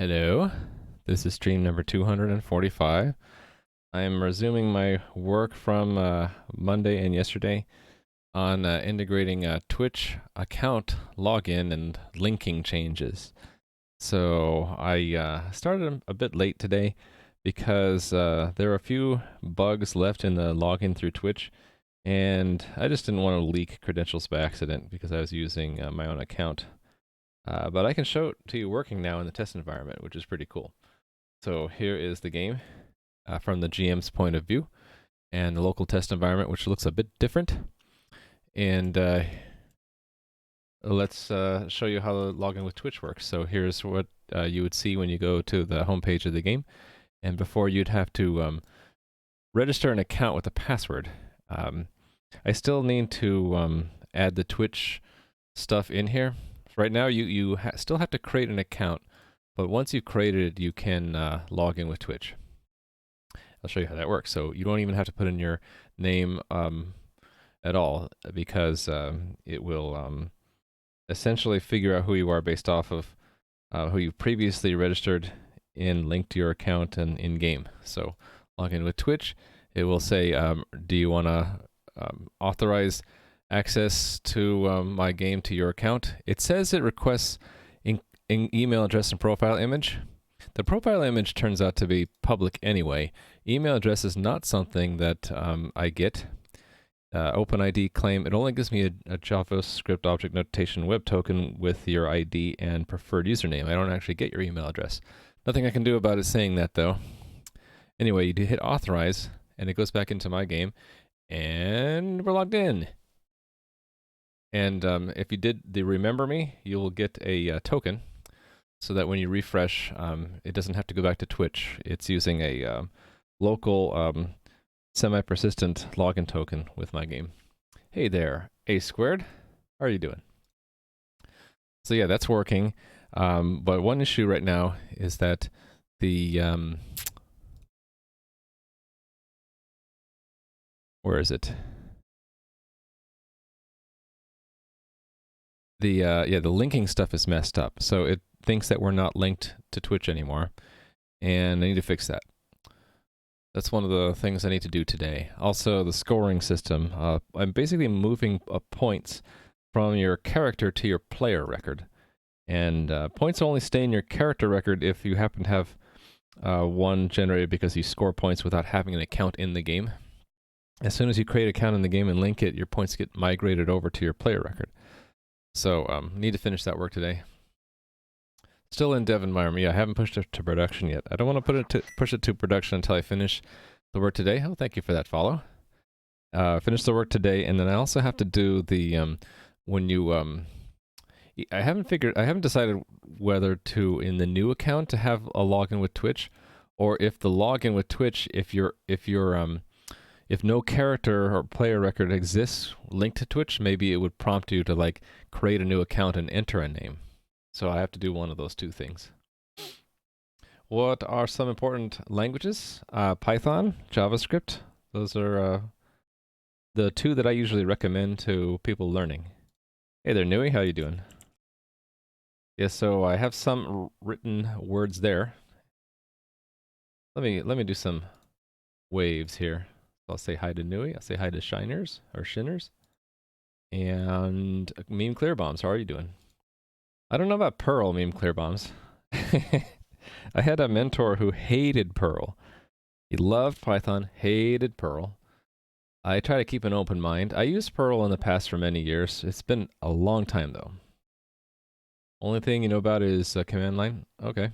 Hello, this is stream number 245. I am resuming my work from Monday and yesterday on integrating a Twitch account login and linking changes. So I started a bit late today because there are a few bugs left in the login through Twitch, and I just didn't want to leak credentials by accident because I was using my own account. But I can show it to you working now in the test environment, which is pretty cool. So here is the game from the GM's point of view, and the local test environment, which looks a bit different. And let's show you how the login with Twitch works. So here's what you would see when you go to the homepage of the game. And before, you'd have to register an account with a password. I still need to add the Twitch stuff in here. Right now, you still have to create an account, but once you've created it, you can log in with Twitch. I'll show you how that works. So you don't even have to put in your name at all, because it will essentially figure out who you are based off of who you've previously registered and linked to your account and in-game. So log in with Twitch. It will say, do you want to authorize access to my game to your account? It says it requests in email address and profile image. The profile image turns out to be public anyway. Email address is not something that I get. OpenID claim, it only gives me a JavaScript object notation web token with your ID and preferred username. I don't actually get your email address. Nothing I can do about it saying that, though. Anyway, you do hit authorize, and it goes back into my game, and we're logged in. And if you did the remember me, you will get a token, so that when you refresh, it doesn't have to go back to Twitch. It's using a local semi-persistent login token with my game. Hey there, A Squared. How are you doing? So yeah, that's working. But one issue right now is that the where is it? The linking stuff is messed up. So it thinks that we're not linked to Twitch anymore, and I need to fix that. That's one of the things I need to do today. Also, the scoring system. I'm basically moving points from your character to your player record. And points only stay in your character record if you happen to have one generated because you score points without having an account in the game. As soon as you create an account in the game and link it, your points get migrated over to your player record. So need to finish that work today. Still in dev environment. Yeah, I haven't pushed it to production yet. I don't want to push it to production until I finish the work today. Oh, thank you for that follow. Finish the work today, and then I also have to do the when you I haven't decided whether to, in the new account, to have a login with Twitch, or if the login with Twitch, if no character or player record exists linked to Twitch, maybe it would prompt you to like create a new account and enter a name. So I have to do one of those two things. What are some important languages? Python, JavaScript. Those are the two that I usually recommend to people learning. Hey there, Nui. How you doing? Yeah, so I have some written words there. Let me do some waves here. I'll say hi to Nui. I'll say hi to Shiners or Shinners. And Meme Clear Bombs. How are you doing? I don't know about Perl, Meme Clear Bombs. I had a mentor who hated Perl. He loved Python, hated Perl. I try to keep an open mind. I used Perl in the past for many years. It's been a long time, though. Only thing you know about is command line. Okay.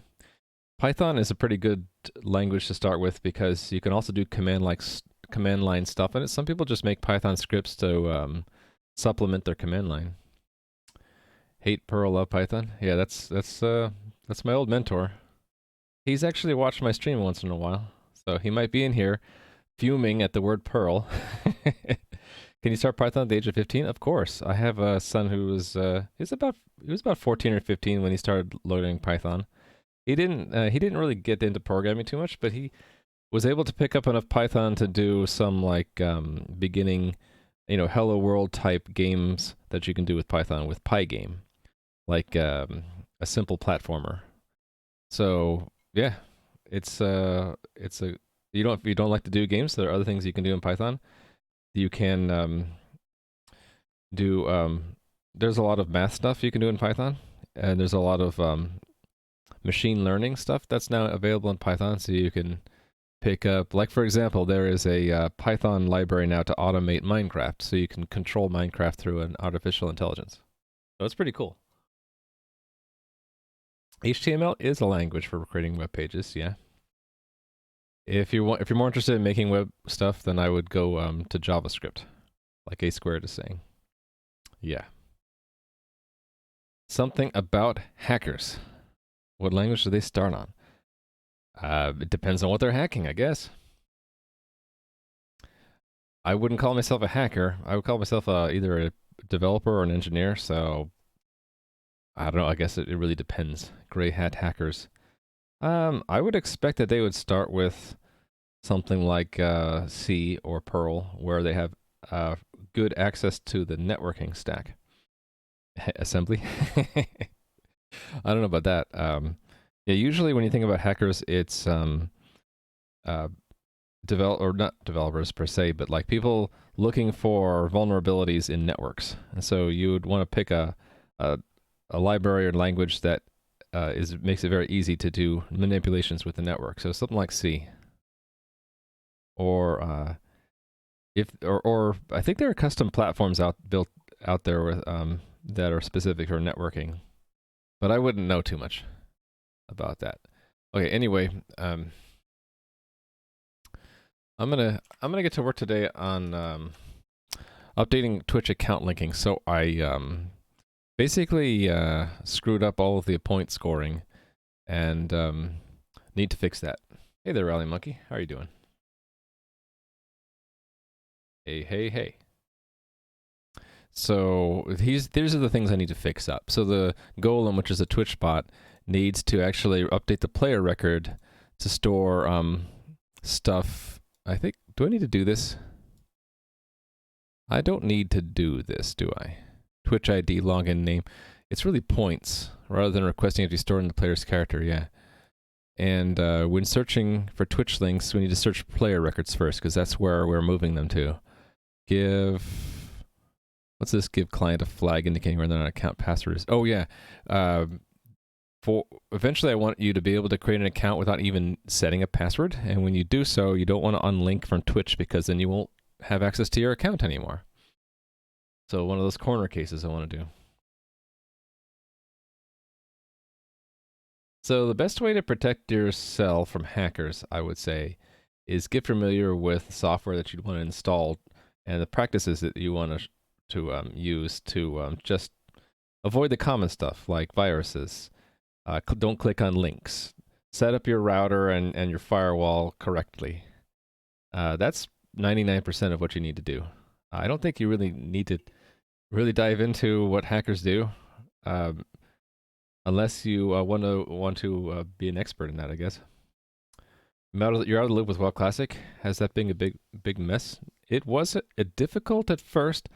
Python is a pretty good language to start with because you can also do command line stuff in it. Some people just make Python scripts to supplement their command line. Hate Perl, love Python. Yeah, that's my old mentor. He's actually watched my stream once in a while, so he might be in here fuming at the word Perl. Can you start Python at the age of 15? Of course. I have a son who was he was about 14 or 15 when he started learning Python. He didn't really get into programming too much, but he was able to pick up enough Python to do some like beginning, Hello World type games that you can do with Python with Pygame, like a simple platformer. So yeah, it's a if you don't like to do games, there are other things you can do in Python. You can do there's a lot of math stuff you can do in Python, and there's a lot of machine learning stuff that's now available in Python. So you can pick up, like for example, there is a Python library now to automate Minecraft, so you can control Minecraft through an artificial intelligence. So it's pretty cool. HTML is a language for creating web pages, yeah. If you're more interested in making web stuff, then I would go to JavaScript, like A Squared is saying. Yeah. Something about hackers. What language do they start on? It depends on what they're hacking, I guess. I wouldn't call myself a hacker. I would call myself either a developer or an engineer, so I don't know. I guess it really depends. Gray hat hackers. I would expect that they would start with something like C or Perl, where they have good access to the networking stack. Assembly? I don't know about that. Yeah, usually when you think about hackers, it's not developers per se, but like people looking for vulnerabilities in networks. And so you would want to pick a library or language that makes it very easy to do manipulations with the network. So something like C. Or I think there are custom platforms built out there with that are specific for networking, but I wouldn't know too much about that. Okay, anyway, I'm gonna get to work today on updating Twitch account linking. So I basically screwed up all of the point scoring, and need to fix that. Hey there, Rally Monkey. How are you doing? Hey. So these are the things I need to fix up. So the Golem, which is a Twitch bot, needs to actually update the player record to store stuff. I think, do I need to do this? I don't need to do this, do I? Twitch ID, login name. It's really points rather than requesting it to be stored in the player's character, yeah. And when searching for Twitch links, we need to search player records first, because that's where we're moving them to. What's this? Give client a flag indicating whether or not account password is. Oh yeah. Eventually I want you to be able to create an account without even setting a password. And when you do so, you don't want to unlink from Twitch, because then you won't have access to your account anymore. So one of those corner cases I want to do. So the best way to protect yourself from hackers, I would say, is get familiar with software that you'd want to install and the practices that you want to use to just avoid the common stuff like viruses. Don't click on links. Set up your router and your firewall correctly. That's 99% of what you need to do. I don't think you really need to really dive into what hackers do, unless you want to be an expert in that, I guess. You're out of the loop with WoW Classic. Has that been a big mess? It was difficult at first,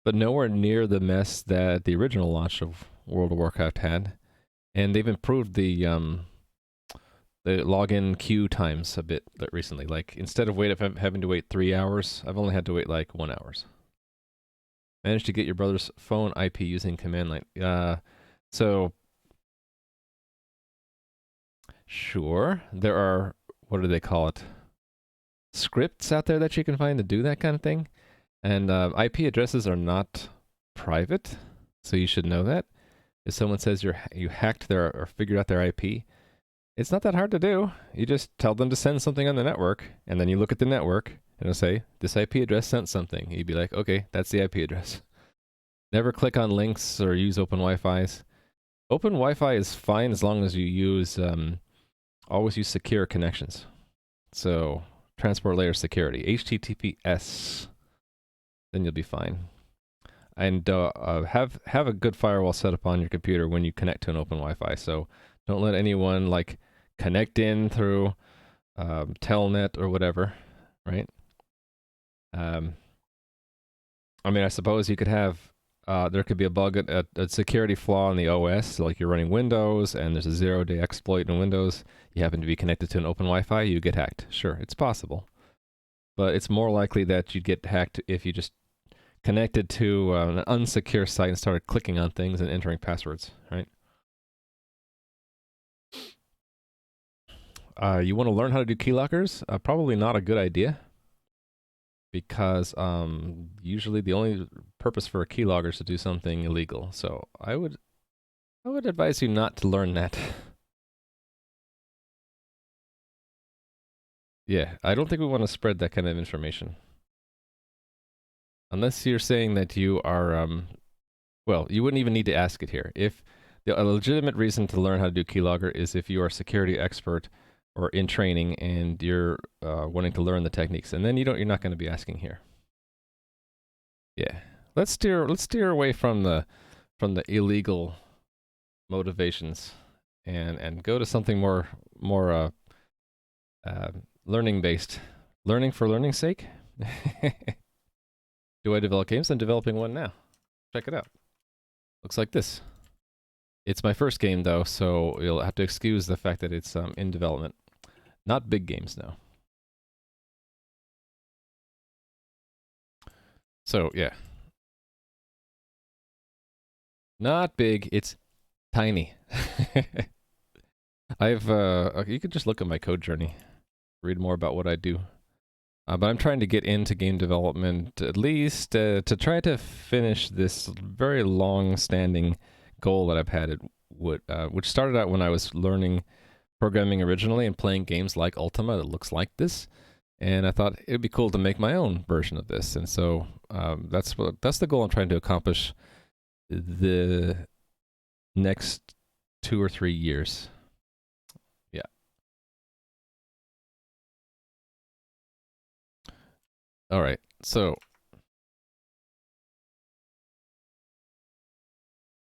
but nowhere near the mess that the original launch of World of Warcraft had. And they've improved the login queue times a bit recently. Like, instead of having to wait 3 hours, I've only had to wait like 1 hour. Managed to get your brother's phone IP using command line. So sure, there are, what do they call it? Scripts out there that you can find to do that kind of thing. And IP addresses are not private, so you should know that. If someone says you hacked their or figured out their IP, it's not that hard to do. You just tell them to send something on the network, and then you look at the network, and it'll say, this IP address sent something. You'd be like, okay, that's the IP address. Never click on links or use open Wi-Fi's. Open Wi-Fi is fine as long as you use, always use secure connections. So, transport layer security, HTTPS, then you'll be fine. And have a good firewall set up on your computer when you connect to an open Wi-Fi. So don't let anyone like connect in through Telnet or whatever, right? I mean, I suppose you could have There could be a bug, a security flaw in the OS, like you're running Windows and there's a 0-day exploit in Windows. You happen to be connected to an open Wi-Fi, you get hacked. Sure, it's possible. But it's more likely that you'd get hacked if you just connected to an unsecure site and started clicking on things and entering passwords, right? You want to learn how to do keyloggers? Probably not a good idea, because usually the only purpose for a keylogger is to do something illegal. So I would advise you not to learn that. Yeah, I don't think we want to spread that kind of information. Unless you're saying that you are, well, you wouldn't even need to ask it here. If a legitimate reason to learn how to do keylogger is if you are a security expert or in training and you're wanting to learn the techniques, and then you're not going to be asking here. Yeah, let's steer away from the illegal motivations and go to something more learning based. Learning for learning's sake. Do I develop games? I'm developing one now. Check it out. Looks like this. It's my first game though, so you'll have to excuse the fact that it's in development. Not big games now. So yeah. Not big, it's tiny. You could just look at my code journey, read more about what I do. But I'm trying to get into game development, at least to try to finish this very long-standing goal that I've had, which started out when I was learning programming originally and playing games like Ultima that looks like this. And I thought it'd be cool to make my own version of this. And so that's the goal I'm trying to accomplish the next 2 or 3 years. Yeah. All right. So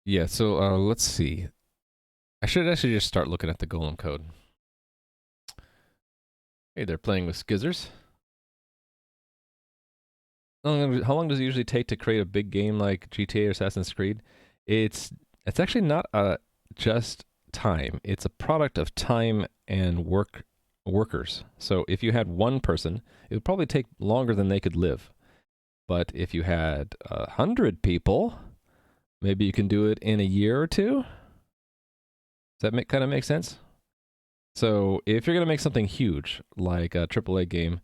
yeah. So let's see. I should actually just start looking at the Golem code. Hey, they're playing with skizzers. How long does it usually take to create a big game like GTA or Assassin's Creed? It's actually not just time. It's a product of time and workers. So if you had one person, it would probably take longer than they could live. But if you had 100 people, maybe you can do it in a year or two. Does that kind of make sense? So if you're going to make something huge, like a AAA game,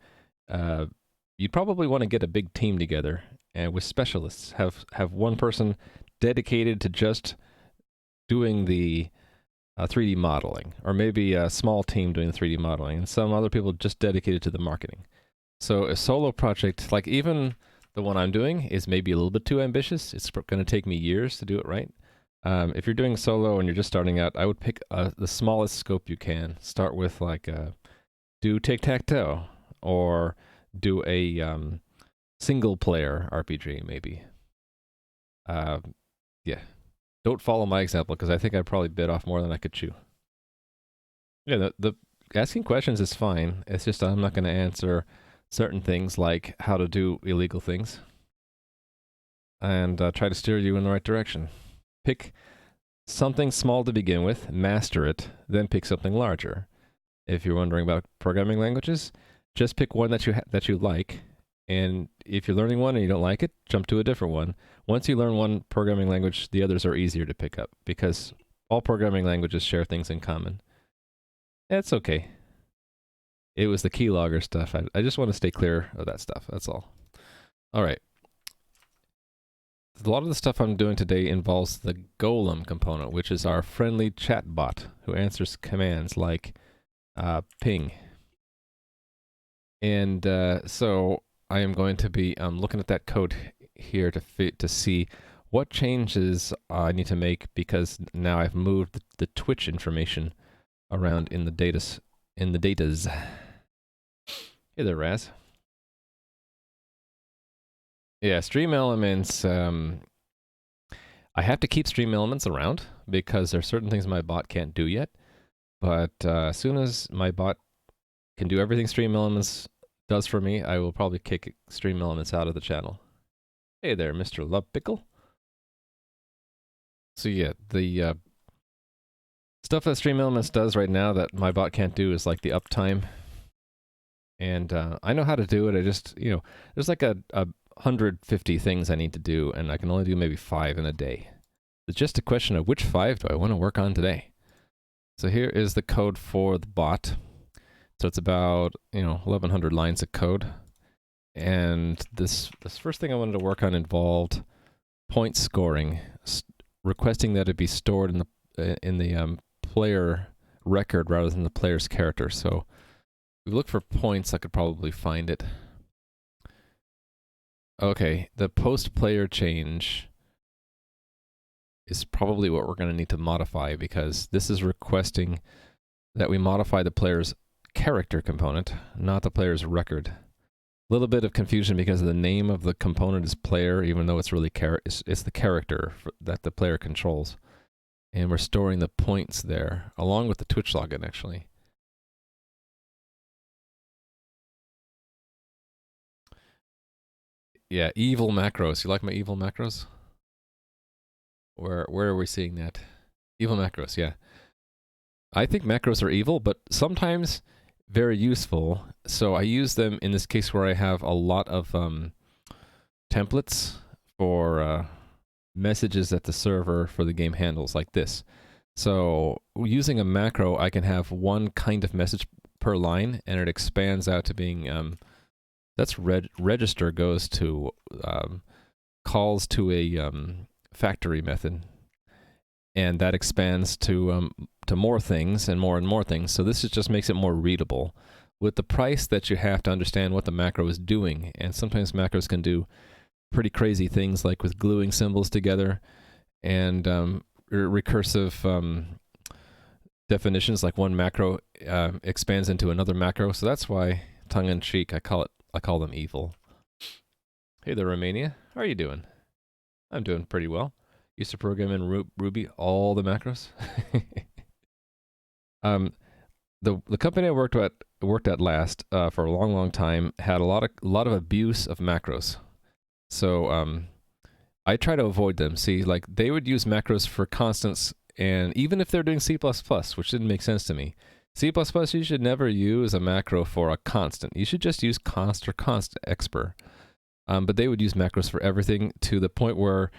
you'd probably want to get a big team together and with specialists. Have one person dedicated to just doing the 3D modeling, or maybe a small team doing the 3D modeling, and some other people just dedicated to the marketing. So a solo project, like even the one I'm doing, is maybe a little bit too ambitious. It's going to take me years to do it right. If you're doing solo and you're just starting out, I would pick the smallest scope you can. Start with like do tic-tac-toe, or do a single-player RPG maybe. Yeah. Don't follow my example, because I think I probably bit off more than I could chew. Yeah, the asking questions is fine. It's just I'm not going to answer certain things like how to do illegal things, and try to steer you in the right direction. Pick something small to begin with, master it, then pick something larger. If you're wondering about programming languages, just pick one that you like, and if you're learning one and you don't like it, jump to a different one. Once you learn one programming language, the others are easier to pick up, because all programming languages share things in common. It's okay. It was the keylogger stuff. I just want to stay clear of that stuff. That's all. All right. A lot of the stuff I'm doing today involves the Golem component, which is our friendly chat bot who answers commands like ping. And so I am going to be looking at that code here to see what changes I need to make, because now I've moved the Twitch information around in the datas. Hey there, Raz. Yeah, stream elements. I have to keep stream elements around because there are certain things my bot can't do yet. But as soon as my bot can do everything stream elements does for me, I will probably kick stream elements out of the channel. Hey there, Mr. Love Pickle. So yeah, the stuff that Stream Elements does right now that my bot can't do is like the uptime. And I know how to do it. I just, there's like a 150 things I need to do, and I can only do maybe 5 in a day. It's just a question of which 5 do I want to work on today. So here is the code for the bot. So it's about, 1,100 lines of code. And this first thing I wanted to work on involved point scoring, requesting that it be stored in the player record rather than the player's character. So if we look for points, I could probably find it. Okay, the post player change is probably what we're going to need to modify, because this is requesting that we modify the player's character component, not the player's record. A little bit of confusion because the name of the component is player, even though it's really it's the character that the player controls. And we're storing the points there, along with the Twitch login, actually. Yeah, evil macros. You like my evil macros? Where are we seeing that? Evil macros, yeah. I think macros are evil, but sometimes very useful. So I use them in this case where I have a lot of templates for messages that the server for the game handles, like this. So using a macro, I can have one kind of message per line, and it expands out to being that's register goes to calls to a factory method, and that expands to more things and more things. So this just makes it more readable, with the price that you have to understand what the macro is doing. And sometimes macros can do pretty crazy things, like with gluing symbols together and recursive definitions, like one macro expands into another macro. So that's why, tongue-in-cheek, I call them evil. Hey there, Romania. How are you doing? I'm doing pretty well. Used to program in Ruby all the macros. The company I worked at last for a long time had a lot of abuse of macros. So I try to avoid them. See, like, they would use macros for constants, and even if they're doing C++, which didn't make sense to me, C++, you should never use a macro for a constant. You should just use const or const expr. But they would use macros for everything, to the point where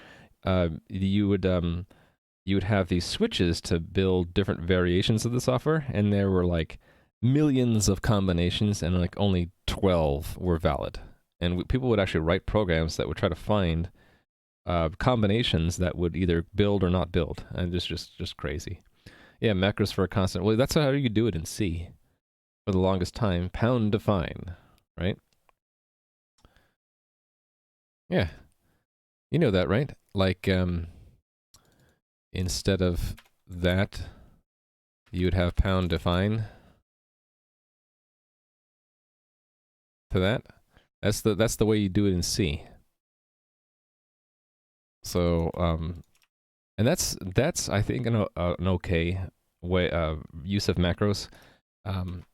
you would have these switches to build different variations of the software, and there were like millions of combinations, and like only 12 were valid. And people would actually write programs that would try to find combinations that would either build or not build, and just crazy. Yeah, macros for a constant. Well, that's how you do it in C for the longest time. Pound define, right? Yeah, you know that, right? Like, instead of that, you would have pound define to that. That's the way you do it in C. So, and that's I think an okay way use of macros.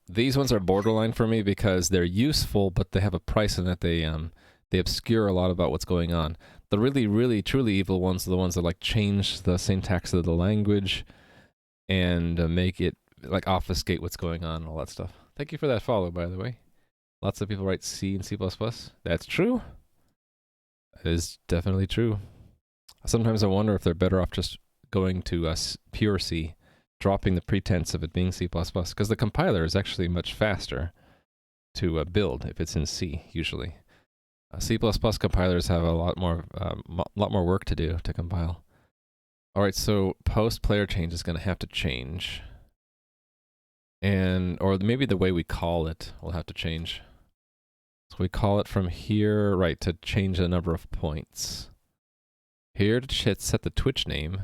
These ones are borderline for me because they're useful, but they have a price in that they obscure a lot about what's going on. The really truly evil ones are the ones that like change the syntax of the language and make it like obfuscate what's going on and all that stuff. Thank you for that follow, by the way. Lots of people write C and C++. That's true. That is definitely true. Sometimes I wonder if they're better off just going to pure C, dropping the pretense of it being C++, because the compiler is actually much faster to build if it's in C, usually. C++ compilers have a lot more work to do to compile. All right, so post player change is going to have to change, or maybe the way we call it will have to change. So we call it from here, right, to change the number of points. Here to set the Twitch name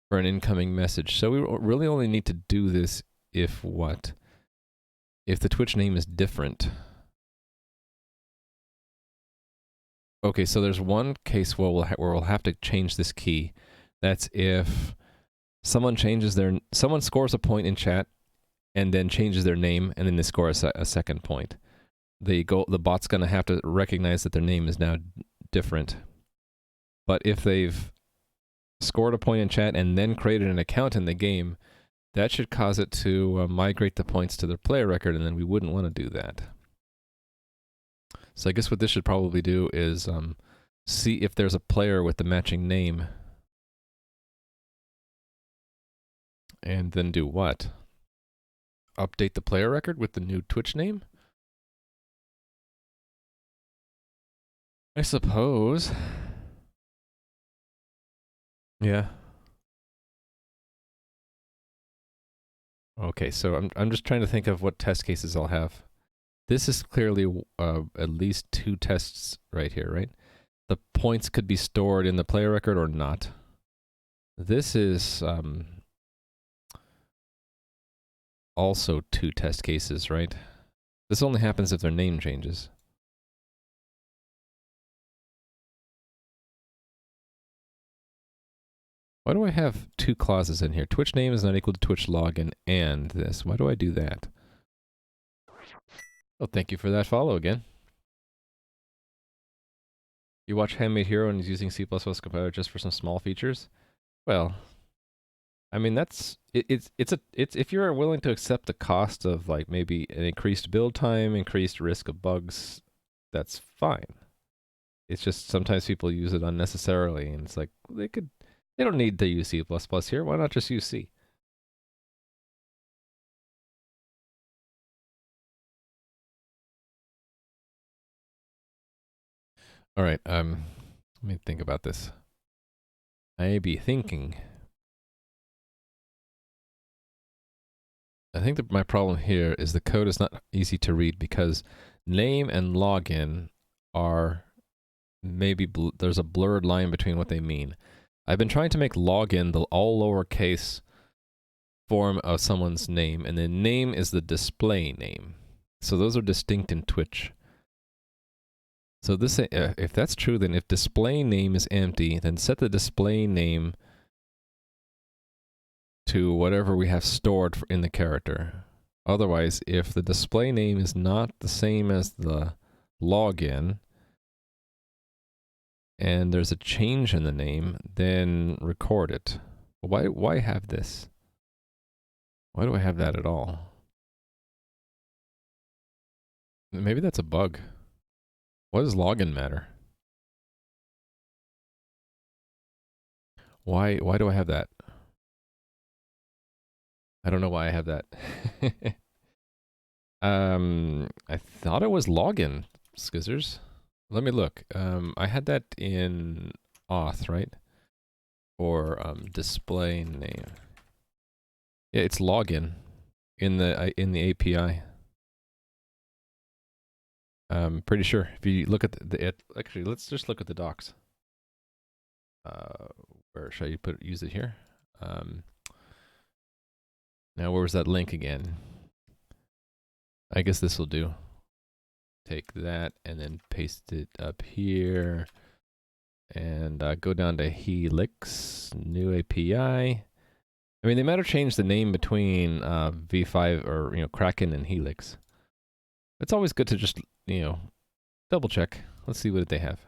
for an incoming message. So we really only need to do this if what? If the Twitch name is different. Okay, so there's one case where we'll have to change this key. That's if someone scores a point in chat and then changes their name, and then they score a second point. The bot's going to have to recognize that their name is now different. But if they've scored a point in chat and then created an account in the game, that should cause it to migrate the points to their player record, and then we wouldn't want to do that. So I guess what this should probably do is see if there's a player with the matching name. And then do what? Update the player record with the new Twitch name? I suppose. Yeah. Okay, so I'm just trying to think of what test cases I'll have. This is clearly at least 2 tests right here, right? The points could be stored in the player record or not. This is also 2 test cases, right? This only happens if their name changes. Why do I have 2 clauses in here? Twitch name is not equal to Twitch login and this. Why do I do that? Oh, thank you for that follow again. You watch Handmade Hero and he's using C++ compiler just for some small features? Well, I mean it's if you're willing to accept the cost of like maybe an increased build time, increased risk of bugs, that's fine. It's just sometimes people use it unnecessarily, and it's like they don't need to use C++ here. Why not just use C? All right, let me think about this. I be thinking. I think that my problem here is the code is not easy to read because name and login are maybe there's a blurred line between what they mean. I've been trying to make login the all lowercase form of someone's name, and the name is the display name. So those are distinct in Twitch. So this, if that's true, then if display name is empty, then set the display name to whatever we have stored in the character. Otherwise, if the display name is not the same as the login, and there's a change in the name, then record it. Why have this? Why do I have that at all? Maybe that's a bug. What does login matter? Why do I have that? I don't know why I have that. I thought it was login, Skizzers. Let me look. I had that in auth, right? Or display name. Yeah, it's login in the API. I'm pretty sure. If you look at actually, let's just look at the docs. Where should I use it here? Now, where was that link again? I guess this will do. Take that and then paste it up here. And go down to Helix, new API. I mean, they might have changed the name between V5 or, Kraken and Helix. It's always good to just, double check. Let's see what they have.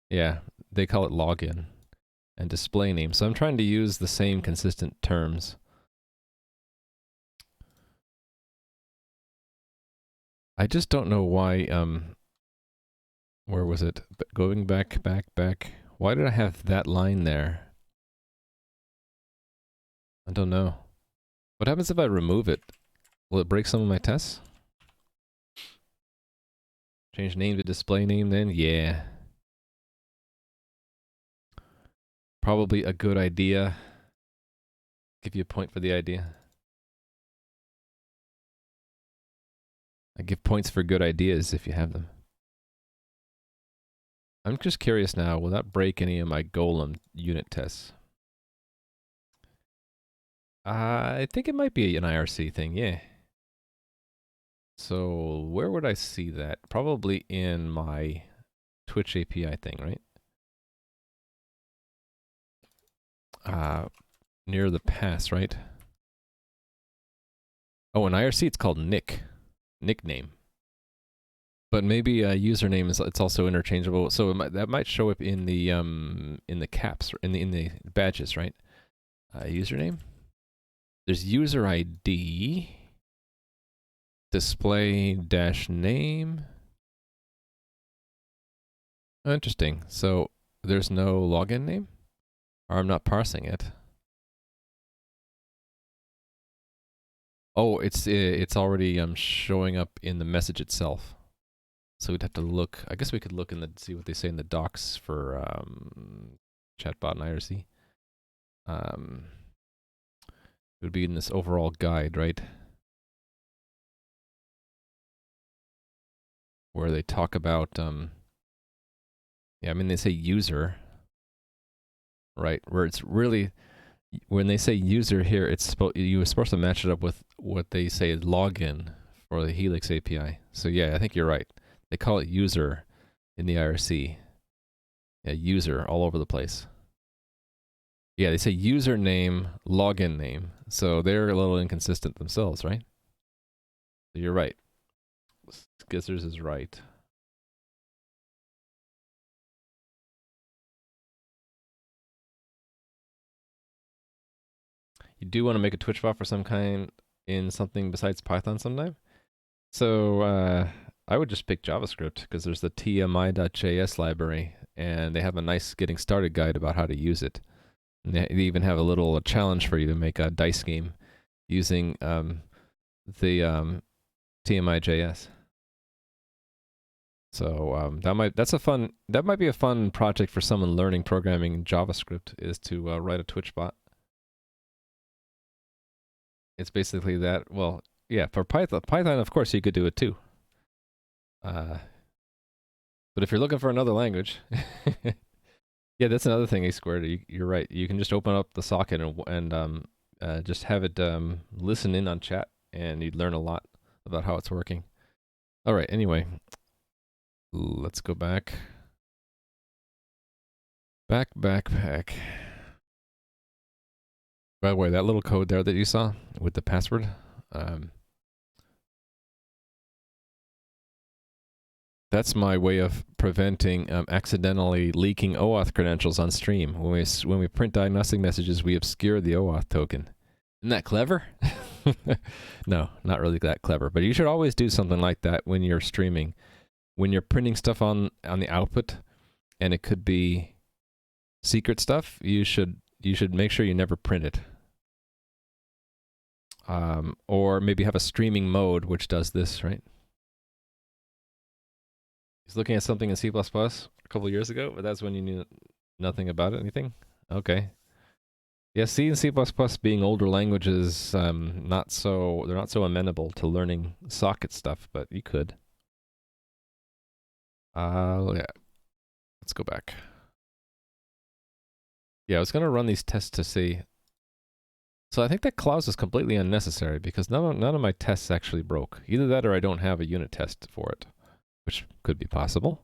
Yeah, they call it login and display name. So I'm trying to use the same consistent terms. I just don't know why, where was it? Going back. Why did I have that line there? I don't know. What happens if I remove it? Will it break some of my tests? Change name to display name then? Yeah. Probably a good idea. Give you a point for the idea. I give points for good ideas if you have them. I'm just curious now, will that break any of my Golem unit tests? I think it might be an IRC thing, yeah. So where would I see that? Probably in my Twitch API thing, right? Near the pass, right? Oh, in IRC it's called nickname. But maybe a username is it's also interchangeable, so that might show up in the caps in the badges, right? Username. There's user ID, display dash name. Oh, interesting. So there's no login name, or I'm not parsing it. Oh, it's already showing up in the message itself. So we'd have to look. I guess we could look in the see what they say in the docs for chatbot and IRC. It would be in this overall guide, right? Where they talk about yeah, I mean they say user, right? Where it's really when they say user here, it's you were supposed to match it up with what they say is login for the Helix API. So yeah, I think you're right. They call it user in the IRC. Yeah, user all over the place. Yeah, they say username, login name. So they're a little inconsistent themselves, right? So you're right. Skizzers is right. You do want to make a Twitch bot for some kind in something besides Python sometime? So I would just pick JavaScript because there's the tmi.js library and they have a nice getting started guide about how to use it. And they even have a little challenge for you to make a dice game using the tmi.js. So that might be a fun project for someone learning programming in JavaScript is to write a Twitch bot. It's basically that. Well, yeah, for Python, of course, you could do it too. But if you're looking for another language, yeah, that's another thing. A squared. You're right. You can just open up the socket and just have it listen in on chat, and you'd learn a lot about how it's working. All right. Anyway, let's go back. Backpack. By the way, that little code there that you saw with the password, that's my way of preventing accidentally leaking OAuth credentials on stream. When we print diagnostic messages, we obscure the OAuth token. Isn't that clever? No, not really that clever. But you should always do something like that when you're streaming. When you're printing stuff on the output, and it could be secret stuff, you should make sure you never print it. Or maybe have a streaming mode which does this, right? He's looking at something in C++ a couple years ago, but that's when you knew nothing about it, anything? Okay. Yeah, C and C++ being older languages, they're not so amenable to learning socket stuff, but you could. Yeah. Let's go back. Yeah, I was gonna run these tests to see. So I think that clause is completely unnecessary because none of my tests actually broke. Either that or I don't have a unit test for it, which could be possible.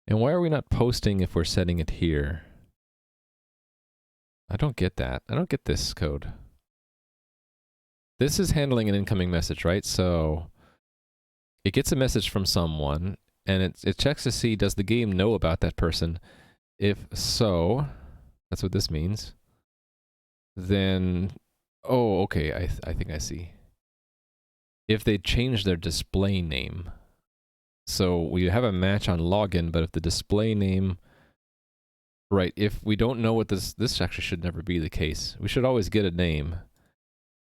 And why are we not posting if we're setting it here? I don't get that. I don't get this code. This is handling an incoming message, right? So it gets a message from someone, and it checks to see, does the game know about that person? If so, that's what this means. Then, oh, okay, I think I see. If they change their display name. So we have a match on login, but if the display name, right, if we don't know what this actually should never be the case. We should always get a name.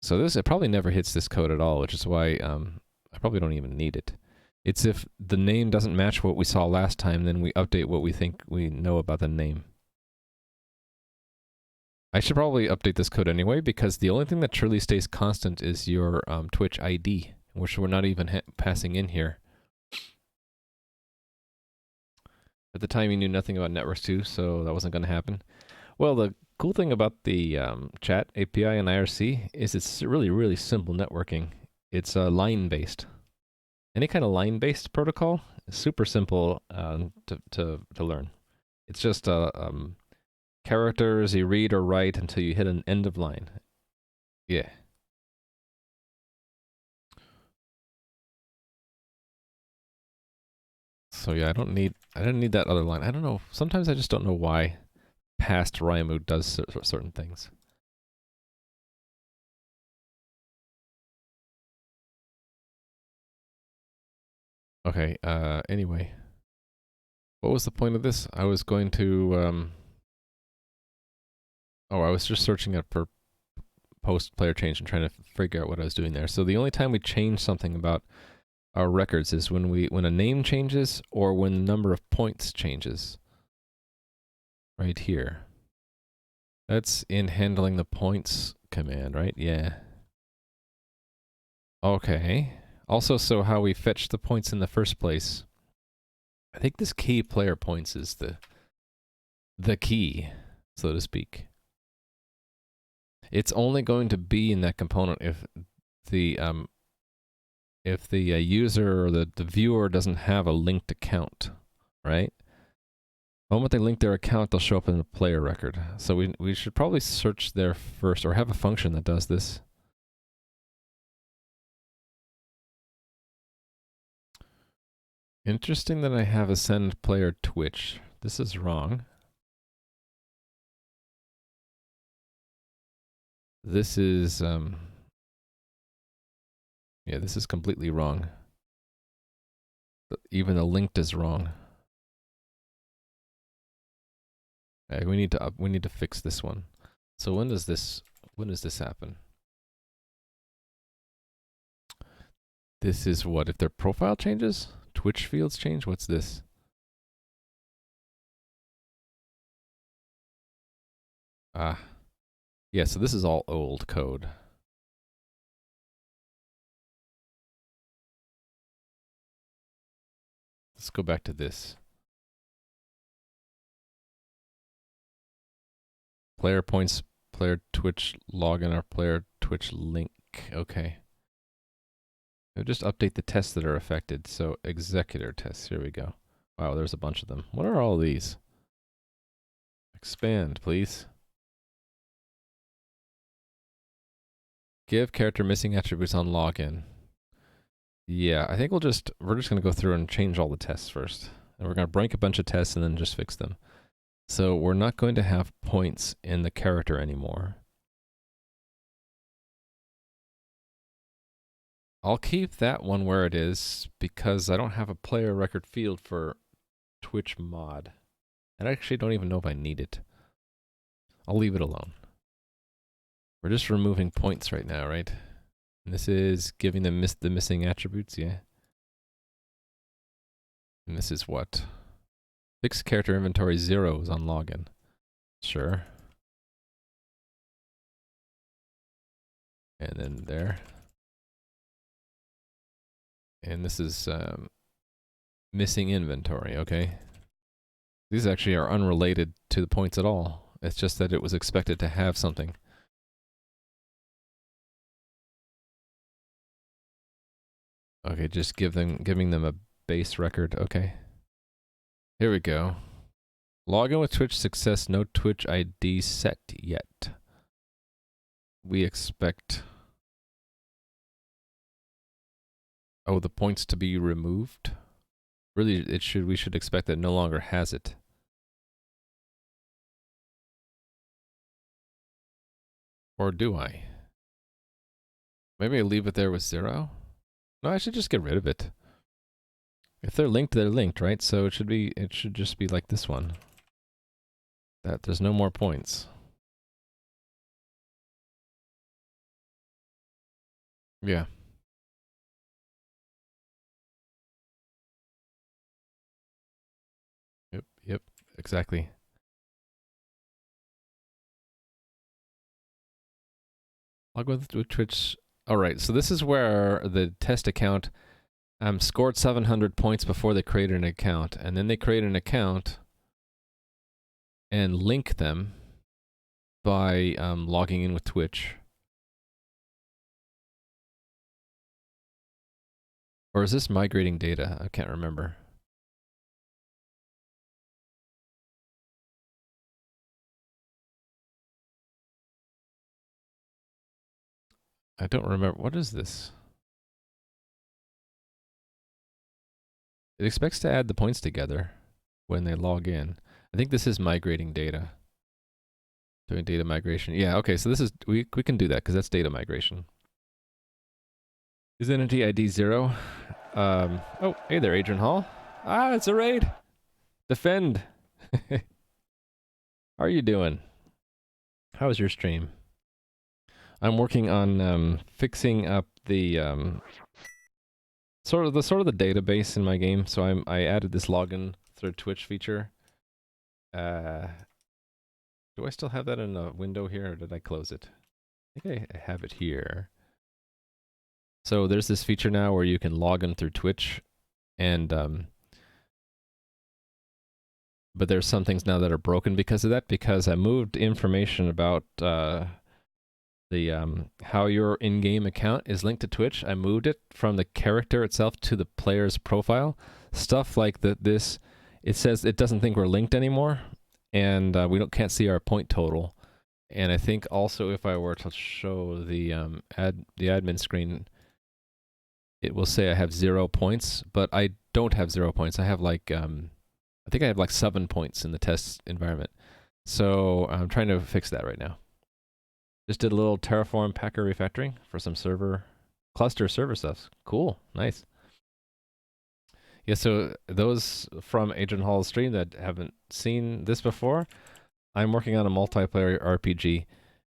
So it probably never hits this code at all, which is why I probably don't even need it. It's if the name doesn't match what we saw last time, then we update what we think we know about the name. I should probably update this code anyway, because the only thing that truly stays constant is your Twitch ID, which we're not even passing in here. At the time, you knew nothing about networks too, so that wasn't going to happen. Well, the cool thing about the chat API and IRC is it's really, really simple networking. It's line-based. Any kind of line-based protocol is super simple to learn. It's just Characters you read or write until you hit an end of line. Yeah. So yeah, I didn't need that other line. I don't know. Sometimes I just don't know why past Raimu does certain things. Okay, anyway. What was the point of this? I was going to, oh, I was just searching up for post player change and trying to figure out what I was doing there. So the only time we change something about our records is when a name changes or when the number of points changes. Right here. That's in handling the points command, right? Yeah. Okay. Also, so how we fetch the points in the first place. I think this key player points is the key, so to speak. It's only going to be in that component if the user or the viewer doesn't have a linked account, right? The moment they link their account, they'll show up in the player record. So we should probably search there first, or have a function that does this. Interesting that I have a send player Twitch. This is wrong. This is, yeah, this is completely wrong. Even the linked is wrong. Okay, we need to fix this one. So when does this happen? This is what, if their profile changes? Twitch fields change? What's this? Ah. Yeah, so this is all old code. Let's go back to this. Player points, player Twitch login, or player Twitch link. Okay. We'll just update the tests that are affected. So executor tests, here we go. Wow, there's a bunch of them. What are all these? Expand, please. Give character missing attributes on login. Yeah, I think we're just gonna go through and change all the tests first. And we're gonna break a bunch of tests and then just fix them. So we're not going to have points in the character anymore. I'll keep that one where it is because I don't have a player record field for Twitch mod. And I actually don't even know if I need it. I'll leave it alone. We're just removing points right now, right? And this is giving them the missing attributes, yeah. And this is what? Fixed character inventory 0 is on login. Sure. And then there. And this is missing inventory, okay. These actually are unrelated to the points at all. It's just that it was expected to have something. Okay, just giving them a base record, okay. Here we go. Login with Twitch success, no Twitch ID set yet. We expect... Oh, the points to be removed? Really, we should expect that it no longer has it. Or do I? Maybe I leave it there with 0? No, I should just get rid of it. If they're linked, right? So it should just be like this one. That there's no more points. Yeah. Yep, exactly. Log with Twitch. All right, so this is where the test account scored 700 points before they created an account, and then they create an account and link them by logging in with Twitch. Or is this migrating data? I can't remember. I don't remember. What is this? It expects to add the points together when they log in. I think this is migrating data. Doing data migration. Yeah, okay, so this is, we can do that because that's data migration. Is entity ID 0? Oh, hey there, Adrian Hall. Ah, it's a raid. Defend. How are you doing? How was your stream? I'm working on fixing up the sort of the database in my game. So I added this login through Twitch feature. Do I still have that in a window here, or did I close it? I think I have it here. So there's this feature now where you can log in through Twitch, and but there's some things now that are broken because of that, because I moved information about how your in-game account is linked to Twitch. I moved it from the character itself to the player's profile. Stuff like this, it says it doesn't think we're linked anymore, and we can't see our point total. And I think also if I were to show the admin screen, it will say I have 0 points, but I don't have 0 points. I have like I think I have like 7 points in the test environment. So I'm trying to fix that right now. Just did a little Terraform Packer refactoring for some cluster server stuff. Cool, nice. Yeah, so those from Adrian Hall's stream that haven't seen this before, I'm working on a multiplayer RPG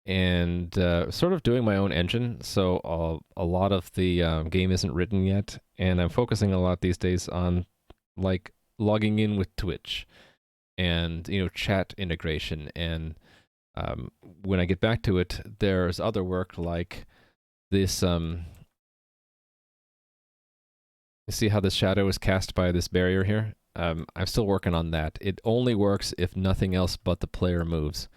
and sort of doing my own engine. So a lot of the game isn't written yet, and I'm focusing a lot these days on like logging in with Twitch and, you know, chat integration. And when I get back to it, there's other work like this. You see how this shadow is cast by this barrier here? I'm still working on that. It only works if nothing else but the player moves.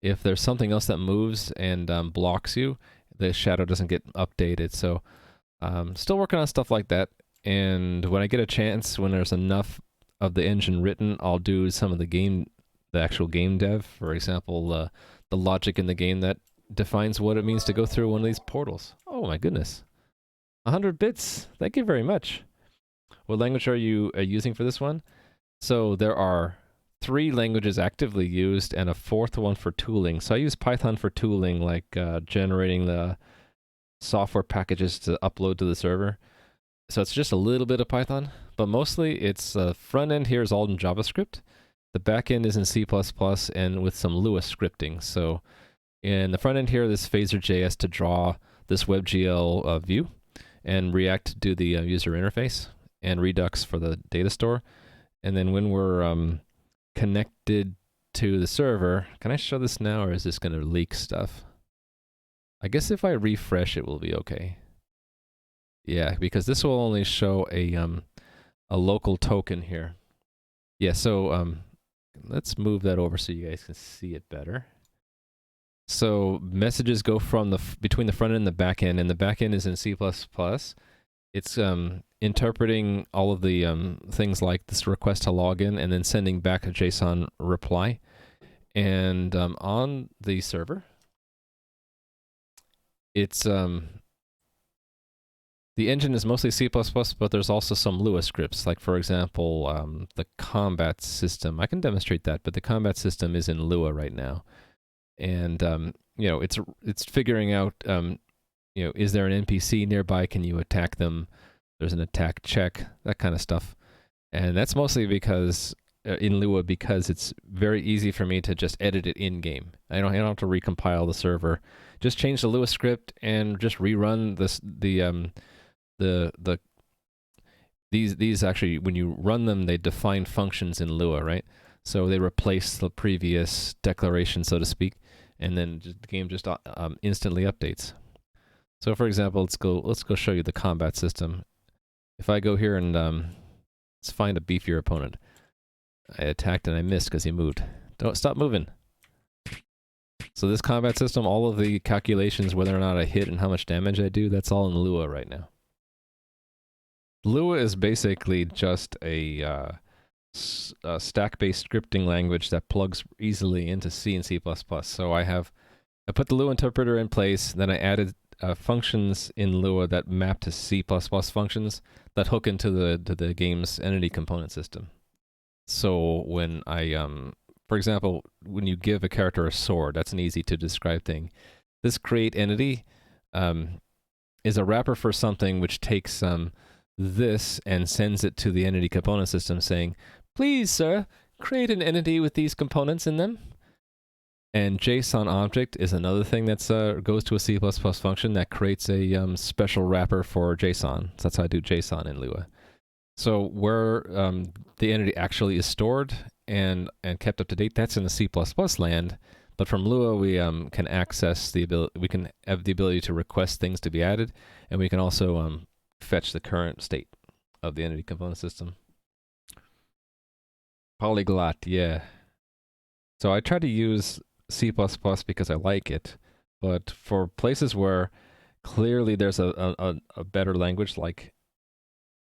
If there's something else that moves and blocks you, the shadow doesn't get updated. So still working on stuff like that. And when I get a chance, when there's enough of the engine written, I'll do some of the actual game dev. For example, the logic in the game that defines what it means to go through one of these portals. Oh my goodness. 100 bits. Thank you very much. What language are you using for this one? So there are 3 languages actively used and a 4th one for tooling. So I use Python for tooling, like generating the software packages to upload to the server. So it's just a little bit of Python, but mostly it's front end here is all in JavaScript. The back end is in C++ and with some Lua scripting. So in the front end here, this phaser.js to draw this WebGL view, and React to do the user interface, and Redux for the data store. And then when we're connected to the server, can I show this now, or is this going to leak stuff? I guess if I refresh, it will be okay. Yeah, because this will only show a local token here. Yeah, so let's move that over so you guys can see it better. So messages go from between the front end and the back end, and the back end is in C++. It's interpreting all of the things like this request to login, and then sending back a JSON reply. And on the server, it's the engine is mostly C++, but there's also some Lua scripts. Like for example, the combat system. I can demonstrate that, but the combat system is in Lua right now. And you know, it's figuring out, you know, is there an NPC nearby? Can you attack them? There's an attack check, that kind of stuff. And that's mostly because in Lua, because it's very easy for me to just edit it in game. I don't have to recompile the server. Just change the Lua script and just rerun these actually, when you run them, they define functions in Lua, right? So they replace the previous declaration, so to speak, and then the game just instantly updates. So for example, let's go show you the combat system. If I go here and let's find a beefier opponent. I attacked and I missed because he moved. Don't stop moving. So this combat system, all of the calculations, whether or not I hit and how much damage I do, that's all in Lua right now. Lua is basically just a stack-based scripting language that plugs easily into C and C++. So I put the Lua interpreter in place, then I added functions in Lua that map to C++ functions that hook into the game's entity component system. So when for example, when you give a character a sword, that's an easy to describe thing. This create entity is a wrapper for something which takes this and sends it to the entity component system saying, please, sir, create an entity with these components in them. And JSON object is another thing that goes to a C++ function that creates a special wrapper for JSON. So that's how I do JSON in Lua. So where the entity actually is stored and kept up to date, that's in the C++ land. But from Lua, we can access the ability. We can have the ability to request things to be added, and we can also fetch the current state of the entity component system. Polyglot, yeah. So I try to use C++ because I like it, but for places where clearly there's a better language, like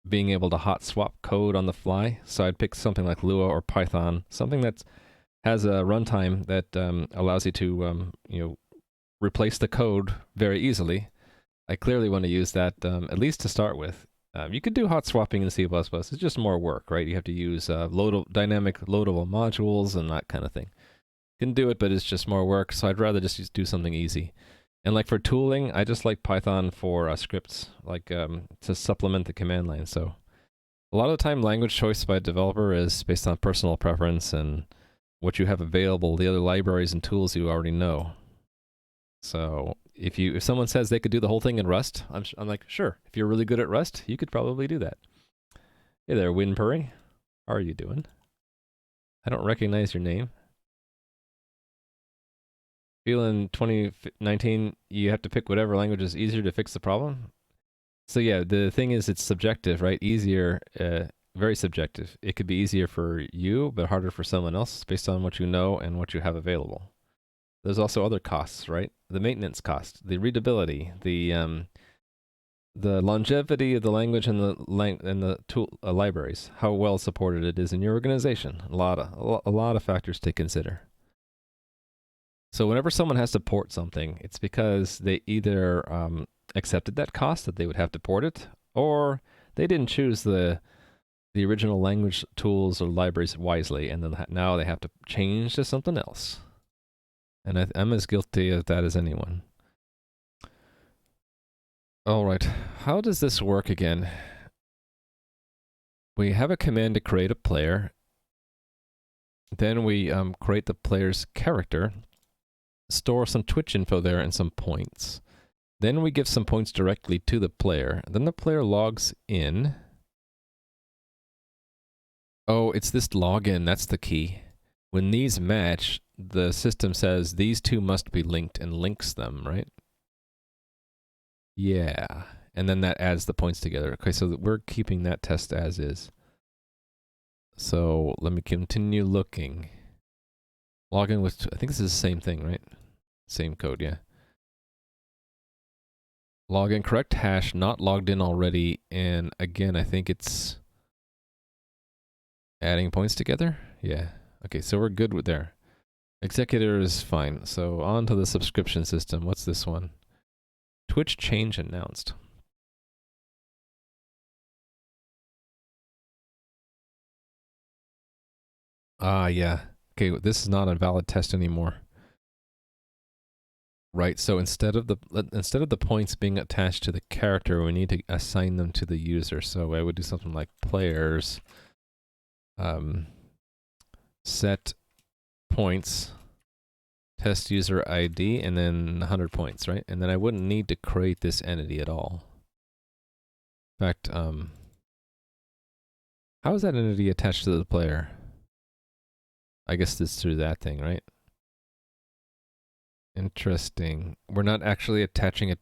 being able to hot swap code on the fly, so I'd pick something like Lua or Python, something that has a runtime that allows you to replace the code very easily. I clearly want to use that at least to start with. You could do hot swapping in C++. It's just more work, right? You have to use dynamic loadable modules and that kind of thing. You can do it, but it's just more work, so I'd rather just do something easy. And like for tooling, I just like Python for scripts, like to supplement the command line. So a lot of the time, language choice by a developer is based on personal preference and what you have available, the other libraries and tools you already know. So if someone says they could do the whole thing in Rust, I'm like, sure. If you're really good at Rust, you could probably do that. Hey there, Winpurry. How are you doing? I don't recognize your name. Feel in 2019 you have to pick whatever language is easier to fix the problem. So yeah, the thing is it's subjective, right? Easier, very subjective. It could be easier for you, but harder for someone else based on what you know and what you have available. There's also other costs, right? The maintenance cost, the readability, the longevity of the language and the tool libraries, how well supported it is in your organization. A lot of factors to consider. So whenever someone has to port something, it's because they either accepted that cost that they would have to port it, or they didn't choose the original language tools or libraries wisely, and then now they have to change to something else. And I'm as guilty of that as anyone. All right, how does this work again? We have a command to create a player. Then we create the player's character, store some Twitch info there and some points. Then we give some points directly to the player. Then the player logs in. Oh, it's this login, that's the key. When these match, the system says these two must be linked and links them, right? Yeah. And then that adds the points together. Okay, so we're keeping that test as is. So let me continue looking. Login with, I think this is the same thing, right? Same code, yeah. Login correct hash, not logged in already. And again, I think it's adding points together. Yeah. Okay, so we're good with there. Executor is fine. So on to the subscription system. What's this one? Twitch change announced. Ah, yeah. Okay, this is not a valid test anymore. Right, so instead of the points being attached to the character, we need to assign them to the user. So I would do something like players set points test user ID and then 100 points, right? And then I wouldn't need to create this entity at all. In fact, how is that entity attached to the player? I guess it's through that thing, right? Interesting. We're not actually attaching it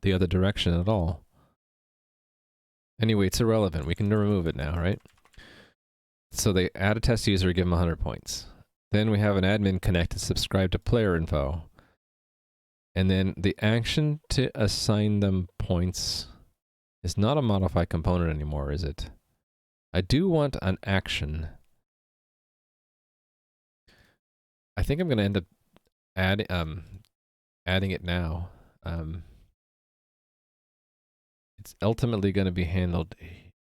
the other direction at all. Anyway, it's irrelevant. We can remove it now, right? So they add a test user, give them 100 points. Then we have an admin connect to subscribe to player info. And then the action to assign them points is not a modify component anymore, is it? I do want an action. I think I'm going to end up adding it now. It's ultimately going to be handled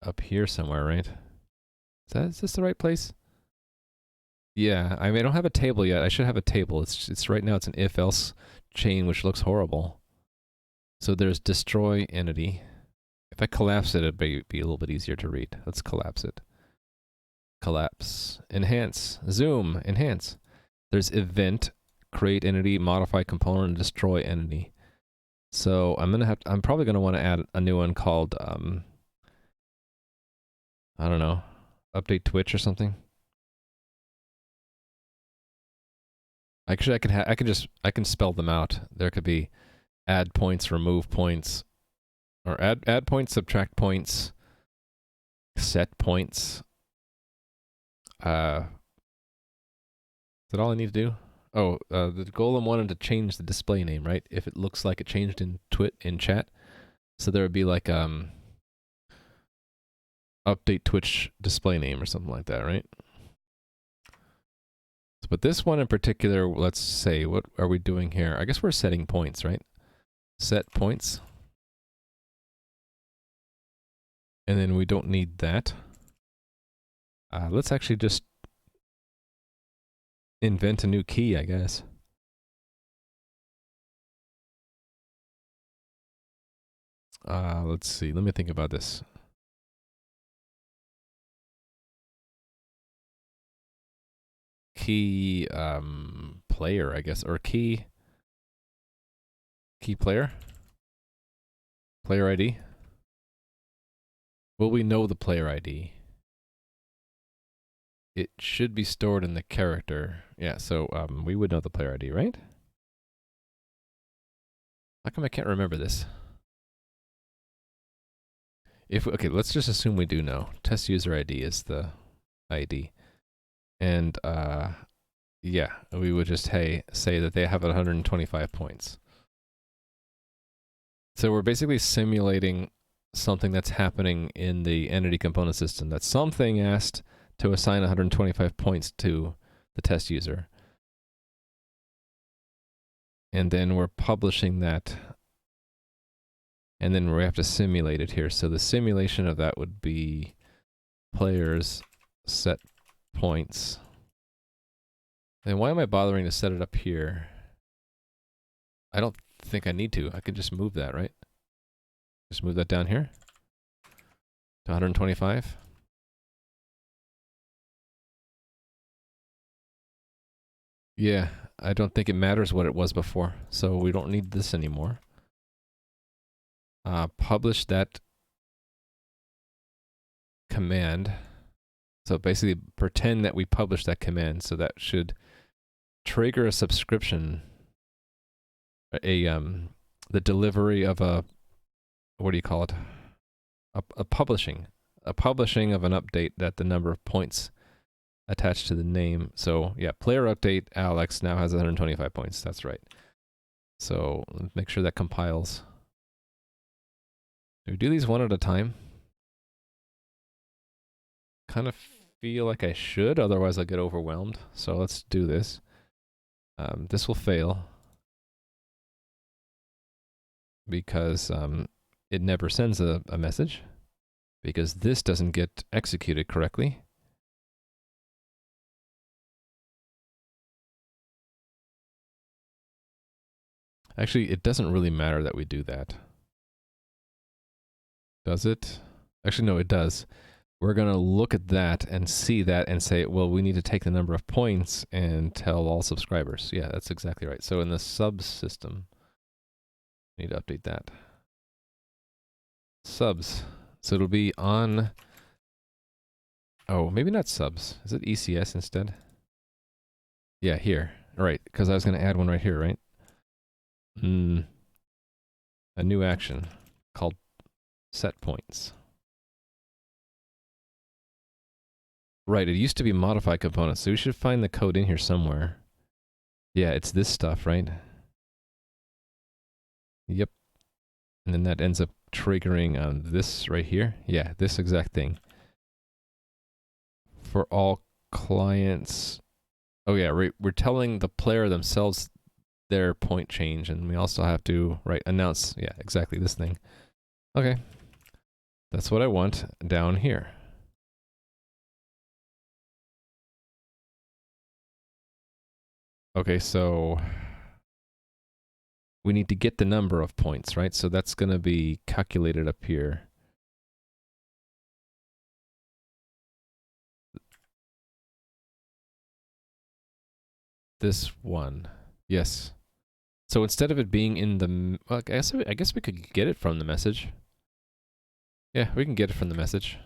up here somewhere, right? Is this the right place? Yeah, I mean, I don't have a table yet. I should have a table. It's right now it's an if-else chain, which looks horrible. So there's destroy entity. If I collapse it, it'd be a little bit easier to read. Let's collapse it. Collapse. Enhance. Zoom. Enhance. There's event, create entity, modify component, and destroy entity. So I'm probably gonna want to add a new one called I don't know, update Twitch or something. Actually, I can spell them out. There could be add points, remove points, or add points, subtract points, set points. Is that all I need to do? Oh, the golem wanted to change the display name, right? If it looks like it changed in chat, so there would be like update Twitch display name or something like that, right? But this one in particular, let's say, what are we doing here? I guess we're setting points, right? Set points. And then we don't need that. Let's actually just invent a new key, I guess. Let's see. Let me think about this. Key player, I guess, or key player? Player ID? Will we know the player ID? It should be stored in the character. Yeah, so we would know the player ID, right? How come I can't remember this? Okay, let's just assume we do know. Test user ID is the ID. And yeah, we would just say that they have 125 points. So we're basically simulating something that's happening in the entity component system. That something asked to assign 125 points to the test user. And then we're publishing that. And then we have to simulate it here. So the simulation of that would be players set points. And why am I bothering to set it up here? I don't think I need to. I could just move that, right? Just move that down here to 125. Yeah, I don't think it matters what it was before, so we don't need this anymore. Publish that command. So basically pretend that we published that command, so that should trigger a subscription, the delivery of a, what do you call it? A publishing of an update that the number of points attached to the name. So yeah, player update Alex now has 125 points. That's right. So make sure that compiles. Do we do these one at a time? Kind of feel like I should, otherwise I'll get overwhelmed. So let's do this. This will fail because it never sends a message, because this doesn't get executed correctly. Actually, it doesn't really matter that we do that. Does it? Actually, no, it does. We're going to look at that and see that and say, well, we need to take the number of points and tell all subscribers. Yeah, that's exactly right. So in the subs system, we need to update that. Subs. So it'll be on... Oh, maybe not subs. Is it ECS instead? Yeah, here. All right, because I was going to add one right here, right? A new action called set points. Right, it used to be modify components, so we should find the code in here somewhere. Yeah, it's this stuff, right? Yep. And then that ends up triggering this right here. Yeah, this exact thing. For all clients. Oh yeah, we're telling the player themselves their point change, and we also have to, right, announce, yeah, exactly this thing. Okay. That's what I want down here. Okay, so we need to get the number of points, right? So that's going to be calculated up here. This one. Yes. So instead of it being in the... Well, I guess we could get it from the message. Yeah, we can get it from the message.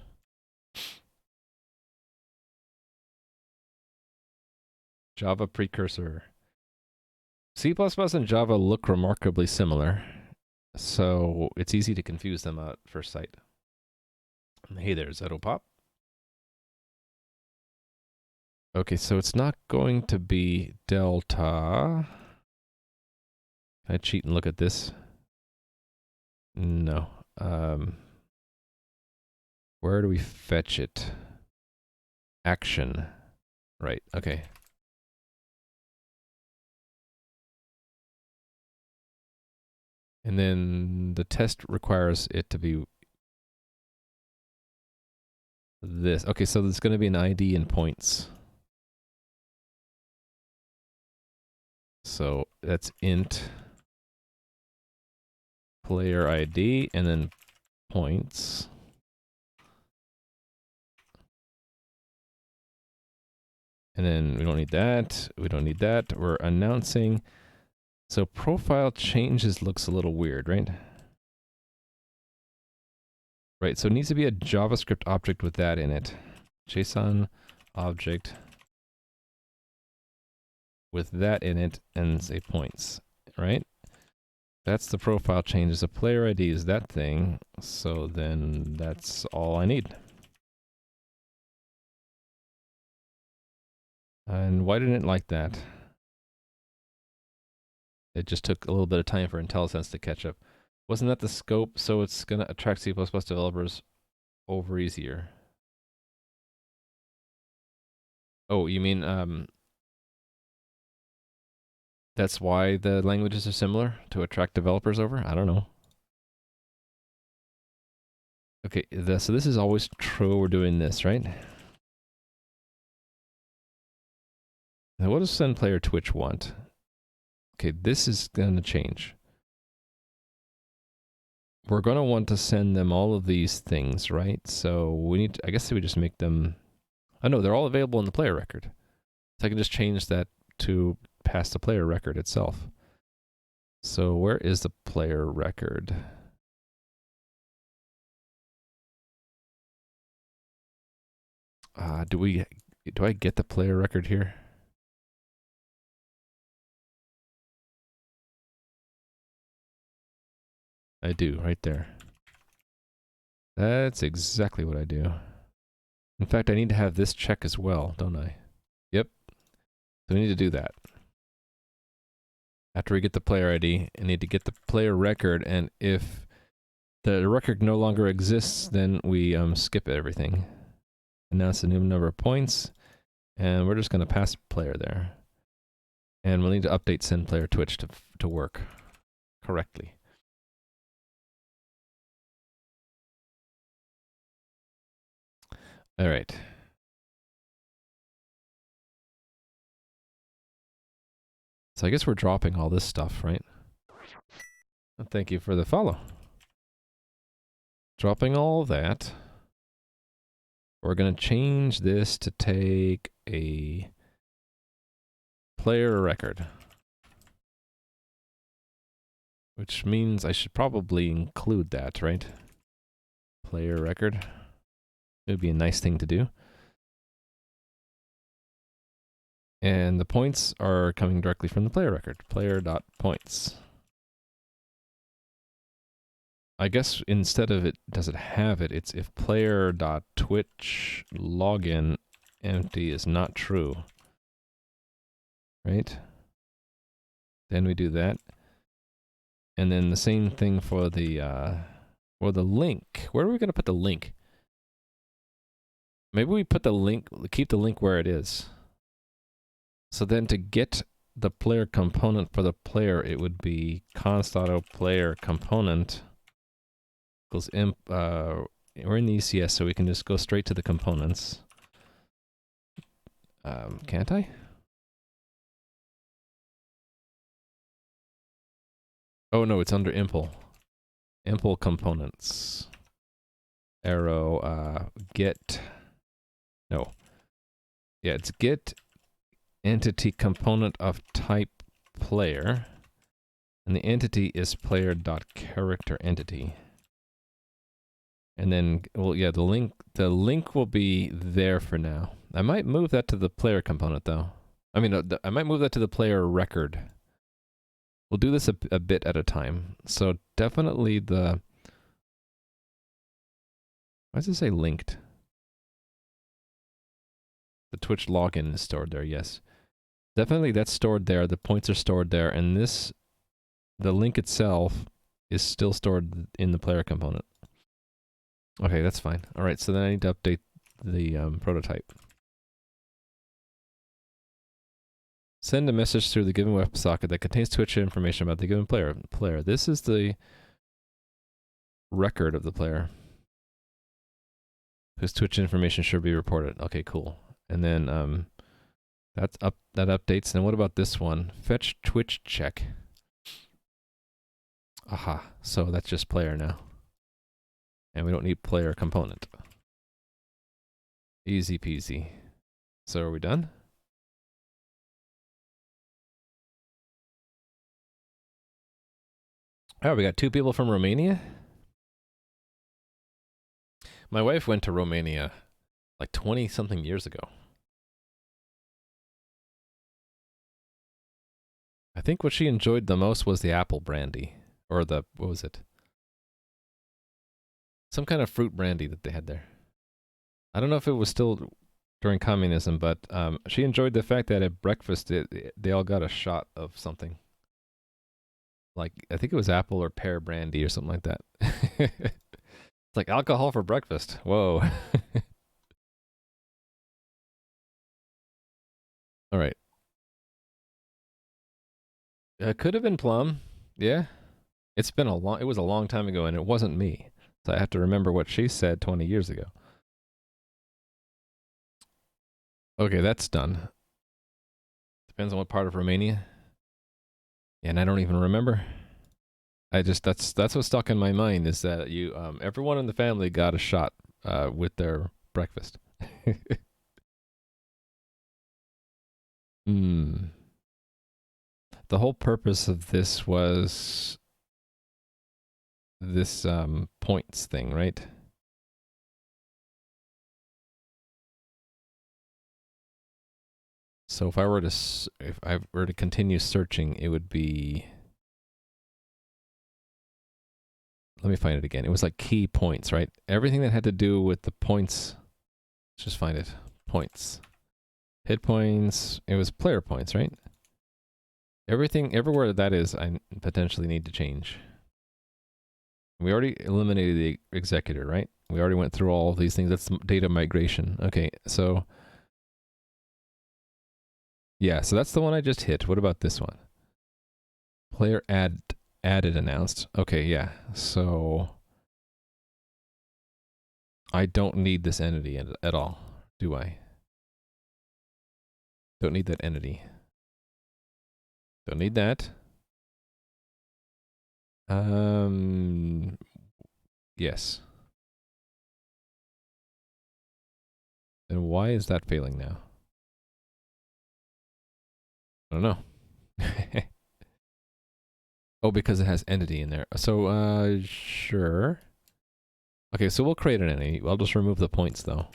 Java precursor. C++ and Java look remarkably similar, so it's easy to confuse them at first sight. Hey there, Zetopop. Okay, so it's not going to be delta. Can I cheat and look at this? No. Where do we fetch it? Action. Right, okay. And then the test requires it to be this. Okay, so there's going to be an ID and points. So that's int player ID and then points. And then we don't need that. We don't need that. We're announcing. So profile changes looks a little weird, right? Right, so it needs to be a JavaScript object with that in it. JSON object with that in it and say points, right? That's the profile changes. The player ID is that thing. So then that's all I need. And why didn't it like that? It just took a little bit of time for IntelliSense to catch up. Wasn't that the scope? So it's going to attract C++ developers over easier. Oh, you mean that's why the languages are similar to attract developers over? I don't know. Okay, so this is always true. We're doing this, right? Now what does send player Twitch want? Okay, this is going to change. We're going to want to send them all of these things, right? So we need to, I guess we just make them... Oh no, they're all available in the player record. So I can just change that to pass the player record itself. So where is the player record? Do I get the player record here? I do, right there. That's exactly what I do. In fact, I need to have this check as well, don't I? Yep. So we need to do that. After we get the player ID, I need to get the player record, and if the record no longer exists, then we skip everything. Announce the new number of points, and we're just going to pass player there. And we'll need to update send player Twitch to work correctly. All right. So I guess we're dropping all this stuff, right? Thank you for the follow. Dropping all that. We're going to change this to take a player record. Which means I should probably include that, right? Player record. It would be a nice thing to do. And the points are coming directly from the player record. Player.points. I guess instead of does it have it, it's if player.twitch login empty is not true. Right? Then we do that. And then the same thing for the link. Where are we going to put the link? Maybe we put the link, keep the link where it is. So then to get the player component for the player, it would be const.auto player component equals we're in the ECS, so we can just go straight to the components. Can't I? Oh no, it's under impl. Impl components. Arrow, get. No. Yeah, it's get entity component of type player. And the entity is player.character entity. And then, well, yeah, the link will be there for now. I might move that to the player component though. I mean, I might move that to the player record. We'll do this a bit at a time. So definitely the, why does it say linked? The Twitch login is stored there, yes. Definitely that's stored there, the points are stored there, and this, the link itself is still stored in the player component. Okay, that's fine. All right, so then I need to update the prototype. Send a message through the given WebSocket that contains Twitch information about the given player. This is the record of the player whose Twitch information should be reported. Okay, cool. And then that updates. And what about this one? Fetch Twitch check. Aha. So that's just player now. And we don't need player component. Easy peasy. So are we done? Oh, we got 2 people from Romania? My wife went to Romania like 20-something years ago. I think what she enjoyed the most was the apple brandy. Or the, what was it? Some kind of fruit brandy that they had there. I don't know if it was still during communism, but she enjoyed the fact that at breakfast they all got a shot of something. Like, I think it was apple or pear brandy or something like that. It's like alcohol for breakfast. Whoa. All right. It could have been plum. Yeah. It was a long time ago and it wasn't me. So I have to remember what she said 20 years ago. Okay, that's done. Depends on what part of Romania. Yeah, and I don't even remember. That's what's stuck in my mind is that you everyone in the family got a shot with their breakfast. The whole purpose of this was this points thing, right? So if I were to continue searching, it would be, let me find it again. It was like key points, right? Everything that had to do with the points. Let's just find it. Points. Hit points. It was player points, right? Everything, everywhere that is, I potentially need to change. We already eliminated the executor, right? We already went through all of these things. That's data migration. Okay, so yeah, so that's the one I just hit. What about this one? Player added announced. Okay, yeah. So I don't need this entity at all, do I? Don't need that entity. Don't need that. Yes. Then why is that failing now? I don't know. Oh, because it has entity in there. So, sure. Okay, so we'll create an entity. I'll just remove the points, though.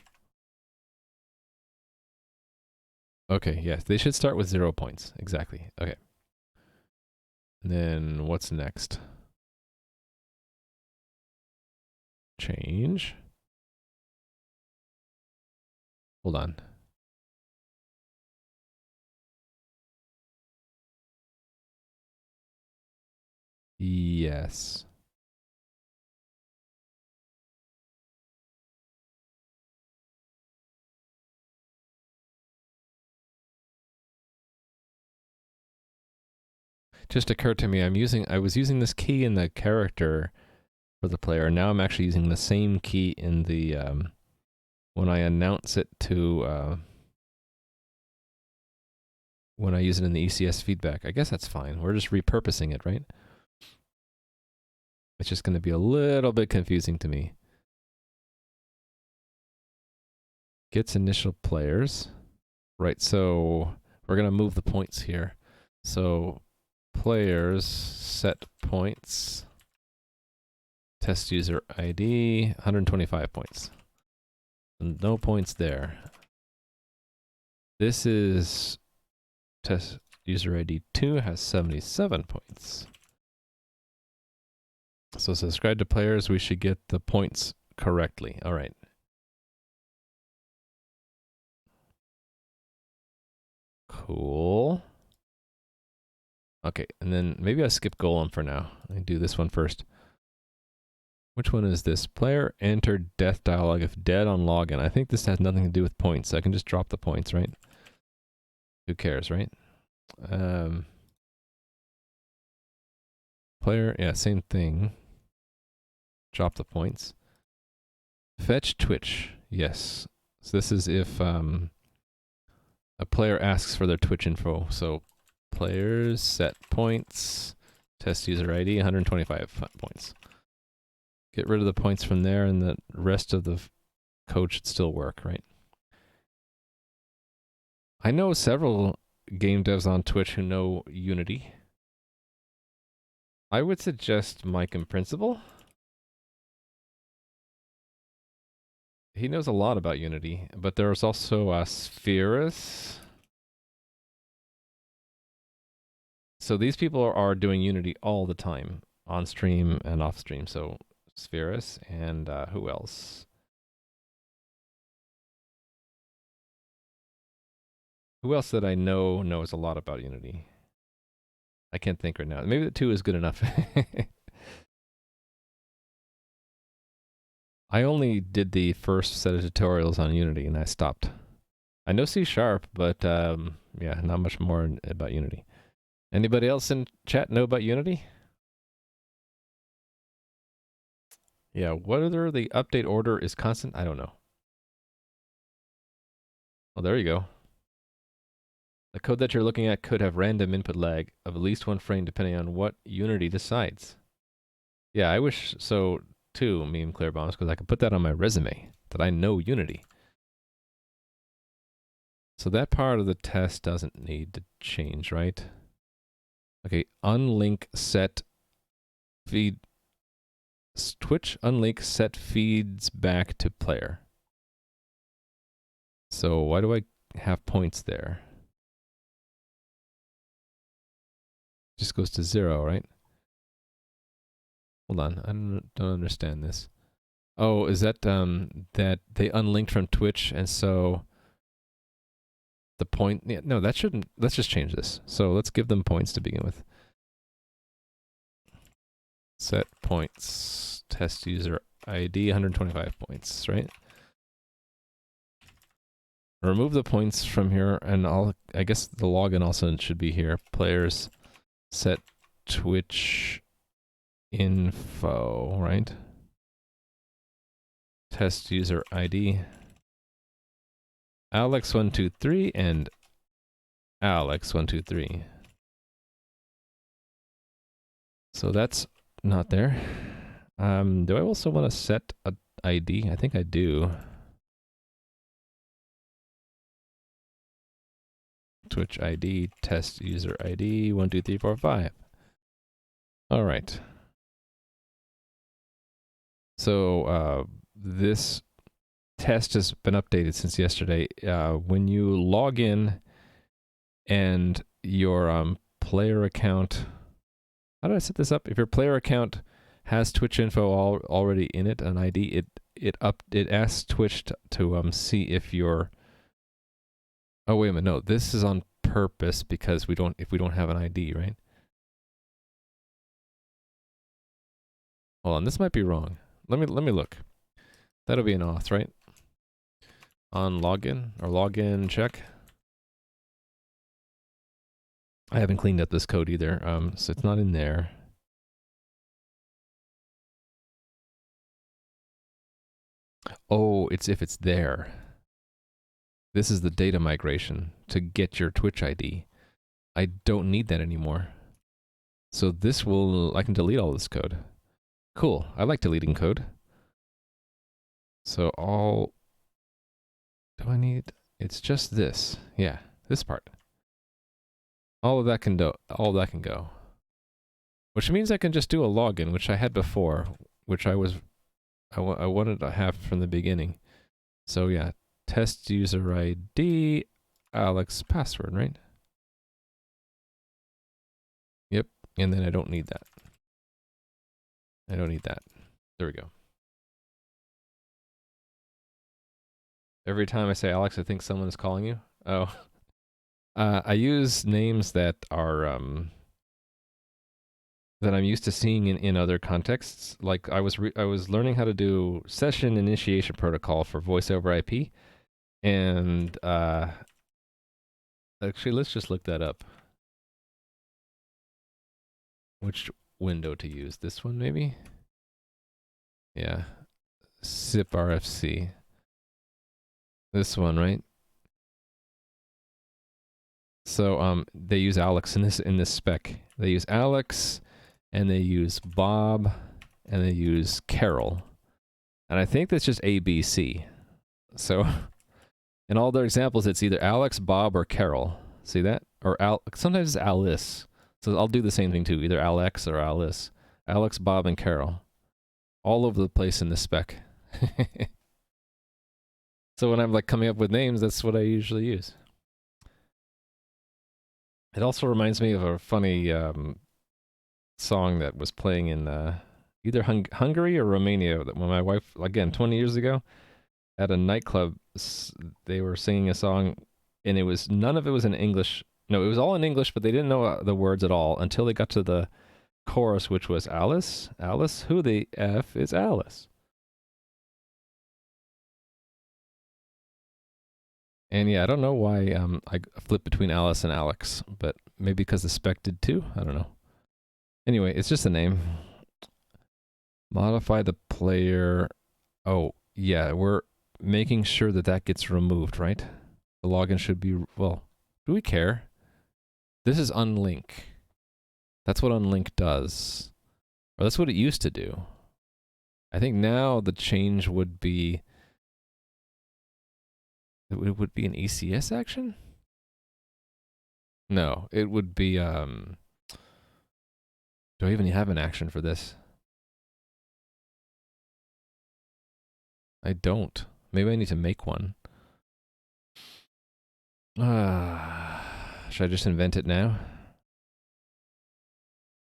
Okay, yes, they should start with 0 points. Exactly. Okay. And then what's next? Change. Hold on. Yes. Just occurred to me, I was using this key in the character for the player. Now I'm actually using the same key in the when I announce it to when I use it in the ECS feedback. I guess that's fine. We're just repurposing it, right? It's just going to be a little bit confusing to me. Gets initial players. Right, so we're going to move the points here. So players set points. Test user ID, 125 points. No points there. This is test user ID 2 has 77 points. So subscribe to players, we should get the points correctly. All right. Cool. Okay, and then maybe I skip Golem for now. Let me do this one first. Which one is this? Player entered death dialog if dead on login. I think this has nothing to do with points. I can just drop the points, right? Who cares, right? Player, yeah, same thing. Drop the points. Fetch Twitch, yes. So this is if a player asks for their Twitch info. So players set points, test user ID, 125 points. Get rid of the points from there, and the rest of the code should still work, right? I know several game devs on Twitch who know Unity. I would suggest Mike in principle. He knows a lot about Unity, but there's also Spherus. So these people are doing Unity all the time, on stream and off stream. So Spherus and who else? Who else that I know knows a lot about Unity? I can't think right now. Maybe the 2 is good enough. I only did the first set of tutorials on Unity and I stopped. I know C#, but yeah, not much more about Unity. Anybody else in chat know about Unity? Yeah, whether the update order is constant, I don't know. Well, there you go. The code that you're looking at could have random input lag of at least 1 frame depending on what Unity decides. Yeah, I wish so too, Meme Clear Bombs, because I could put that on my resume, that I know Unity. So that part of the test doesn't need to change, right? Okay, unlink set feed. Twitch unlink set feeds back to player. So why do I have points there? Just goes to 0, right? Hold on, I don't understand this. Oh, is that that they unlinked from Twitch, and so the point? Yeah, no, that shouldn't. Let's just change this. So let's give them points to begin with. Set points, test user ID, 125 points, right? Remove the points from here, and I guess the login also should be here. Players set Twitch info, right? Test user ID. Alex123 and Alex123. So that's not there. Do I also want to set a ID? I think I do. Twitch ID, test user ID, 1, 2, 3, 4, 5. All right. So this test has been updated since yesterday. When you log in and your player account, how did I set this up? If your player account has Twitch info already in it, an ID, it asks Twitch to see if you're. Oh wait a minute, no, this is on purpose because if we don't have an ID, right? Hold on, this might be wrong. Let me look. That'll be an auth, right? On login or login check. I haven't cleaned up this code either, so it's not in there. Oh, it's if it's there. This is the data migration to get your Twitch ID. I don't need that anymore. So this will, I can delete all this code. Cool, I like deleting code. So do I need, it's just this. Yeah, this part. All of that can go. Which means I can just do a login, which I had before, which I wanted to have from the beginning. So yeah, test user ID, Alex password, right? Yep, and then I don't need that. I don't need that. There we go. Every time I say Alex, I think someone is calling you. Oh. I use names that are, that I'm used to seeing in other contexts. Like I was learning how to do session initiation protocol for voice over IP. And, actually, let's just look that up. Which window to use? This one, maybe? Yeah. SIP RFC. This one, right? So, they use Alex in this spec. They use Alex, and they use Bob, and they use Carol. And I think that's just ABC. So, in all their examples, it's either Alex, Bob, or Carol. See that? Or sometimes it's Alice. So I'll do the same thing too, either Alex or Alice. Alex, Bob, and Carol. All over the place in this spec. So when I'm like coming up with names, that's what I usually use. It also reminds me of a funny song that was playing in either Hungary or Romania. When my wife, again, 20 years ago, at a nightclub, they were singing a song, and none of it was in English. No, it was all in English, but they didn't know the words at all until they got to the chorus, which was Alice, Alice, who the F is Alice? And yeah, I don't know why I flipped between Alice and Alex, but maybe because the spec did too? I don't know. Anyway, it's just a name. Modify the player. Oh, yeah, we're making sure that gets removed, right? The login should be, well, do we care? This is unlink. That's what unlink does. Or that's what it used to do. I think now the change would be, it would be an ECS action? No, it would be, do I even have an action for this? I don't. Maybe I need to make one. Should I just invent it now?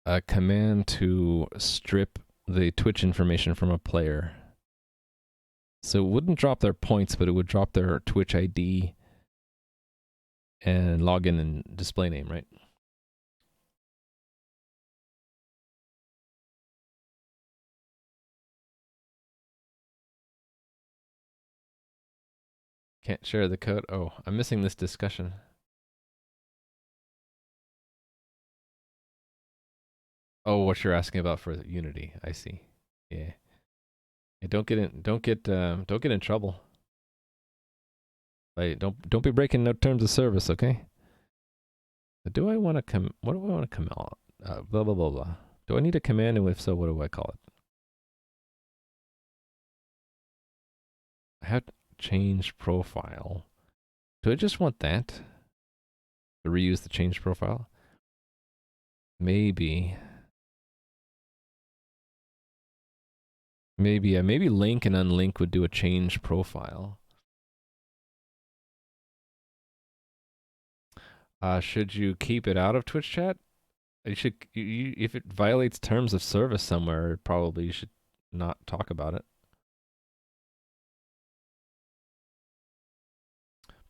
A command to strip the Twitch information from a player. So it wouldn't drop their points, but it would drop their Twitch ID and login and display name, right? Can't share the code. Oh, I'm missing this discussion. Oh, what you're asking about for Unity? I see. Yeah. Hey, don't get in trouble. Like, don't be breaking no terms of service, okay? Do I want to what do I want to command? Blah blah blah blah. Do I need a command, and if so, what do I call it? I have to change profile. Do I just want that? To reuse the change profile? Maybe. Maybe link and unlink would do a change profile. Should you keep it out of Twitch chat? You should. If it violates terms of service somewhere, probably you should not talk about it.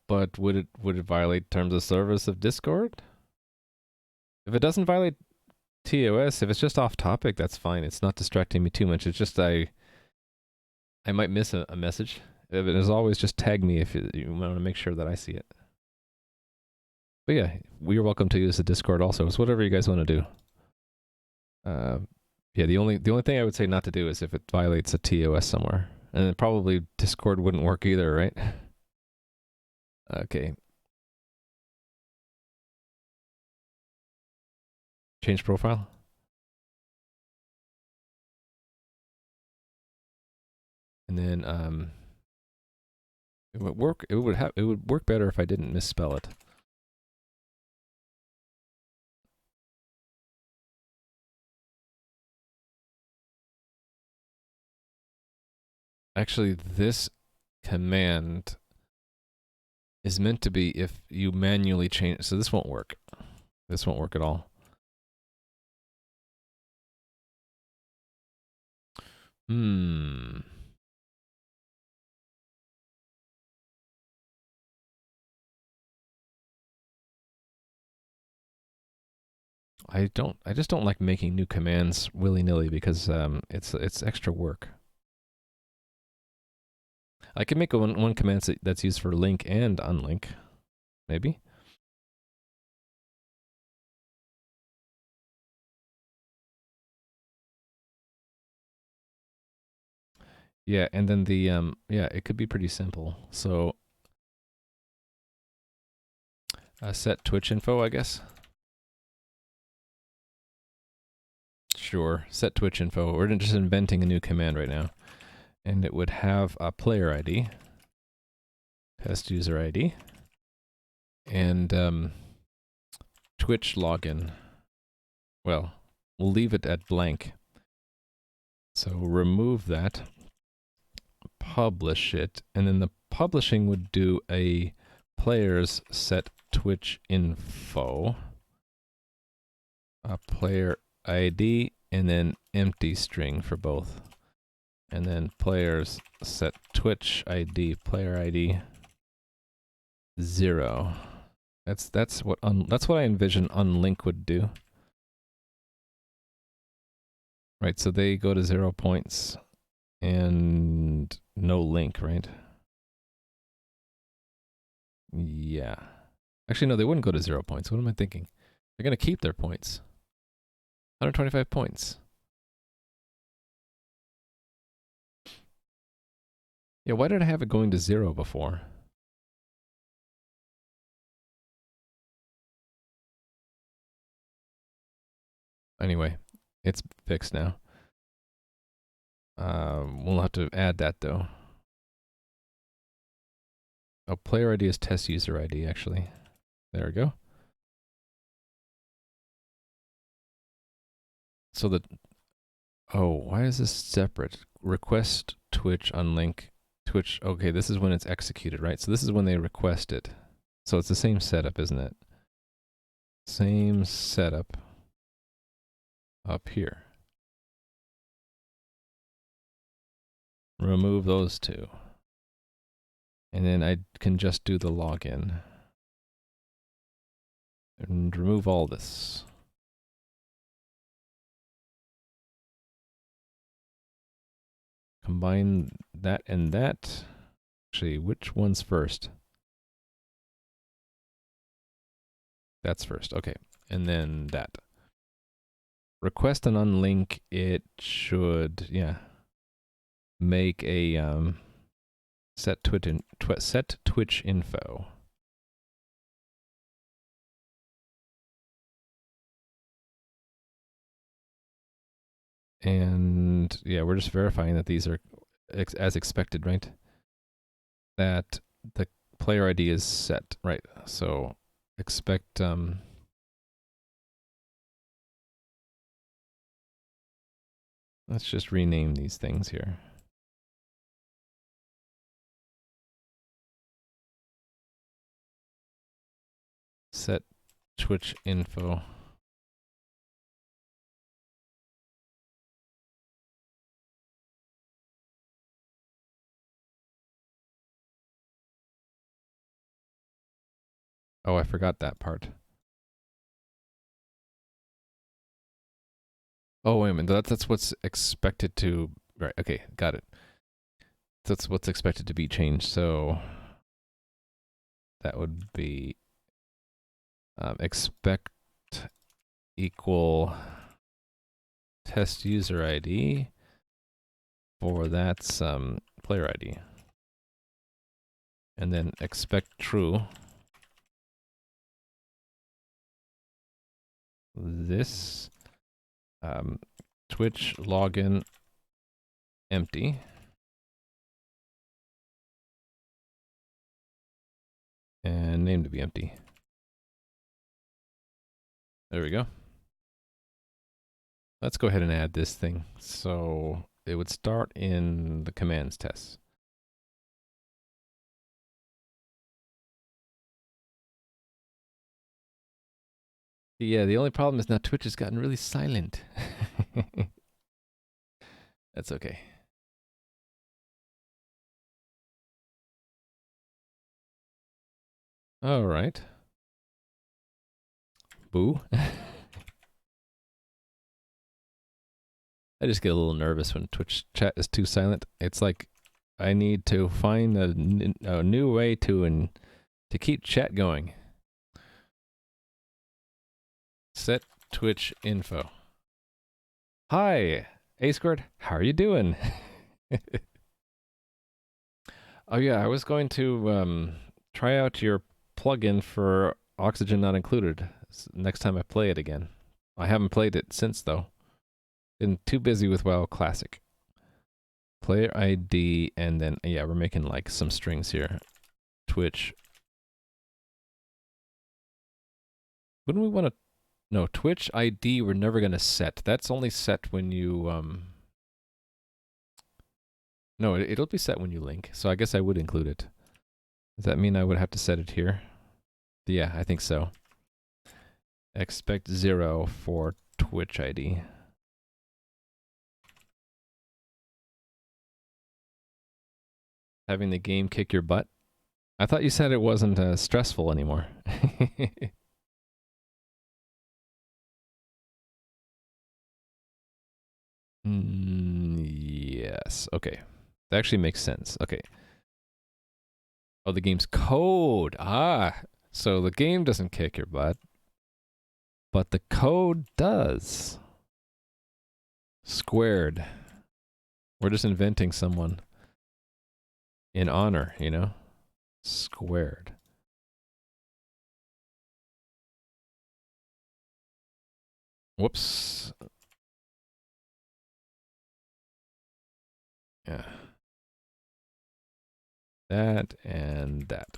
But would it violate terms of service of Discord? If it doesn't violate TOS, if it's just off topic, that's fine. It's not distracting me too much. It's just I might miss a message. If it is, always just tag me if you want to make sure that I see it. But yeah, you're welcome to use the Discord also. It's whatever you guys want to do. Yeah, the only thing I would say not to do is if it violates a TOS somewhere. And then probably Discord wouldn't work either, right? Okay. Change profile. And then it would work. It would work better if I didn't misspell it. Actually, this command is meant to be if you manually change. So this won't work. This won't work at all. I just don't like making new commands willy-nilly because it's extra work. I can make one command that's used for link and unlink, maybe. Yeah, and then the yeah, it could be pretty simple. So set Twitch info, I guess. Sure, set Twitch info. We're just inventing a new command right now. And it would have a player ID, test user ID, and Twitch login. Well, we'll leave it at blank. So remove that, publish it, and then the publishing would do a players set Twitch info, a player ID, and then empty string for both. And then players set Twitch ID, player ID 0. That's what I envision unlink would do. Right, so they go to 0 points and no link, right? Yeah. Actually, no, they wouldn't go to 0 points. What am I thinking? They're going to keep their points. 125 points. Yeah, why did I have it going to 0 before? Anyway, it's fixed now. We'll have to add that though. Oh, player ID is test user ID, actually. There we go. So the... Oh, why is this separate? Request Twitch unlink Twitch. Okay, this is when it's executed, right? So this is when they request it. So it's the same setup, isn't it? Same setup up here. Remove those two. And then I can just do the login. And remove all this. Combine that and that. Actually, which one's first? That's first. Okay. And then that. Request an unlink. It should, yeah, make a set Twitch info. And yeah, we're just verifying that these are as expected, right? That the player ID is set, right? So expect let's just rename these things here. Set Twitch info. Oh, I forgot that part. Oh, wait a minute. That's what's expected to... Right, okay, got it. That's what's expected to be changed. So that would be expect equal test user ID for that's player ID. And then expect true. This Twitch login empty. And name to be empty. There we go. Let's go ahead and add this thing. So it would start in the commands test. Yeah, the only problem is now Twitch has gotten really silent. That's okay. All right. Boo. I just get a little nervous when Twitch chat is too silent. It's like I need to find a new way to keep chat going. Set Twitch info. Hi, A-Squared. How are you doing? Oh yeah, I was going to try out your plugin for Oxygen Not Included next time I play it again. I haven't played it since though. Been too busy with WoW Classic. Player ID, and then, yeah, we're making like some strings here. Twitch. Wouldn't we want to... No, Twitch ID we're never going to set. That's only set when you... No, it'll be set when you link, so I guess I would include it. Does that mean I would have to set it here? Yeah, I think so. Expect 0 for Twitch ID. Having the game kick your butt? I thought you said it wasn't stressful anymore. Yes, okay. That actually makes sense. Okay. Oh, the game's code. Ah, so the game doesn't kick your butt, but the code does. Squared. We're just inventing someone in honor, you know? Squared. Whoops. Yeah. That and that.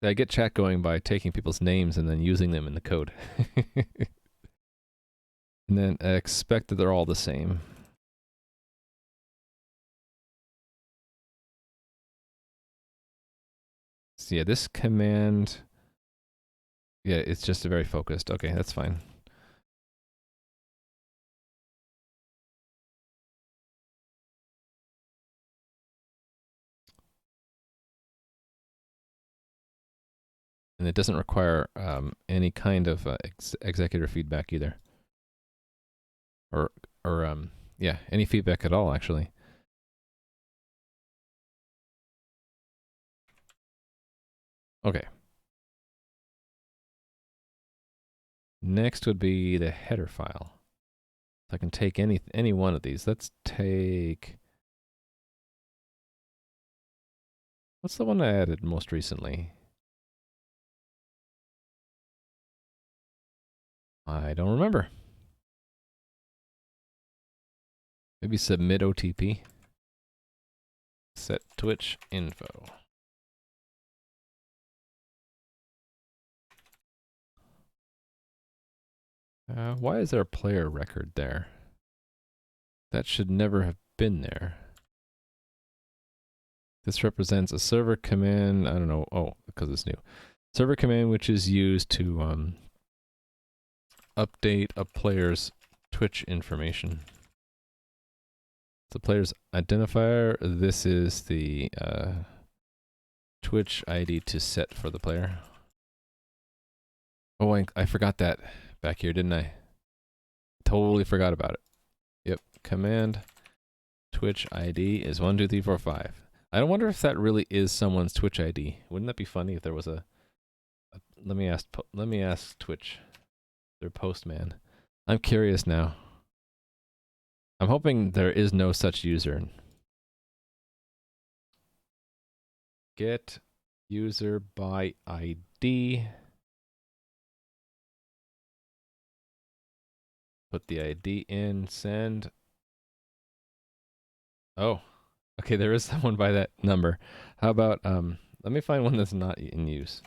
I get chat going by taking people's names and then using them in the code. And then I expect that they're all the same. So yeah, this command... Yeah, it's just very focused. Okay, that's fine. And it doesn't require any kind of executor feedback either. Or yeah, any feedback at all, actually. Okay. Next would be the header file. I can take any one of these. Let's take... What's the one I added most recently? I don't remember. Maybe submit OTP. Set Twitch info. Why is there a player record there? That should never have been there. This represents a server command, I don't know, oh, because it's new. Server command which is used to update a player's Twitch information. The player's identifier, this is the Twitch ID to set for the player. Oh, I forgot that back here, didn't I? Totally forgot about it. Yep, command Twitch ID is 12345. I wonder if that really is someone's Twitch ID. Wouldn't that be funny if there was a let me ask Twitch, their postman. I'm curious now. I'm hoping there is no such user. get user by ID. Put the ID in, send. Oh, okay, there is someone by that number. How about, let me find one that's not in use.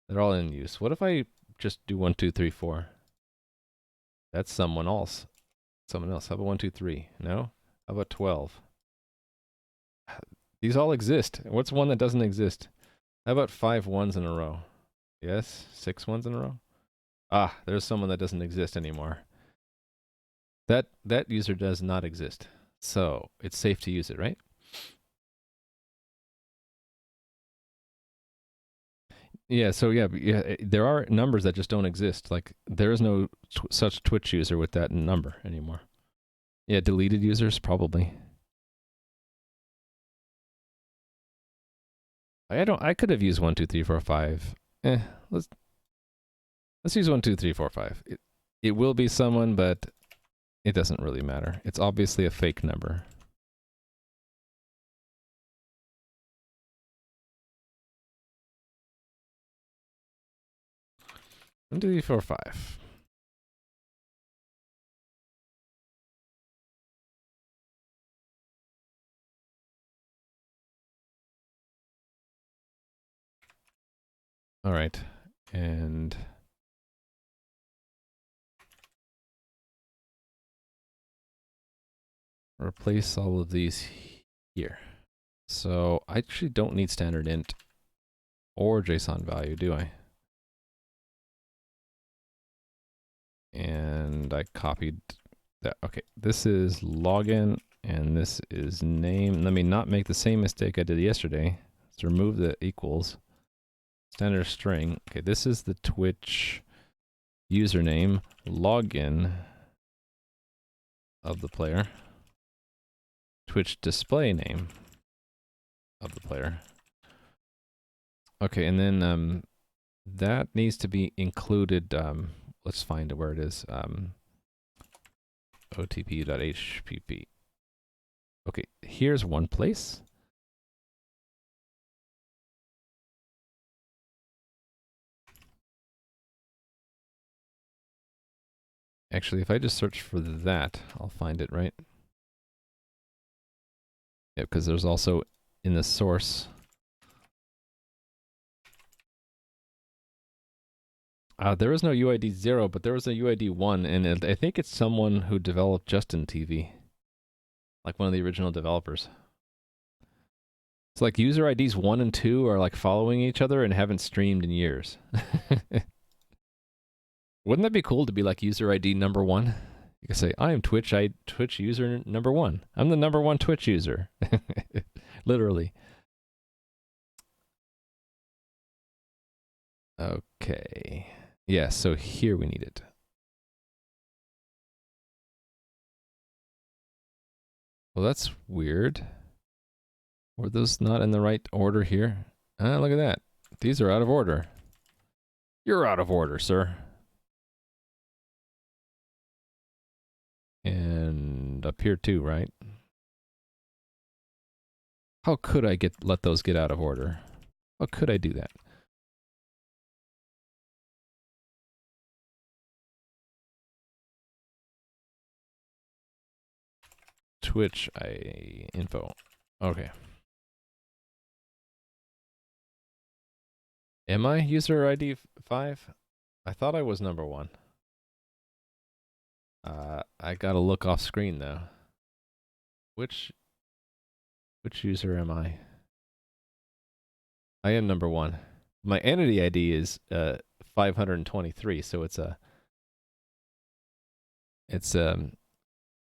They're all in use. What if I just do 1, 2, 3, 4? That's someone else. Someone else. How about 1, 2, 3? No? How about 12? These all exist. What's one that doesn't exist? How about 5 ones in a row? Yes? 6 ones in a row? Ah, there's someone that doesn't exist anymore. That user does not exist. So it's safe to use it, right? Yeah, so yeah, there are numbers that just don't exist. Like, there is no such Twitch user with that number anymore. Yeah, deleted users, probably. I could have used 1, 2, 3, 4, 5. Let's use 1, 2, 3, 4, 5. It will be someone, but it doesn't really matter. It's obviously a fake number. 1, 2, 3, 4, 5. All right, and replace all of these here. So I actually don't need standard int or JSON value, do I? And I copied that. Okay, this is login and this is name. Let me not make the same mistake I did yesterday. Let's remove the equals. Standard string. Okay, this is the Twitch username, login of the player, Twitch display name of the player. Okay, and then that needs to be included. Let's find where it is. otp.hpp. Okay, here's one place. Actually, if I just search for that, I'll find it, right? Yeah, because there's also in the source. There is no UID 0, but there was a UID 1, and I think it's someone who developed Justin TV. Like one of the original developers. It's like user IDs 1 and 2 are like following each other and haven't streamed in years. Wouldn't that be cool to be like user ID number 1? You could say, I am Twitch user number 1. I'm the number 1 Twitch user. Literally. Okay. Yeah, so here we need it. Well, that's weird. Were those not in the right order here? Look at that. These are out of order. You're out of order, sir. And up here too, right? How could I let those get out of order? How could I do that? Twitch info. Okay. Am I user ID 5? I thought I was number 1. I gotta look off screen though. Which user am I? I am number 1. My entity ID is 523, so it's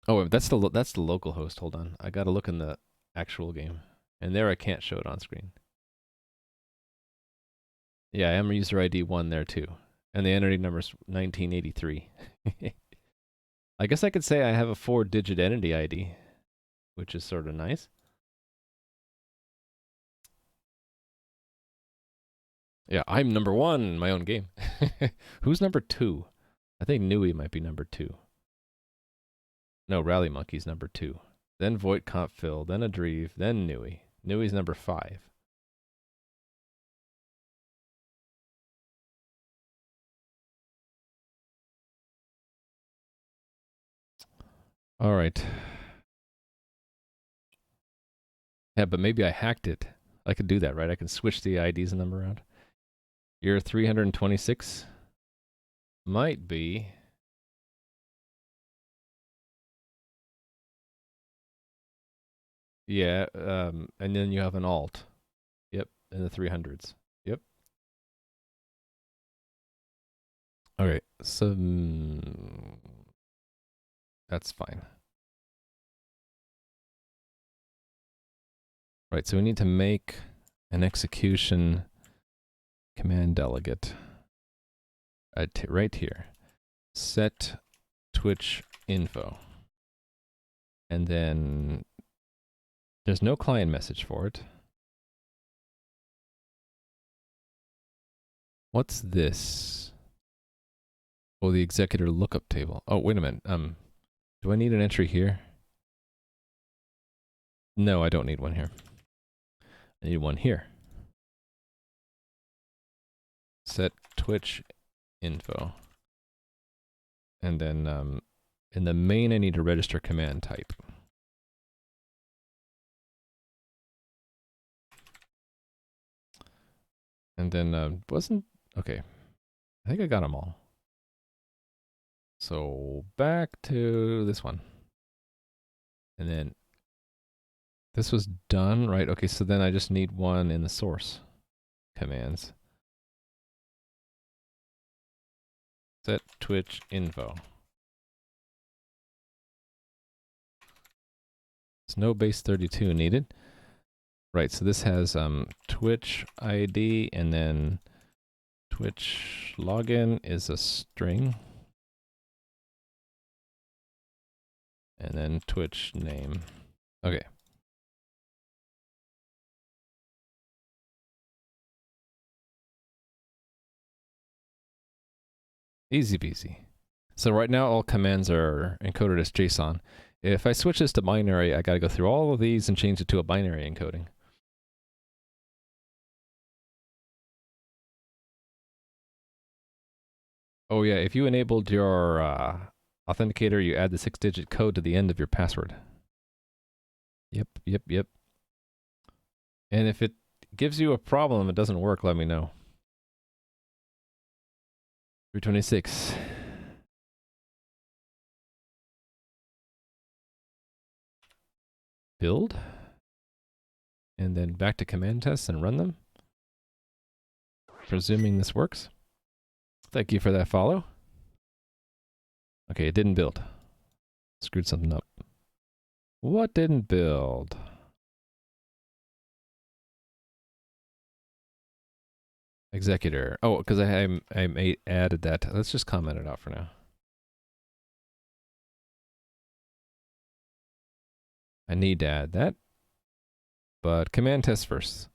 oh, that's the local host. Hold on. I got to look in the actual game. And there I can't show it on screen. Yeah, I am user ID 1 there too. And the entity number is 1983. I guess I could say I have a 4-digit entity ID, which is sort of nice. Yeah, I'm number 1 in my own game. Who's number 2? I think Nui might be number 2. No, Rally Monkey's number 2. Then Voight Comp Phil, then Adrive, then Nui. Nui's number 5. All right. Yeah, but maybe I hacked it. I could do that, right? I can switch the IDs and them around. You're 326. Might be. Yeah, and then you have an alt. Yep, in the 300s. Yep. Okay, so that's fine. Right, so we need to make an execution command delegate right here. Set Twitch info. And then there's no client message for it. What's this? Oh, the executor lookup table. Oh, wait a minute. Do I need an entry here? No, I don't need one here. I need one here. Set Twitch info. And then in the main, I need to register command type. And then okay. I think I got them all. So back to this one. And then this was done, right? Okay, so then I just need one in the source commands. Set Twitch info. There's no base 32 needed. Right, so this has Twitch ID and then Twitch login is a string. And then Twitch name. Okay. Easy peasy. So right now all commands are encoded as JSON. If I switch this to binary, I gotta go through all of these and change it to a binary encoding. Oh yeah, if you enabled your authenticator, you add the 6-digit code to the end of your password. Yep. And if it gives you a problem, it doesn't work, let me know. 326. Build. And then back to command tests and run them. Presuming this works. Thank you for that follow. Okay, it didn't build. Screwed something up. What didn't build? Executor. Oh, because I added that. Let's just comment it out for now. I need to add that. But command test first.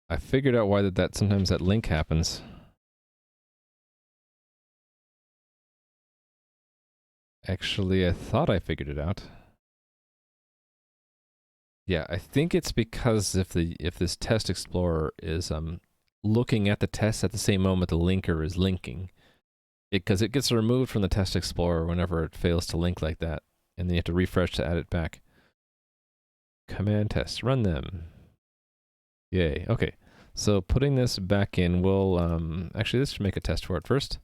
I figured out why sometimes that link happens. Actually, I thought I figured it out. Yeah, I think it's because if this test explorer is looking at the test at the same moment the linker is linking, because it gets removed from the test explorer whenever it fails to link like that, and then you have to refresh to add it back. Command test, run them. Yay. Okay. So putting this back in, we'll actually let's make a test for it first.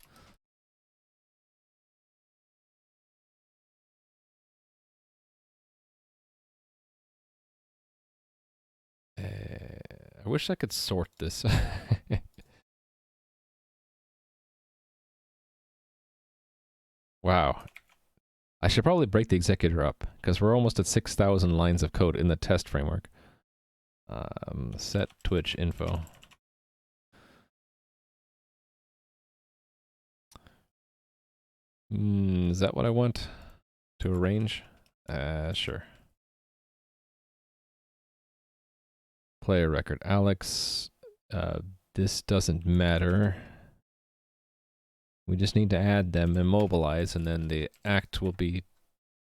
I wish I could sort this. Wow. I should probably break the executor up, because we're almost at 6,000 lines of code in the test framework. Set Twitch info. Is that what I want to arrange? Sure. Player record Alex. This doesn't matter. We just need to add them, immobilize, and then the act will be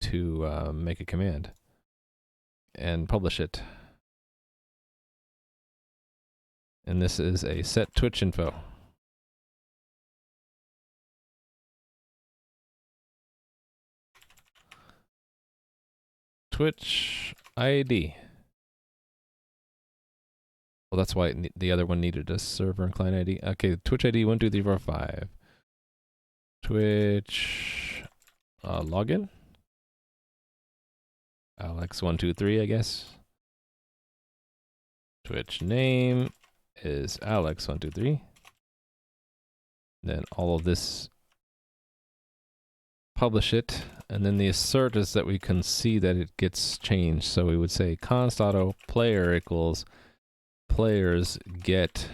to make a command and publish it. And this is a set Twitch info. Twitch ID. Well, that's why the other one needed a server and client ID. Okay, Twitch ID 12345. Twitch login. Alex123, I guess. Twitch name is Alex123. Then all of this, publish it, and then the assert is that we can see that it gets changed. So we would say const auto player equals players get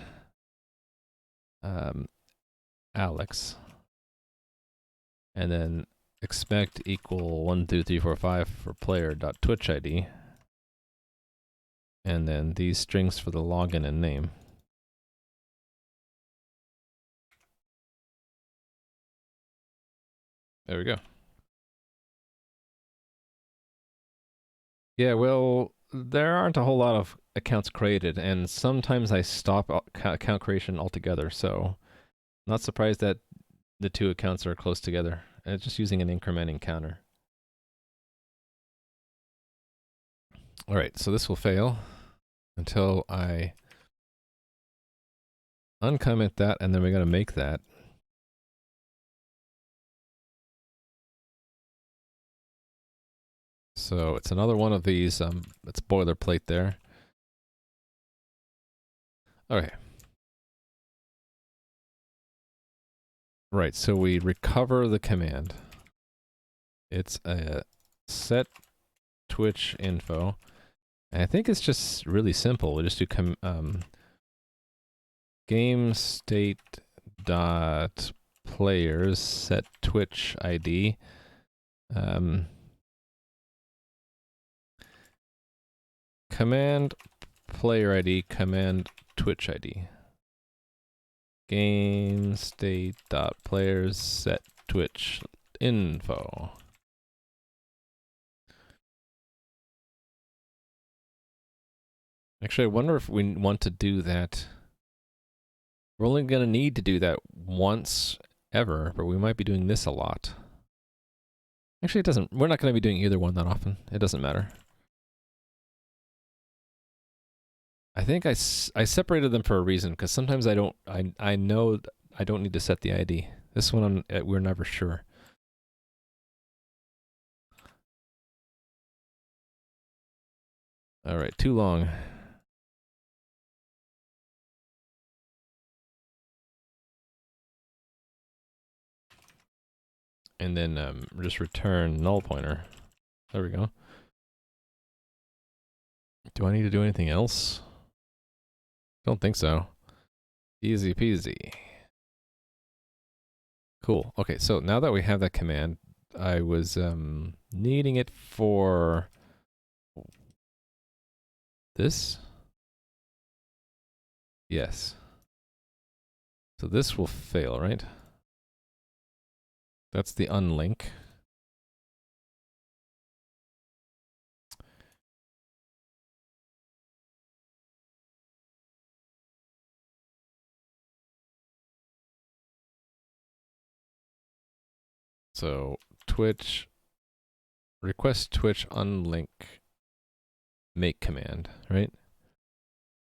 Alex, and then expect equal 12345 for player dot Twitch ID, and then these strings for the login and name. There we go. Yeah, well, there aren't a whole lot of accounts created, and sometimes I stop account creation altogether, so not surprised that the two accounts are close together. And it's just using an incrementing counter. All right, so this will fail until I uncomment that, and then we got to make that. So it's another one of these, it's boilerplate there. Okay. Right, so we recover the command. It's a set Twitch info. And I think it's just really simple. We just do game state dot players set Twitch ID. Command player ID, command Twitch ID. Game state dot players set Twitch info. Actually, I wonder if we want to do that. We're only going to need to do that once ever, but we might be doing this a lot. Actually, it doesn't. We're not going to be doing either one that often. It doesn't matter. I think I separated them for a reason, because sometimes I know I don't need to set the ID. This one, we're never sure. All right, too long. And then just return null pointer. There we go. Do I need to do anything else? Don't think so. Easy peasy. Cool. Okay, so now that we have that command, I was needing it for this. Yes. So this will fail, right? That's the unlink. So Twitch, request Twitch unlink make command, right?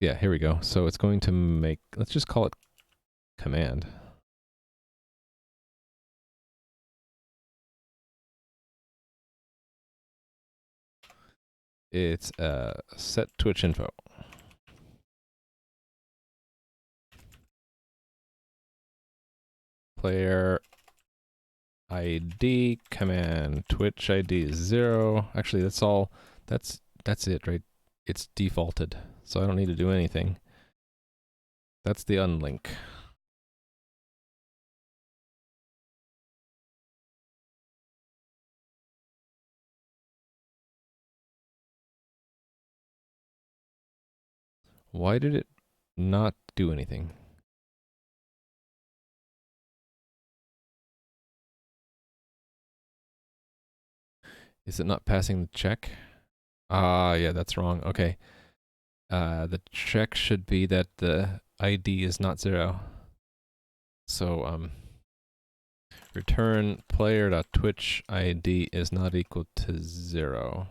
Yeah, here we go. So it's going to make, let's just call it command. It's set Twitch info. Player ID command Twitch ID is 0. Actually, that's all. That's it, right? It's defaulted, so I don't need to do anything. That's the unlink. Why did it not do anything? Is it not passing the check? Ah, yeah, that's wrong. Okay. The check should be that the ID is not 0. So, return player.twitch ID is not equal to 0.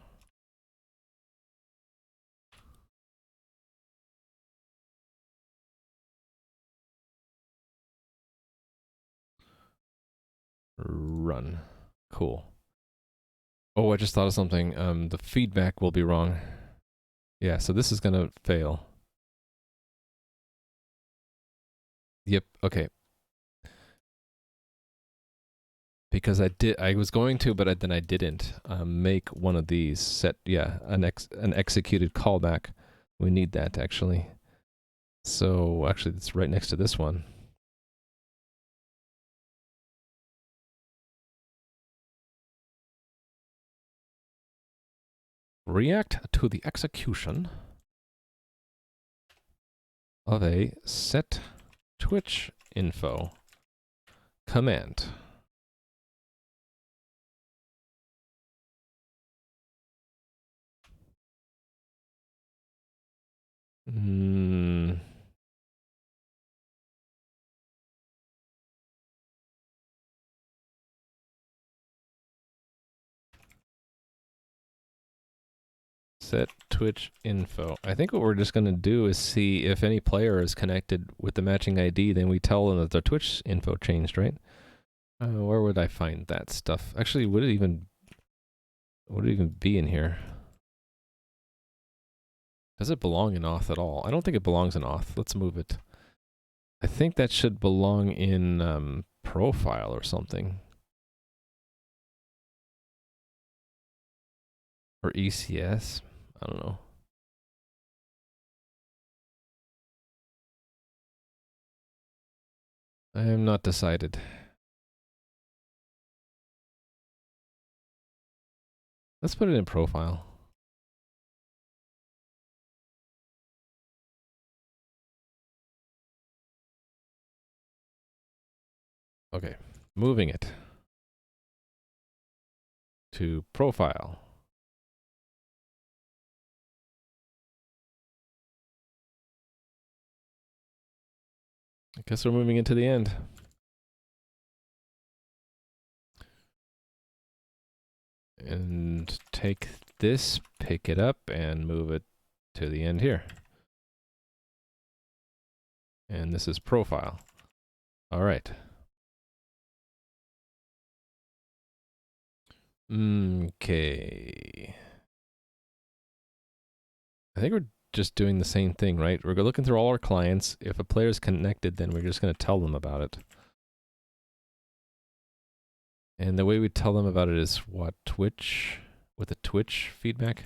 Run. Cool. Oh, I just thought of something. The feedback will be wrong. Yeah, so this is gonna fail. Yep, okay. Because I was going to, but then I didn't. Make one of these, set, yeah, an executed callback. We need that, actually. So, actually, it's right next to this one. React to the execution of a set Twitch info command. Set Twitch info. I think what we're just going to do is see if any player is connected with the matching ID, then we tell them that their Twitch info changed, right? Where would I find that stuff? Actually, would it even be in here? Does it belong in auth at all? I don't think it belongs in auth. Let's move it. I think that should belong in profile or something. Or ECS. I don't know. I am not decided. Let's put it in profile. Okay, moving it to profile. I guess we're moving into the end. And take this, pick it up, and move it to the end here. And this is profile. All right. Okay. I think we're just doing the same thing, right? We're looking through all our clients. If a player's connected, then we're just going to tell them about it. And the way we tell them about it is what? Twitch? With a Twitch feedback?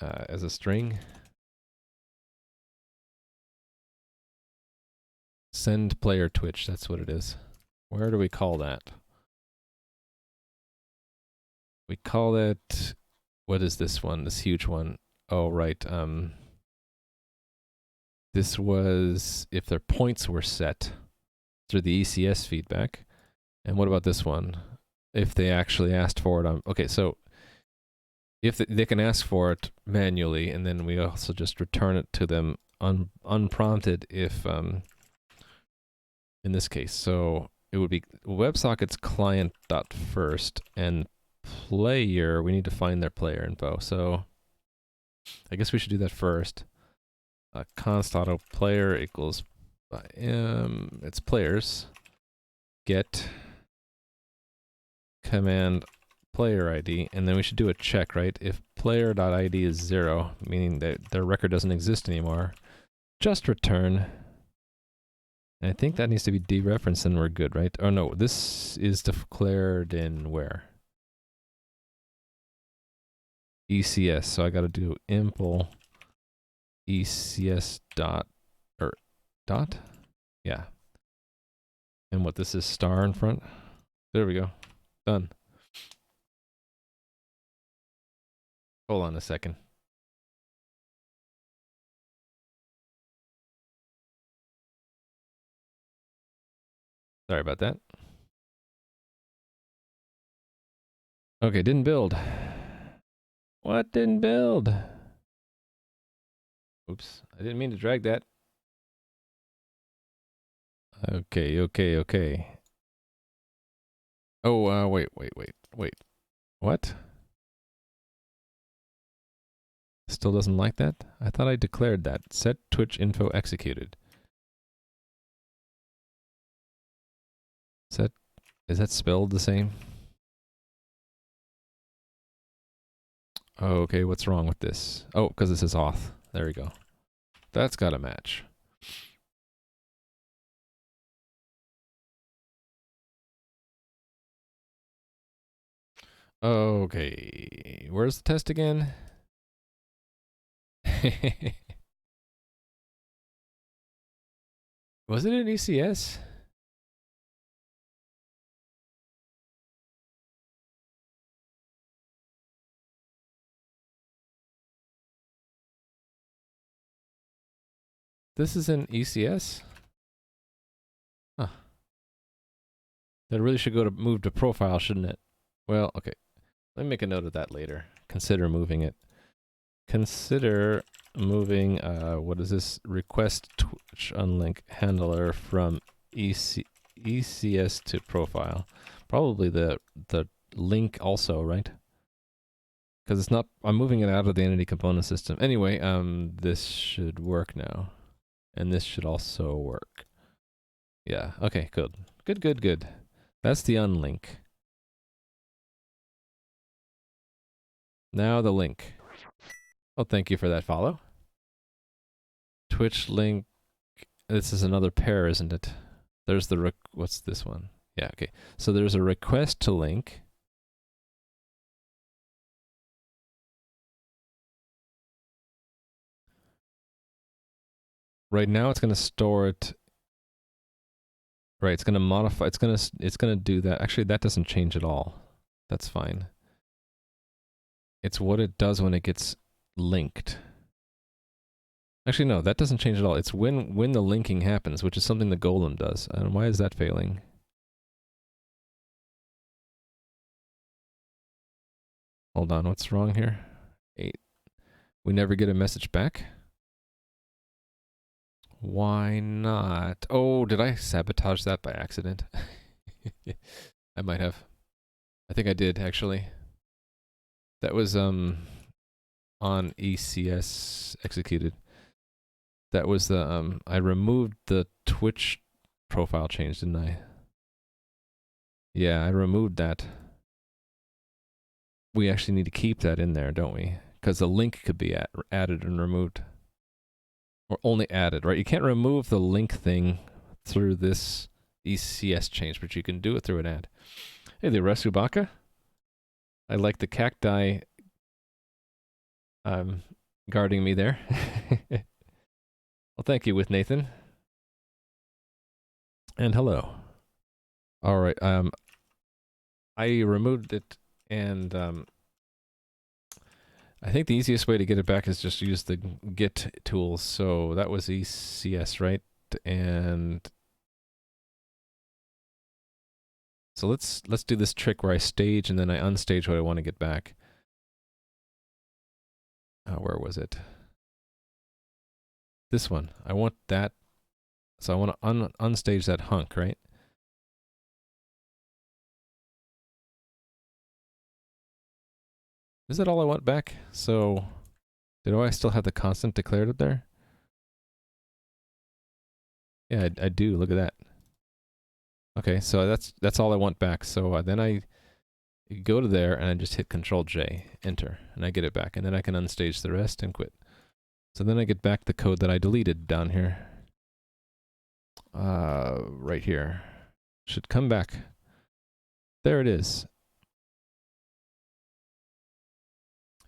As a string? Send player Twitch, that's what it is. Where do we call that? We call it, what is this one? This huge one. Oh, right. This was if their points were set through the ECS feedback. And what about this one? If they actually asked for it. Okay, so if they can ask for it manually, and then we also just return it to them unprompted if, in this case. So it would be WebSockets client.first, and player, we need to find their player info. So I guess we should do that first. Const auto player equals it's players get command player ID, and then we should do a check, right? If player.id is 0, meaning that their record doesn't exist anymore, just return. And I think that needs to be dereferenced, and we're good, right? Oh no, this is declared in where? ECS, so I gotta do impl ECS dot, dot? Yeah. And what, this is star in front? There we go. Done. Hold on a second. Sorry about that. Okay, didn't build. What didn't build? Oops, I didn't mean to drag that. Okay, okay, okay. Oh, wait. What? Still doesn't like that? I thought I declared that. Set Twitch info executed. Set, is that spelled the same? Oh, okay, what's wrong with this? Oh, because this is auth. There we go. That's gotta match. Okay, where's the test again? Was it an ECS? This is an ECS? Huh. That really should move to profile, shouldn't it? Well, okay. Let me make a note of that later. Consider moving it. Consider moving, what is this? Request Twitch unlink handler from ECS to profile. Probably the link also, right? Because it's not, I'm moving it out of the entity component system. Anyway, this should work now. And this should also work. Yeah, okay, good. Good. That's the unlink. Now the link. Oh, thank you for that follow. Twitch link. This is another pair, isn't it? There's the, what's this one? Yeah, okay. So there's a request to link. Right now it's going to store it. Right, it's going to modify, it's going to do that. Actually, that doesn't change at all. That's fine. It's what it does when it gets linked. Actually, no, that doesn't change at all. It's when the linking happens, which is something the golem does. And why is that failing? Hold on, what's wrong here? 8. We never get a message back? Why not? Oh, did I sabotage that by accident? I might have. I think I did, actually. That was, on ECS executed. That was the, I removed the Twitch profile change, didn't I? Yeah, I removed that. We actually need to keep that in there, don't we? Because the link could be added and removed. Or only added, right? You can't remove the link thing through this ECS change, but you can do it through an add. Hey, the Resubaka. I like the cacti guarding me there. Well, thank you, with Nathan. And hello. All right. I removed it, and I think the easiest way to get it back is just use the git tools. So that was ECS, right? And so let's do this trick where I stage and then I unstage what I want to get back. Where was it? This one. I want that. So I want to unstage that hunk, right? Is that all I want back? So, do I still have the constant declared up there? Yeah, I do. Look at that. Okay, so that's all I want back. So then I go to there and I just hit Control J, enter, and I get it back. And then I can unstage the rest and quit. So then I get back the code that I deleted down here. Right here. Should come back. There it is.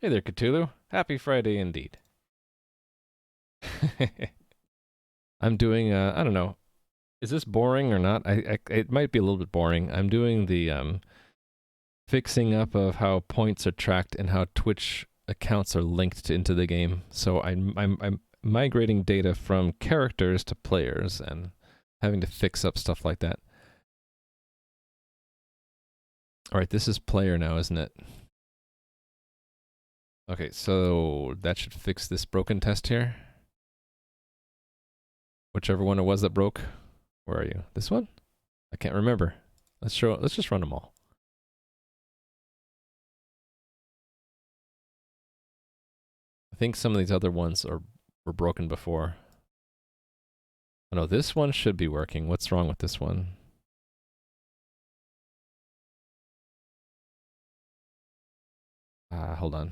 Hey there, Cthulhu. Happy Friday indeed. I'm doing, I don't know. Is this boring or not? It might be a little bit boring. I'm doing the fixing up of how points are tracked and how Twitch accounts are linked into the game. So I'm migrating data from characters to players and having to fix up stuff like that. All right, this is player now, isn't it? Okay, so that should fix this broken test here. Whichever one it was that broke. Where are you? This one? I can't remember. Let's just run them all. I think some of these other ones were broken before. Oh no, this one should be working. What's wrong with this one? Hold on.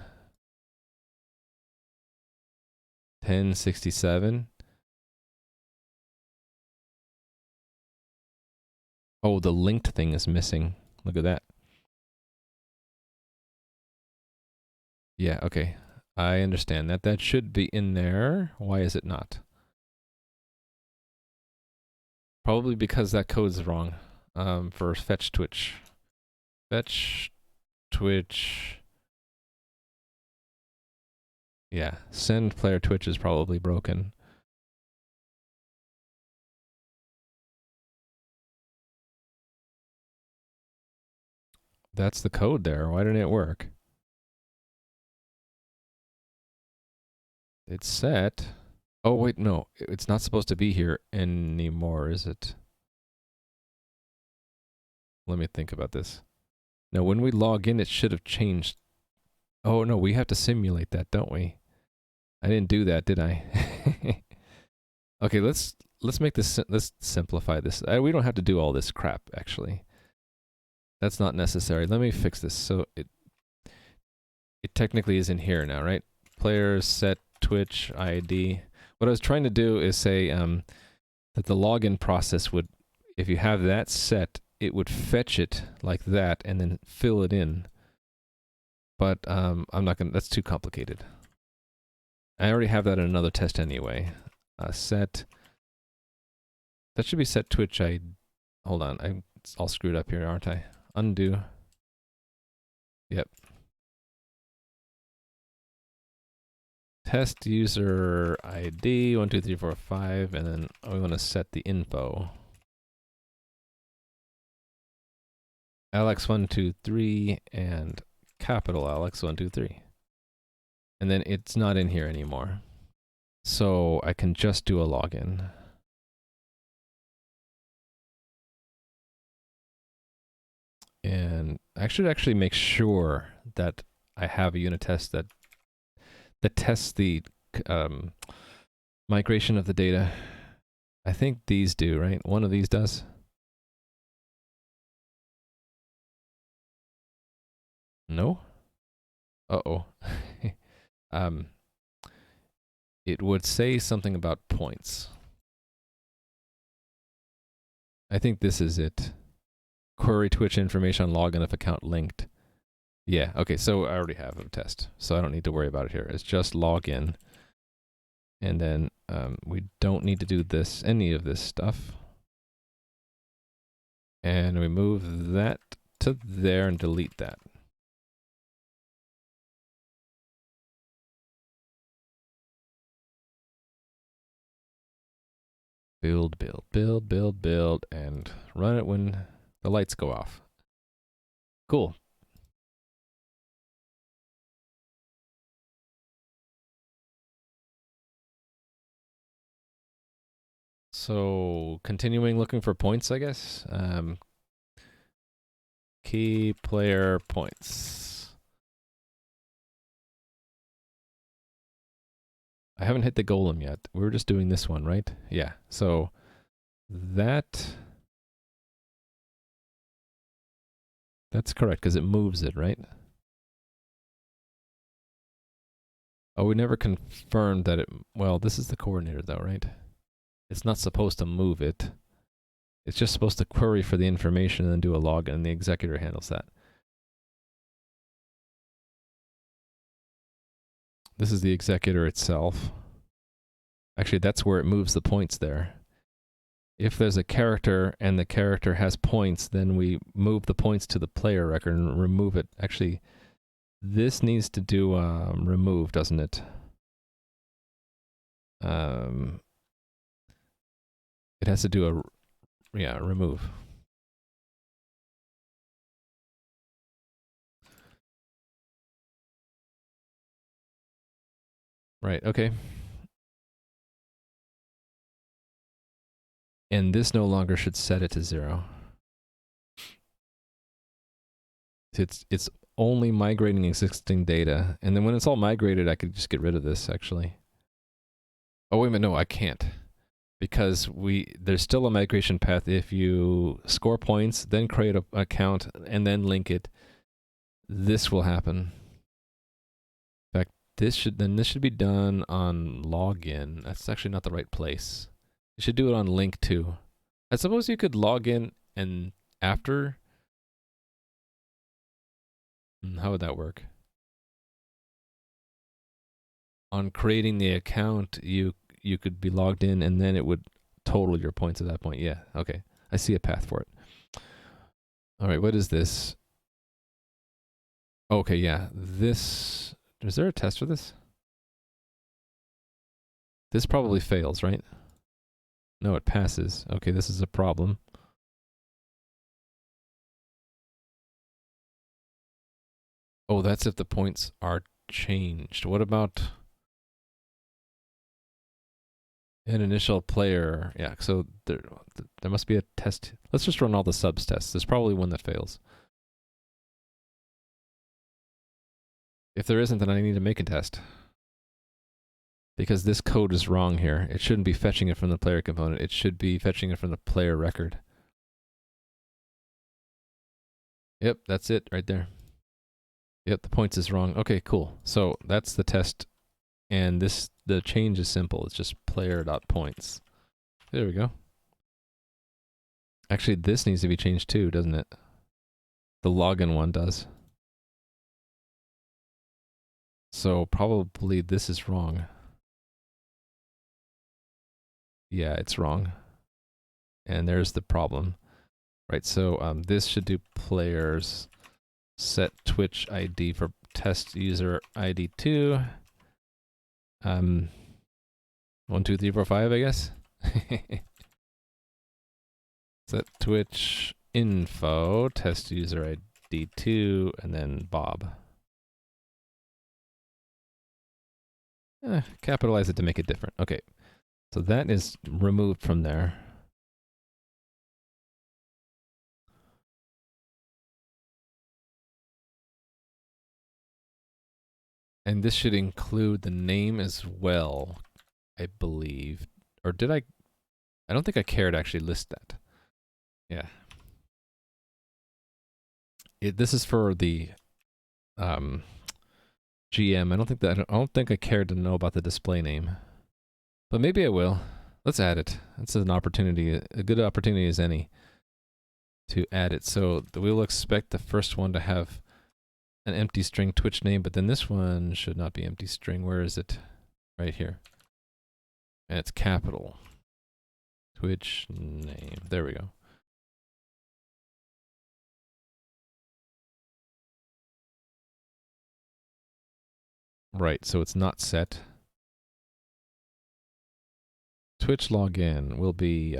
1067. Oh, the linked thing is missing. Look at that. Yeah, okay. I understand that. That should be in there. Why is it not? Probably because that code's wrong. For fetch Twitch. Fetch Twitch. Yeah, send player Twitch is probably broken. That's the code there. Why didn't it work? It's set. Oh, wait, no. It's not supposed to be here anymore, is it? Let me think about this. No, when we log in, it should have changed. Oh, no, we have to simulate that, don't we? I didn't do that, did I? Okay, let's make this, let's simplify this. We don't have to do all this crap, actually. That's not necessary. Let me fix this. So it technically is in here now, right? Players set Twitch ID. What I was trying to do is say that the login process would, if you have that set, it would fetch it like that and then fill it in. But I'm not gonna, that's too complicated. I already have that in another test anyway. Set, that should be set Twitch ID. Hold on, I'm all screwed up here, aren't I? Undo. Yep. Test user ID 1 2 3 4 5, and then we want to set the info. Alex123 and capital Alex123. And then it's not in here anymore. So I can just do a login. And I should actually make sure that I have a unit test that tests the migration of the data. I think these do, right? One of these does. No? Uh-oh. It would say something about points. I think this is it. Query Twitch information on login if account linked. Yeah, okay, so I already have a test, so I don't need to worry about it here. It's just login. And then we don't need to do this, any of this stuff. And we move that to there and delete that. Build, build, build, build, build, and run it when the lights go off. Cool. So, continuing looking for points, I guess. Key player points. I haven't hit the golem yet. We were just doing this one, right? Yeah. So, that's correct, because it moves it, right? Oh, we never confirmed that it... Well, this is the coordinator, though, right? It's not supposed to move it. It's just supposed to query for the information and then do a login, and the executor handles that. This is the executor itself. Actually, that's where it moves the points there. If there's a character and the character has points, then we move the points to the player record and remove it. Actually, this needs to do remove, doesn't it? It has to do a, yeah, remove. Right, okay. And this no longer should set it to 0. It's only migrating existing data. And then when it's all migrated, I could just get rid of this, actually. Oh, wait a minute, no, I can't. Because there's still a migration path. If you score points, then create an account, and then link it, this will happen. In fact, this should be done on login. That's actually not the right place. You should do it on link too. I suppose you could log in and after. How would that work? On creating the account, you could be logged in, and then it would total your points at that point. Yeah, okay. I see a path for it. All right, what is this? Okay, yeah. This... Is there a test for this? This probably fails, right? No, it passes. Okay, this is a problem. Oh, that's if the points are changed. What about an initial player? Yeah, so there must be a test. Let's just run all the subs tests. There's probably one that fails. If there isn't, then I need to make a test. Because this code is wrong here. It shouldn't be fetching it from the player component. It should be fetching it from the player record. Yep, that's it right there. Yep, the points is wrong. Okay, cool. So that's the test. And the change is simple. It's just player.points. There we go. Actually, this needs to be changed too, doesn't it? The login one does. So probably this is wrong. Yeah, it's wrong. And there's the problem. Right, so this should do players set Twitch ID for test user ID 2. 1, 2, 3, 4, 5, I guess. Set Twitch info, test user ID 2, and then Bob. Capitalize it to make it different. Okay, so that is removed from there. And this should include the name as well, I believe. Or did I? I don't think I cared to actually list that. Yeah. This is for the GM. I don't think I cared to know about the display name. But maybe I will. Let's add it. That's an opportunity, a good opportunity as any to add it. So we will expect the first one to have an empty string Twitch name, but then this one should not be empty string. Where is it? Right here. And it's capital. Twitch name. There we go. Right, so it's not set. Twitch login will be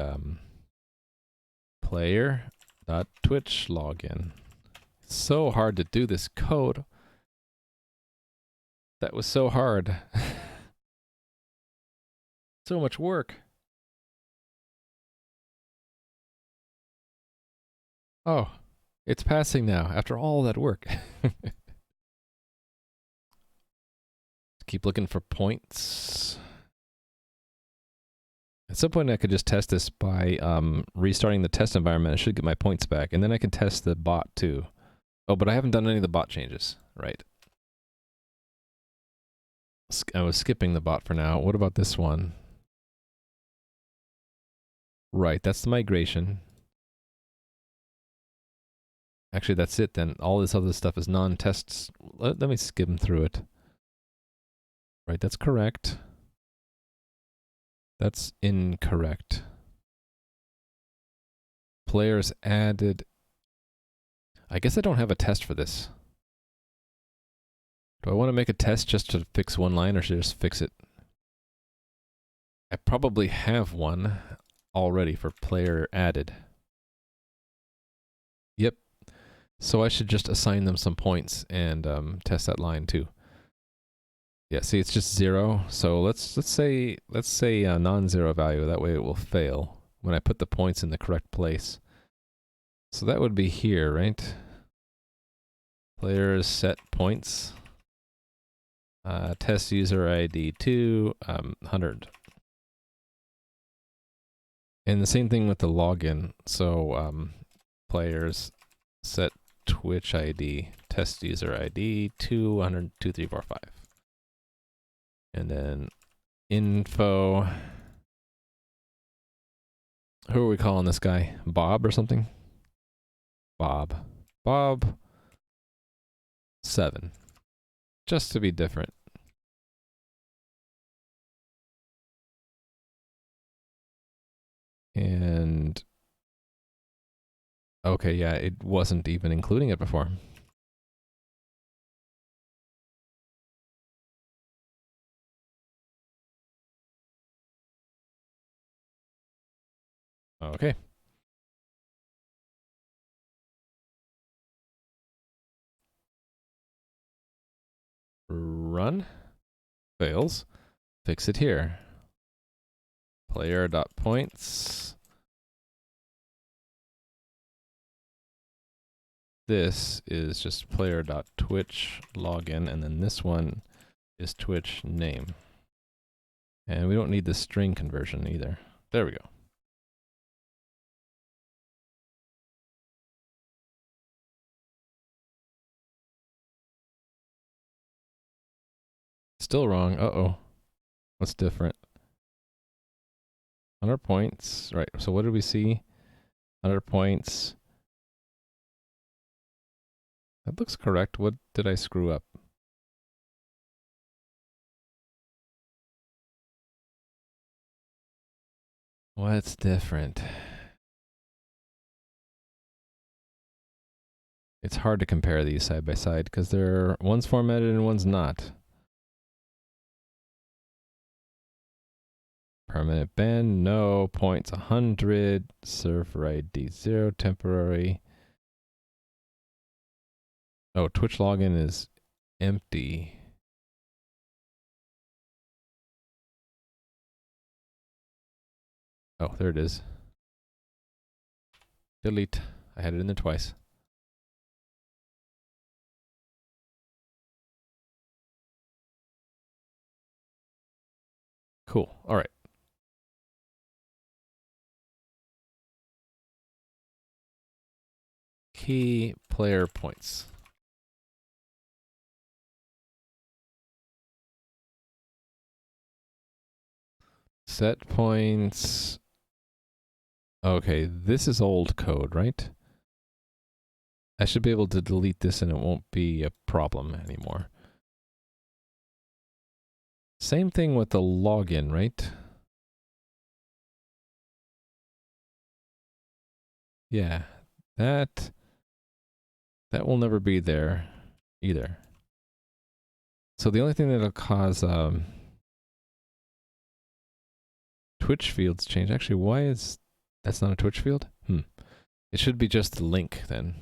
player.twitch login. It's so hard to do this code. That was so hard. So much work. Oh, it's passing now after all that work. Keep looking for points. At some point I could just test this by restarting the test environment. I should get my points back. And then I can test the bot too. Oh, but I haven't done any of the bot changes. Right. I was skipping the bot for now. What about this one? Right, that's the migration. Actually, that's it then. All this other stuff is non-tests. Let me skim through it. Right, that's correct. That's incorrect. Players added. I guess I don't have a test for this. Do I want to make a test just to fix one line, or should I just fix it? I probably have one already for player added. Yep. So I should just assign them some points and test that line too. Yeah, see, it's just 0. So let's say a non-zero value. That way it will fail when I put the points in the correct place. So that would be here, right? Players set points. Test user ID 2, 100. And the same thing with the login. So players set Twitch ID, test user ID 200, 2345. And then info. Who are we calling this guy? Bob or something? Bob 7. Just to be different. And okay, yeah, it wasn't even including it before. Okay. Run. Fails. Fix it here. Player.points. This is just player.twitch login, and then this one is Twitch name. And we don't need the string conversion either. There we go. Still wrong. Uh-oh. What's different? 100 points. Right, so what did we see? 100 points. That looks correct. What did I screw up? What's different? It's hard to compare these side by side because one's formatted and one's not. Permanent ban, no. Points 100. Server ID 0. Temporary. Oh, Twitch login is empty. Oh, there it is. Delete. I had it in there twice. Cool. All right. Key player points. Set points. Okay, this is old code, right? I should be able to delete this and it won't be a problem anymore. Same thing with the login, right? Yeah, that will never be there either. So the only thing that'll cause Twitch fields change. Actually, why is that's not a Twitch field? It should be just the link then.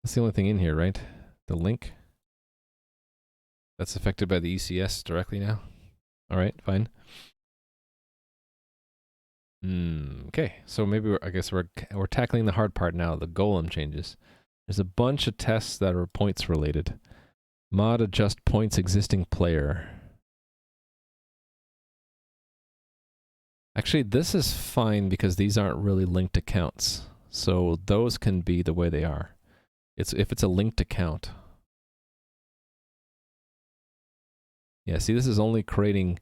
That's the only thing in here, right? The link. That's affected by the ECS directly now. All right, fine. Okay, so maybe I guess we're tackling the hard part now. The golem changes. There's a bunch of tests that are points related. Mod adjust points existing player. Actually, this is fine because these aren't really linked accounts. So those can be the way they are. If it's a linked account. Yeah, see, this is only creating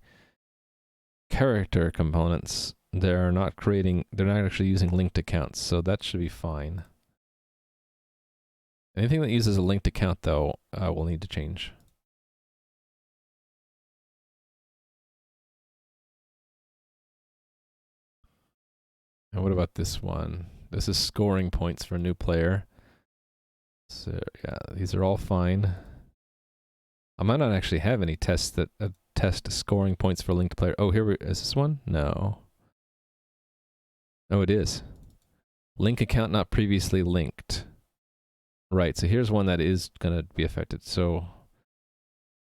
character components. They're not actually using linked accounts, so that should be fine. Anything that uses a linked account, though, will need to change. And what about this one? This is scoring points for a new player. So yeah, these are all fine. I might not actually have any tests that test scoring points for linked player. Oh, is this one? No. Oh, it is. Link account not previously linked. Right, so here's one that is going to be affected. So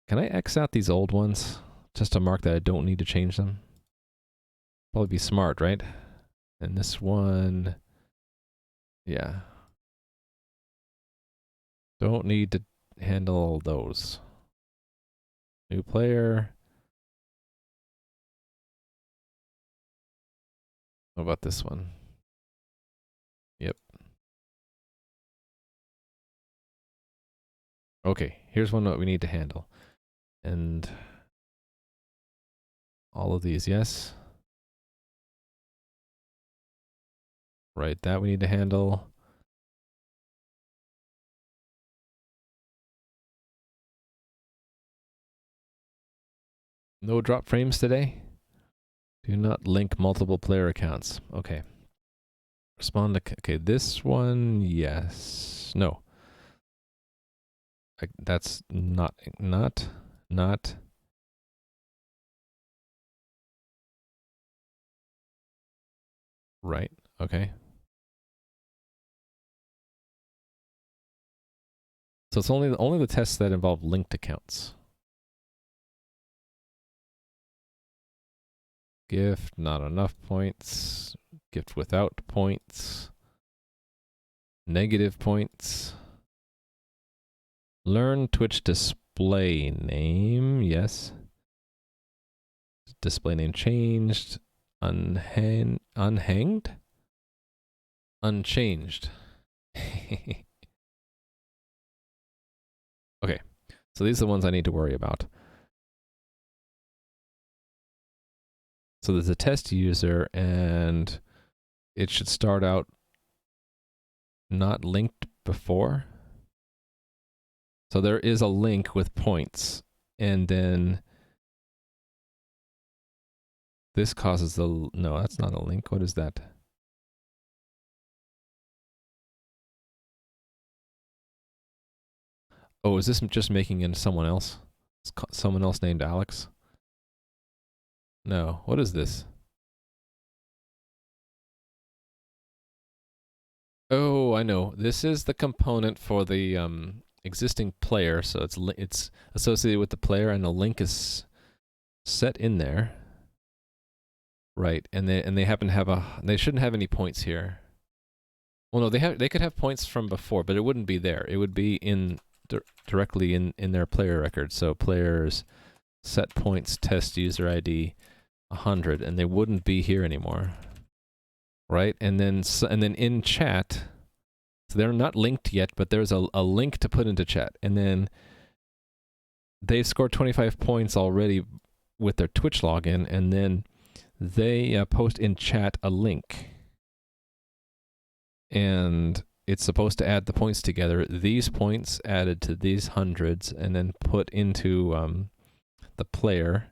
can I X out these old ones just to mark that I don't need to change them? Probably be smart, right? And this one, yeah. Don't need to handle those. New player. What about this one? Yep. Okay, here's one that we need to handle. And all of these, yes. Right, that we need to handle. No drop frames today. Do not link multiple player accounts. Okay. Respond to, okay, this one, yes. No. That's not. Right, okay. So it's only the tests that involve linked accounts. Gift, not enough points. Gift without points. Negative points. Learn Twitch display name, yes. Display name changed. Unhanged? Unchanged. Okay, so these are the ones I need to worry about. So there's a test user, and it should start out not linked before. So there is a link with points, and then this causes the... No, that's not a link. What is that? Oh, is this just making it someone else? Someone else named Alex? No, what is this? Oh, I know. This is the component for the existing player, so it's associated with the player, and the link is set in there. Right, and they happen to have they shouldn't have any points here. Well, no, they could have points from before, but it wouldn't be there. It would be directly in their player record. So players set points test user ID 100, and they wouldn't be here anymore. Right, and then in chat, so they're not linked yet, but there's a link to put into chat, and then they've scored 25 points already with their Twitch login, and then they post in chat a link, and it's supposed to add the points together. These points added to these hundreds, and then put into the player.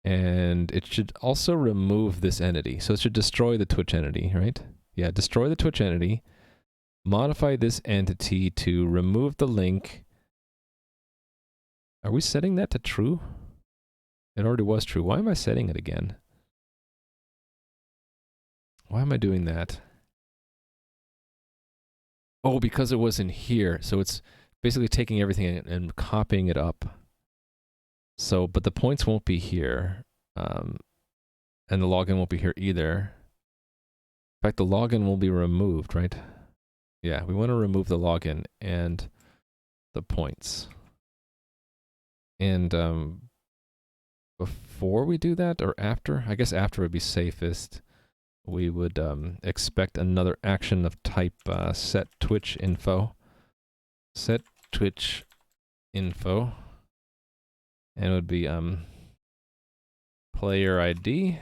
And it should also remove this entity. So it should destroy the Twitch entity, right? Yeah, destroy the Twitch entity. Modify this entity to remove the link. Are we setting that to true? It already was true. Why am I setting it again? Why am I doing that? Oh, because it was in here. So it's basically taking everything and copying it up. So, but the points won't be here. And the login won't be here either. In fact, the login will be removed, right? Yeah, we want to remove the login and the points. And before we do that, or after? I guess after would be safest. We would expect another action of type set Twitch info. Set Twitch info. And it would be player ID.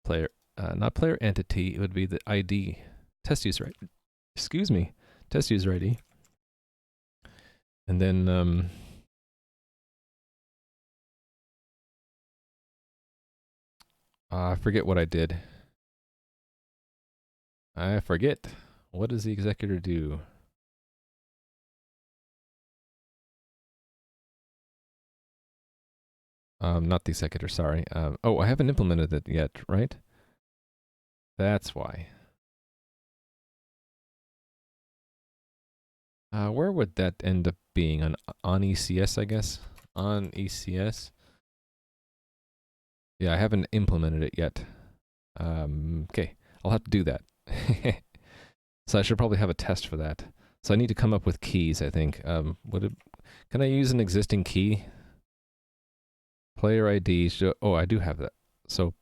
Player, not player entity, it would be the ID. Test user ID. Excuse me. Test user ID. And then I forget what I did. I forget. What does the executor do? Not the executor, sorry. Oh, I haven't implemented it yet, right? That's why. Where would that end up being? On ECS, I guess? On ECS? Yeah, I haven't implemented it yet. Okay, I'll have to do that. So I should probably have a test for that. So I need to come up with keys, I think. Can I use an existing key? Player ID. Oh, I do have that. So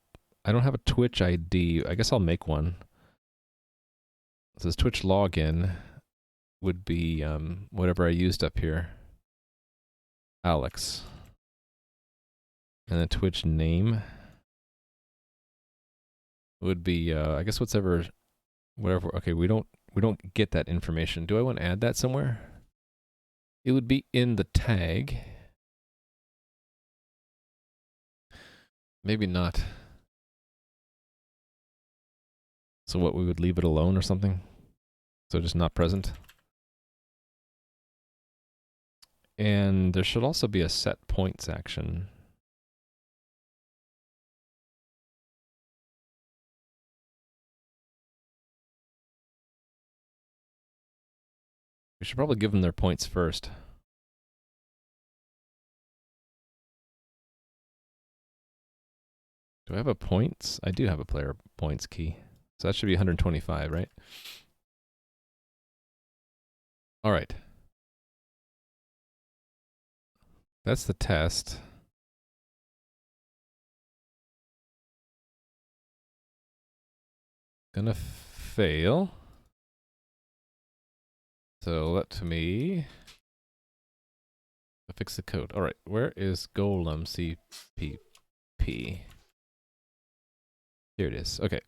I don't have a Twitch ID. I guess I'll make one. It says Twitch login would be whatever I used up here. Alex. And the Twitch name would be I guess whatever. Okay, we don't get that information. Do I want to add that somewhere? It would be in the tag. Maybe not. So what, we would leave it alone or something? So just not present? And there should also be a set points action. We should probably give them their points first. Do I have a points? I do have a player points key. So that should be 125, right? All right. That's the test. Gonna fail. So let me fix the code. All right, where is Golem CPP? Here it is. Okay.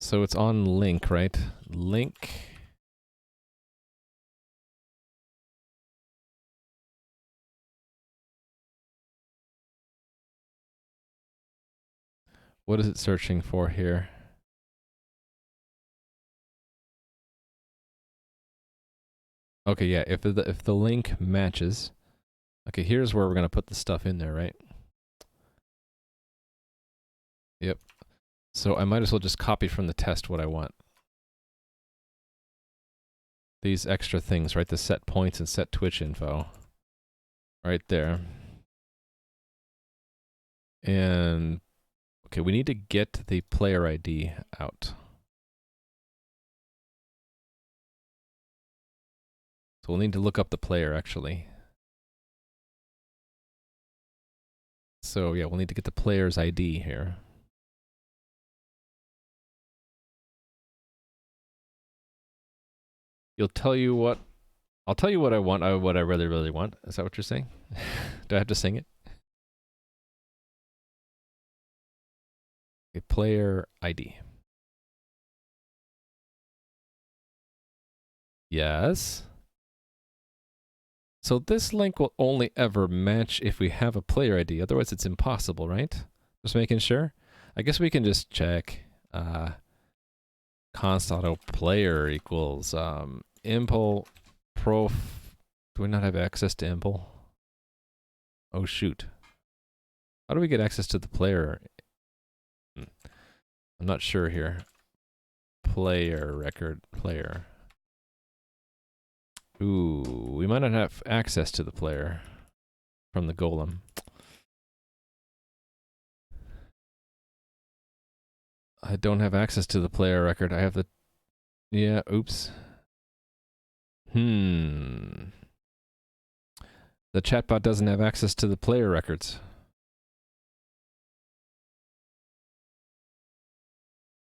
So it's on link, right? Link. What is it searching for here? Okay, yeah, if the link matches. Okay, here's where we're going to put the stuff in there, right? Yep. So I might as well just copy from the test what I want. These extra things, right? The set points and set Twitch info. Right there. And okay, we need to get the player ID out. So we'll need to look up the player, actually. So yeah, we'll need to get the player's ID here. I'll tell you what I want, what I really, really want. Is that what you're saying? Do I have to sing it? Okay, player ID. Yes. So this link will only ever match if we have a player ID. Otherwise, it's impossible, right? Just making sure. I guess we can just check. Const auto player equals impl prof. Do we not have access to impl? Oh shoot. How do we get access to the player? I'm not sure here. Player record player. Ooh, we might not have access to the player from the golem. I don't have access to the player record. I have the... Yeah, oops. The chatbot doesn't have access to the player records.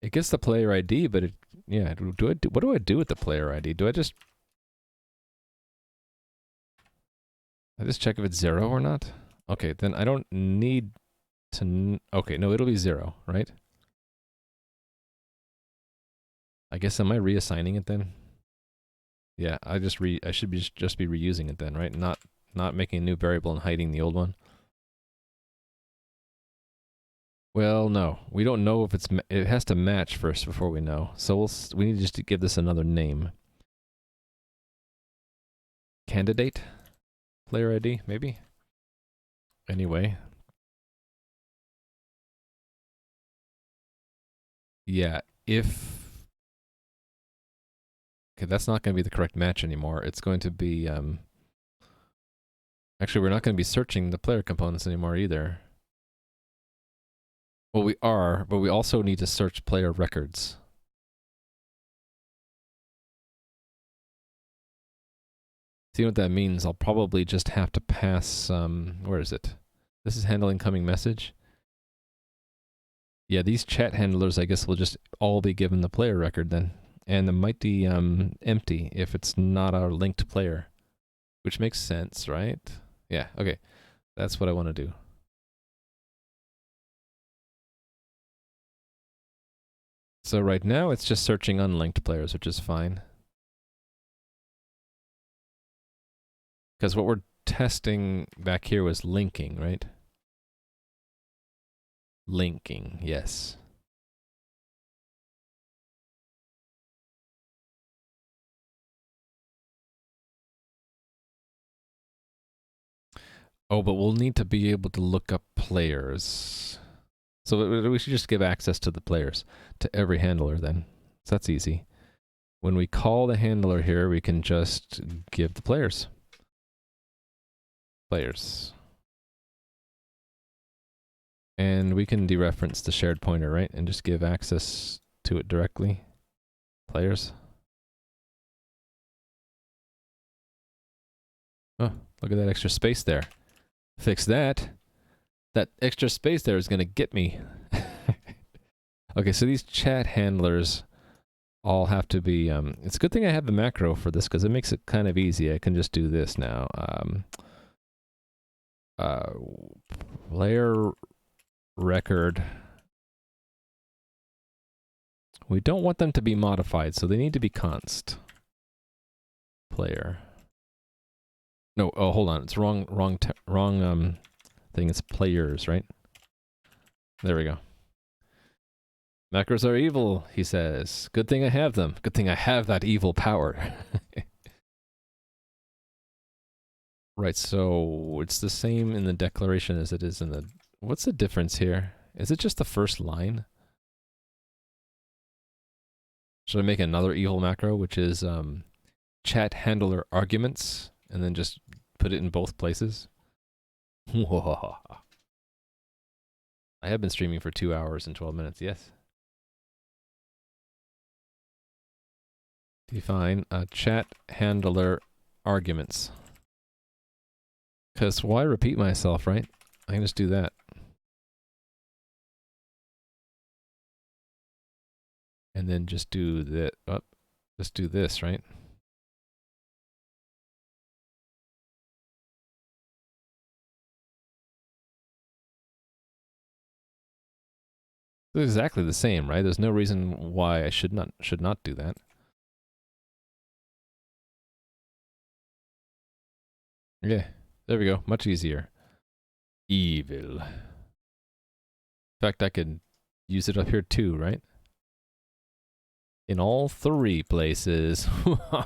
It gets the player ID, but it... Yeah, what do I do with the player ID? Do I just check if it's 0 or not? Okay, then I don't need to... Okay, no, it'll be 0, right? I guess, am I reassigning it then? Yeah, I should just be reusing it then, right? Not making a new variable and hiding the old one. Well, no, we don't know if it has to match first before we know. So we need just to give this another name. Candidate? Player ID, maybe? Anyway. Yeah, if Okay, that's not going to be the correct match anymore. It's going to be, actually, we're not going to be searching the player components anymore either. Well, we are, but we also need to search player records. See what that means? I'll probably just have to pass, where is it? This is handle incoming message. Yeah, these chat handlers, I guess, will just all be given the player record then. And it might be empty if it's not our linked player. Which makes sense, right? Yeah, okay. That's what I want to do. So right now it's just searching unlinked players, which is fine. Because what we're testing back here was linking, right? Linking, yes. Oh, but we'll need to be able to look up players. So we should just give access to the players, to every handler then. So that's easy. When we call the handler here, we can just give the players. Players. And we can dereference the shared pointer, right? And just give access to it directly. Players. Oh, look at that extra space there. Fix that. That extra space there is going to get me. Okay, so these chat handlers all have to be... it's a good thing I have the macro for this because it makes it kind of easy. I can just do this now. Player record. We don't want them to be modified, so they need to be const. Player. No, oh, hold on. It's wrong thing. It's players, right? There we go. Macros are evil, he says. Good thing I have them. Good thing I have that evil power. Right, so it's the same in the declaration as it is in the... What's the difference here? Is it just the first line? Should I make another evil macro, which is chat handler arguments, and then just put it in both places? I have been streaming for 2 hours and 12 minutes, yes. Define chat handler arguments. Because why repeat myself, right? I can just do that. And then just do that. Oh, just do this, right? It's exactly the same, right? There's no reason why I should not do that. Yeah, there we go. Much easier. Evil. In fact, I could use it up here too, right? In all 3 places. Yeah,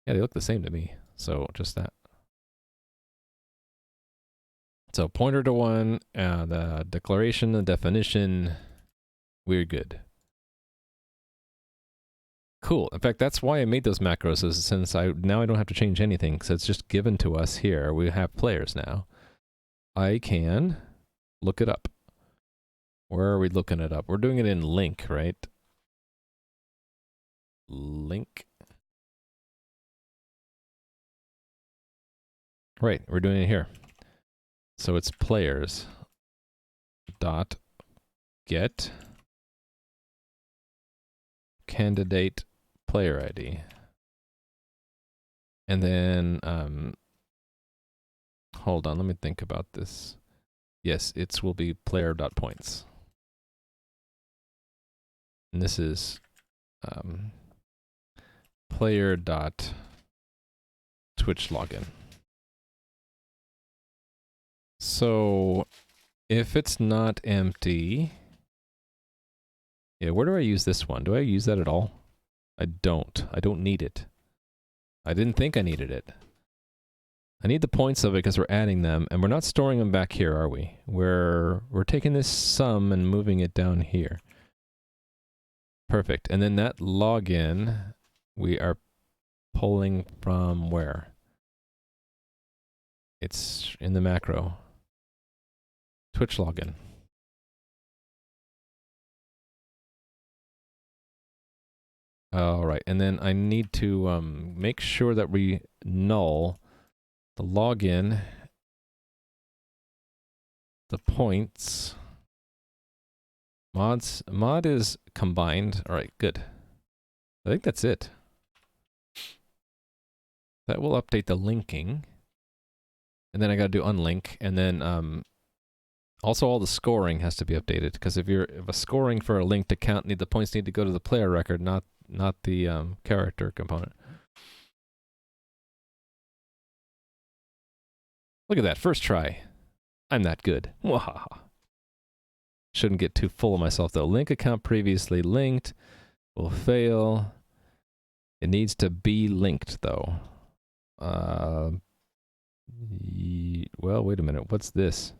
they look the same to me. So just that. So pointer to 1, the declaration, the definition, we're good. Cool. In fact, that's why I made those macros, is since now I don't have to change anything, because it's just given to us here. We have players now. I can look it up. Where are we looking it up? We're doing it in link, right? Link. Right, we're doing it here. So it's players dot get candidate player ID. And then, hold on, let me think about this. Yes, it will be player.points. And this is player.twitch login. So if it's not empty, yeah, where do I use this one? Do I use that at all? I don't need it. I didn't think I needed it. I need the points of it because we're adding them, and we're not storing them back here, are we? We're taking this sum and moving it down here. Perfect. And then that login, we are pulling from where? It's in the macro. Twitch login. All right, and then I need to make sure that we null the login, the points. Mod is combined. All right, good. I think that's it. That will update the linking. And then I gotta do unlink, and then also all the scoring has to be updated, because if a scoring for a linked account, the points need to go to the player record, not the character component. Look at that, first try. I'm that good. Wahaha. Shouldn't get too full of myself though. Link account previously linked will fail. It needs to be linked though. Well, wait a minute. What's this?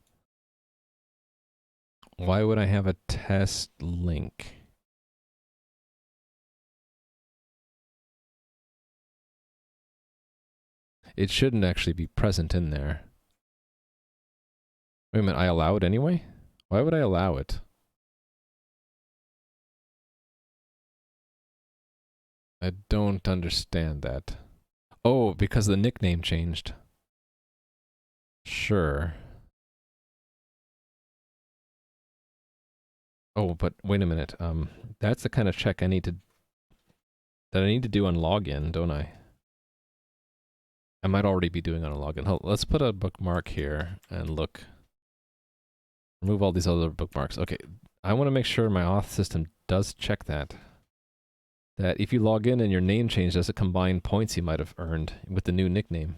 Why would I have a test link? It shouldn't actually be present in there. Wait a minute, I allow it anyway? Why would I allow it? I don't understand that. Oh, because the nickname changed. Sure. Oh, but wait a minute. That's the kind of check I need to do on login, don't I? I might already be doing on a login. Let's put a bookmark here and look. Remove all these other bookmarks. Okay, I want to make sure my auth system does check that. That if you log in and your name changed, does it combine points you might have earned with the new nickname?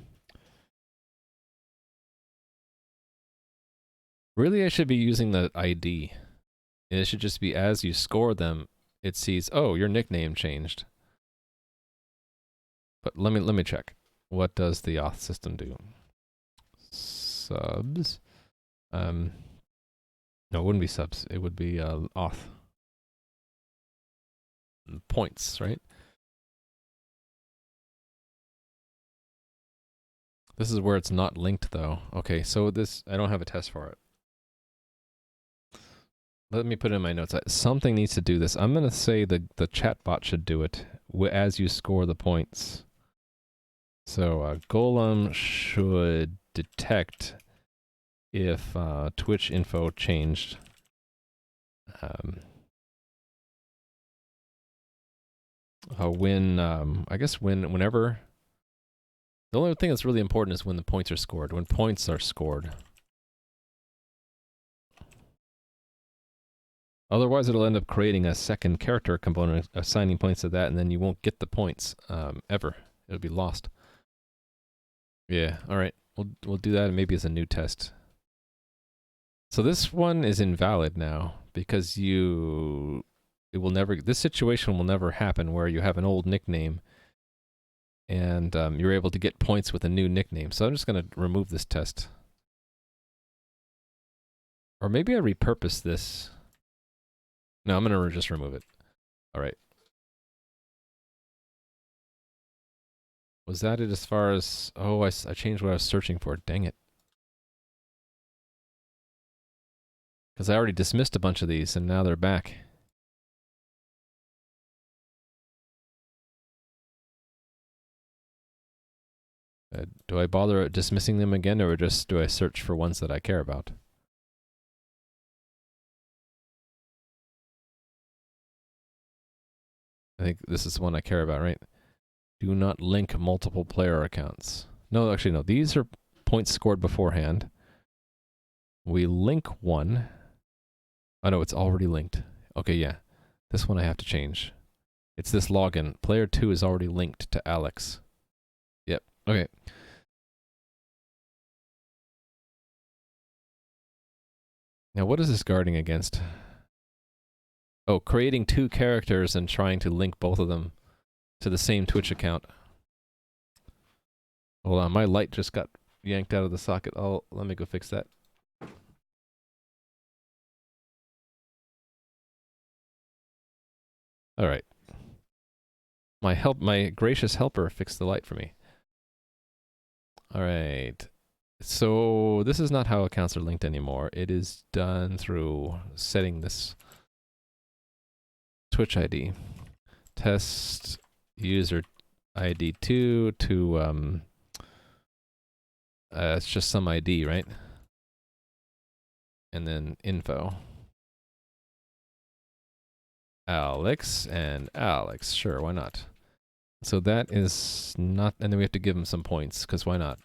Really, I should be using the ID. And it should just be as you score them, it sees, oh, your nickname changed. But let me check. What does the auth system do? Subs. No, it wouldn't be subs. It would be auth. Points, right? This is where it's not linked though. Okay, so this, I don't have a test for it. Let me put it in my notes. Something needs to do this. I'm going to say the chatbot should do it as you score the points. So Golem should detect if Twitch info changed. I guess whenever. The only thing that's really important is when the points are scored. When points are scored. Otherwise, it'll end up creating a second character component, assigning points to that, and then you won't get the points ever. It'll be lost. Yeah. All right. We'll do that maybe as a new test. So this one is invalid now because this situation will never happen where you have an old nickname and you're able to get points with a new nickname. So I'm just going to remove this test. Or maybe I repurpose this. No, I'm going to just remove it. All right. Was that it as far as... Oh, I changed what I was searching for. Dang it. Because I already dismissed a bunch of these, and now they're back. Do I bother dismissing them again, or just do I search for ones that I care about? I think this is the one I care about, right? Do not link multiple player accounts. No, actually, no. These are points scored beforehand. We link one. Oh, no, it's already linked. Okay, yeah. This one I have to change. It's this login. Player 2 is already linked to Alex. Yep, okay. Now, what is this guarding against? Oh, creating two characters and trying to link both of them to the same Twitch account. Hold on, my light just got yanked out of the socket. Oh, let me go fix that. All right. My gracious helper fixed the light for me. All right. So this is not how accounts are linked anymore. It is done through setting this Twitch ID. Test user ID 2 to it's just some ID, right? And then info. Alex and Alex, sure, why not? So that is not, and then we have to give them some points, because why not?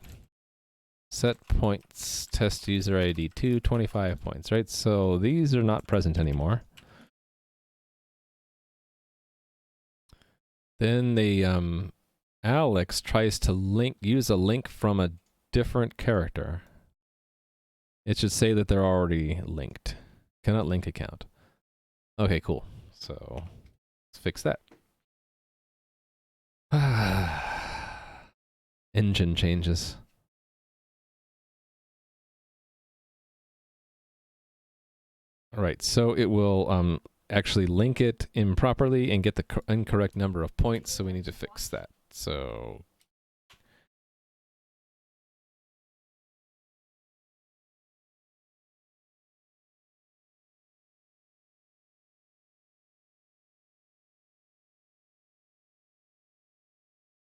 Set points, test user ID 2, 25 points, right? So these are not present anymore. Then the Alex tries to use a link from a different character. It should say that they're already linked. Cannot link account. Okay, cool. So let's fix that. Engine changes. All right, so it will actually link it improperly and get the incorrect number of points, so we need to fix that. So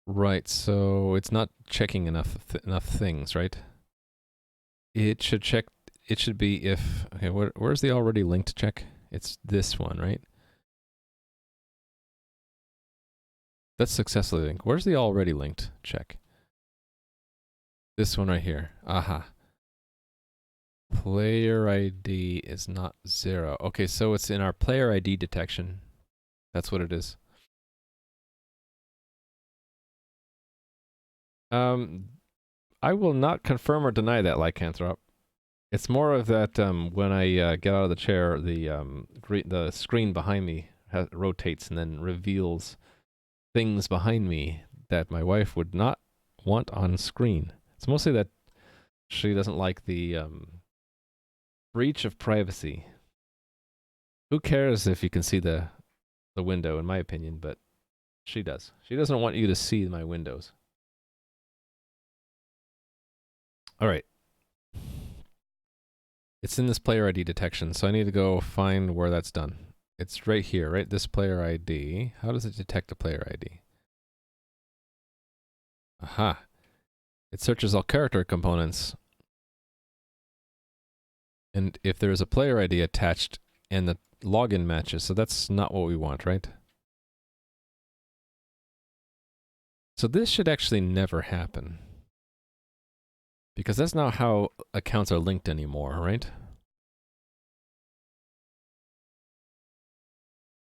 right, so it's not checking enough things, right? It should check. It should be if, okay, where's the already linked check? It's this one, right? That's successfully linked. Where's the already linked check? This one right here. Aha. Player ID is not 0. Okay, so it's in our player ID detection. That's what it is. I will not confirm or deny that, Lycanthrope. It's more of that when I get out of the chair, the screen behind me rotates and then reveals things behind me that my wife would not want on screen. It's mostly that she doesn't like the breach of privacy. Who cares if you can see the window, in my opinion, but she does. She doesn't want you to see my windows. All right. It's in this player ID detection, so I need to go find where that's done. It's right here, right? This player ID. How does it detect a player ID? Aha. It searches all character components. And if there's a player ID attached and the login matches, so that's not what we want, right? So this should actually never happen. Because that's not how accounts are linked anymore, right?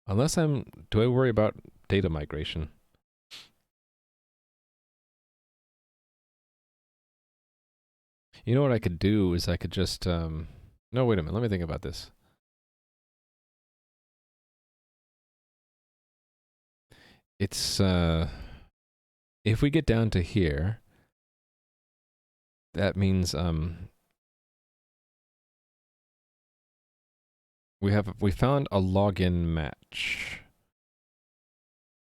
Unless do I worry about data migration? You know what I could do is I could just, no, wait a minute, let me think about this. It's, if we get down to here, that means, we found a login match.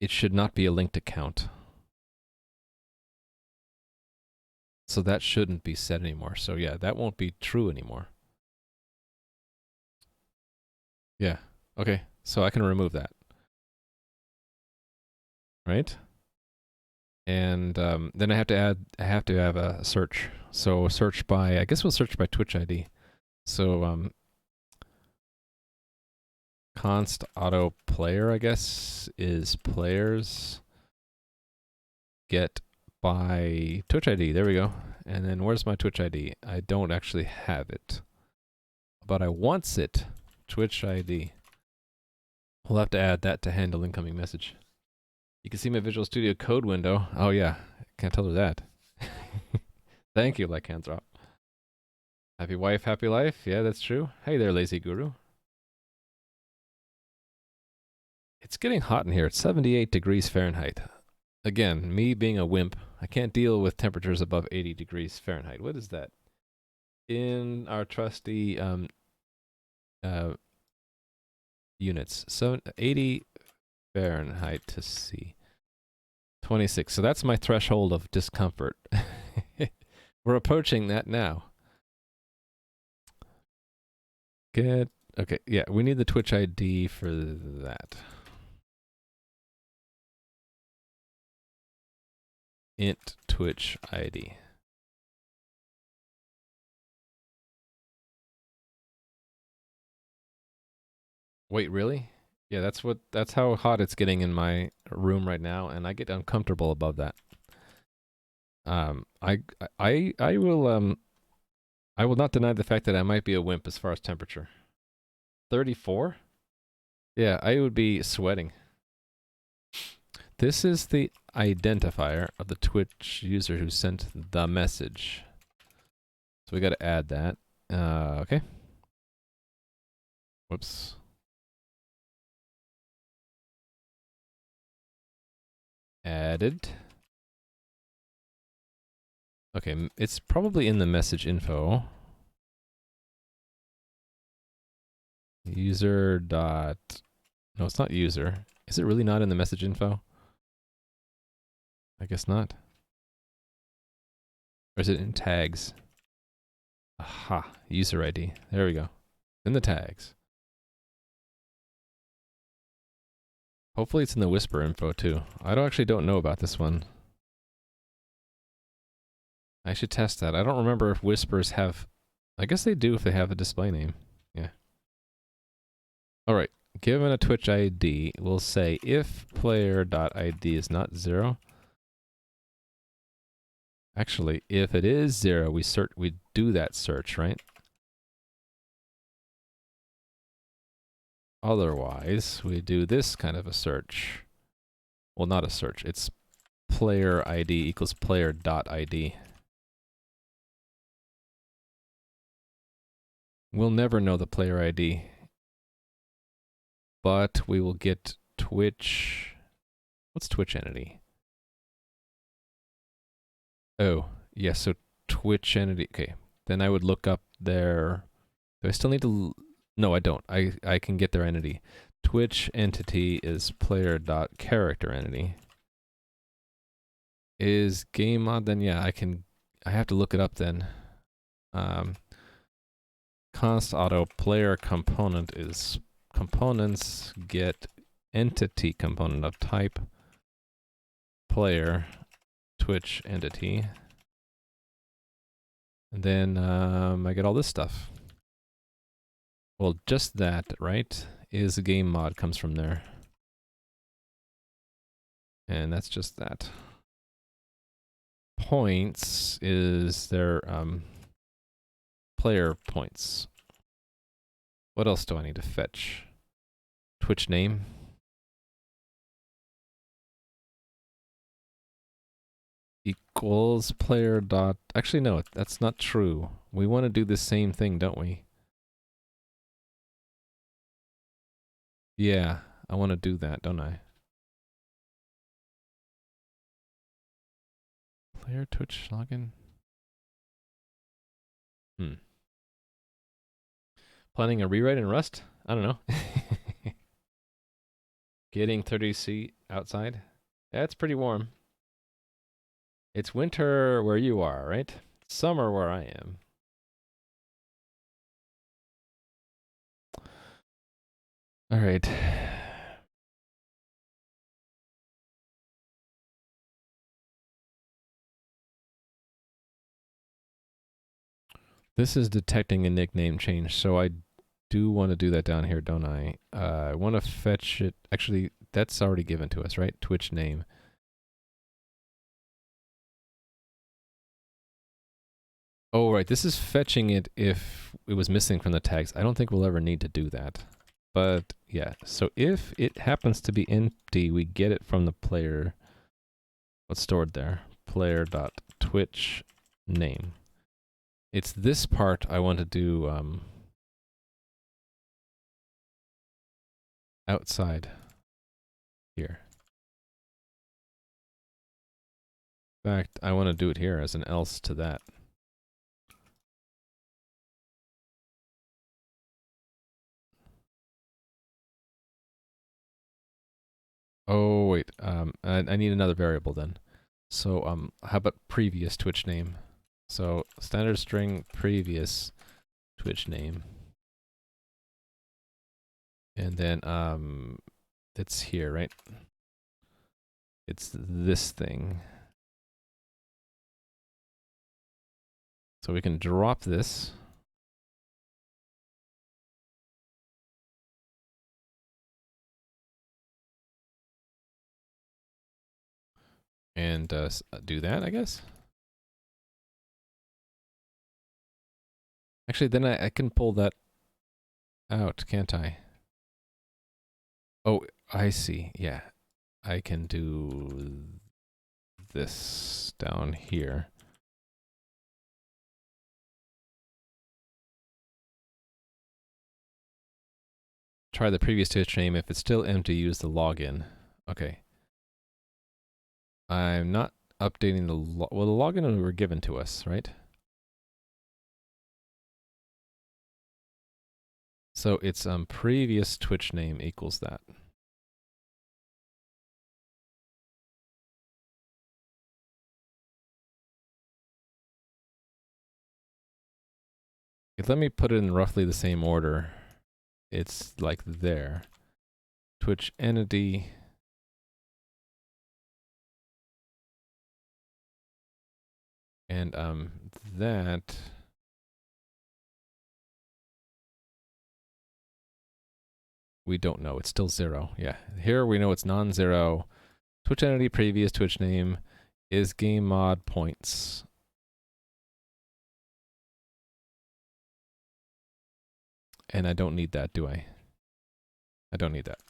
It should not be a linked account. So that shouldn't be set anymore. So yeah, that won't be true anymore. Yeah, okay, so I can remove that. Right? And then I have to have a search. So search by, I guess we'll search by Twitch ID. So const auto player, I guess, is players get by Twitch ID. There we go. And then where's my Twitch ID? I don't actually have it, but I wants it. Twitch ID. We'll have to add that to handle incoming message. You can see my Visual Studio Code window. Oh yeah, can't tell her that. Thank you, Lycanthrope. Happy wife, happy life. Yeah, that's true. Hey there, lazy guru. It's getting hot in here. It's 78 degrees Fahrenheit. Again, me being a wimp, I can't deal with temperatures above 80 degrees Fahrenheit. What is that? In our trusty units. So 80 Fahrenheit to C. 26. So that's my threshold of discomfort. We're approaching that now. Good. Okay, yeah, we need the Twitch ID for that. Int Twitch ID. Wait, really? Yeah, that's how hot it's getting in my room right now, and I get uncomfortable above that. I will not deny the fact that I might be a wimp as far as temperature. 34? Yeah, I would be sweating. This is the identifier of the Twitch user who sent the message. So we got to add that. Okay. Whoops. Added. Okay, it's probably in the message info. User dot... No, it's not user. Is it really not in the message info? I guess not. Or is it in tags? Aha, user ID. There we go. In the tags. Hopefully it's in the whisper info too. I actually don't know about this one. I should test that. I don't remember if whispers have... I guess they do if they have a display name. Yeah. Alright. Given a Twitch ID, we'll say if player.id is not 0. Actually, if it is 0, we do that search, right? Otherwise, we do this kind of a search. Well, not a search. It's player ID equals player.id. We'll never know the player ID. But we will get Twitch... What's Twitch entity? Oh, yeah, so Twitch entity... Okay, then I would look up their... Do I still need to... No, I don't. I can get their entity. Twitch entity is player.character entity. Is game mod, then yeah, I have to look it up then. Const auto player component is components get entity component of type player Twitch entity. And then I get all this stuff. Well, just that, right? Is a game mod comes from there. And that's just that. Points is their player points. What else do I need to fetch? Twitch name. Equals player dot... Actually, no, that's not true. We want to do the same thing, don't we? Yeah, I want to do that, don't I? Player Twitch login? Planning a rewrite in Rust? I don't know. Getting 30°C outside? Yeah, it's pretty warm. It's winter where you are, right? Summer where I am. All right. This is detecting a nickname change, so I do want to do that down here, don't I? I want to fetch it. Actually, that's already given to us, right? Twitch name. Oh, right. This is fetching it if it was missing from the tags. I don't think we'll ever need to do that. But yeah, so if it happens to be empty, we get it from the player. What's stored there? Player.twitch name. It's this part I want to do outside here. In fact, I want to do it here as an else to that. Oh wait, I need another variable then. So how about previous Twitch name? So standard string previous Twitch name, and then it's here, right? It's this thing. So we can drop this. And do that, I guess. Actually, then I can pull that out, can't I? Oh, I see. Yeah. I can do this down here. Try the previous Twitch name. If it's still empty, use the login. Okay. I'm not updating the well, the login were given to us, right? So it's previous Twitch name equals that. Let me put it in roughly the same order. It's like there. Twitch entity. And that we don't know. It's still 0. Yeah. Here we know it's non-zero. Twitch entity previous Twitch name is game mod points. And I don't need that, do I? I don't need that.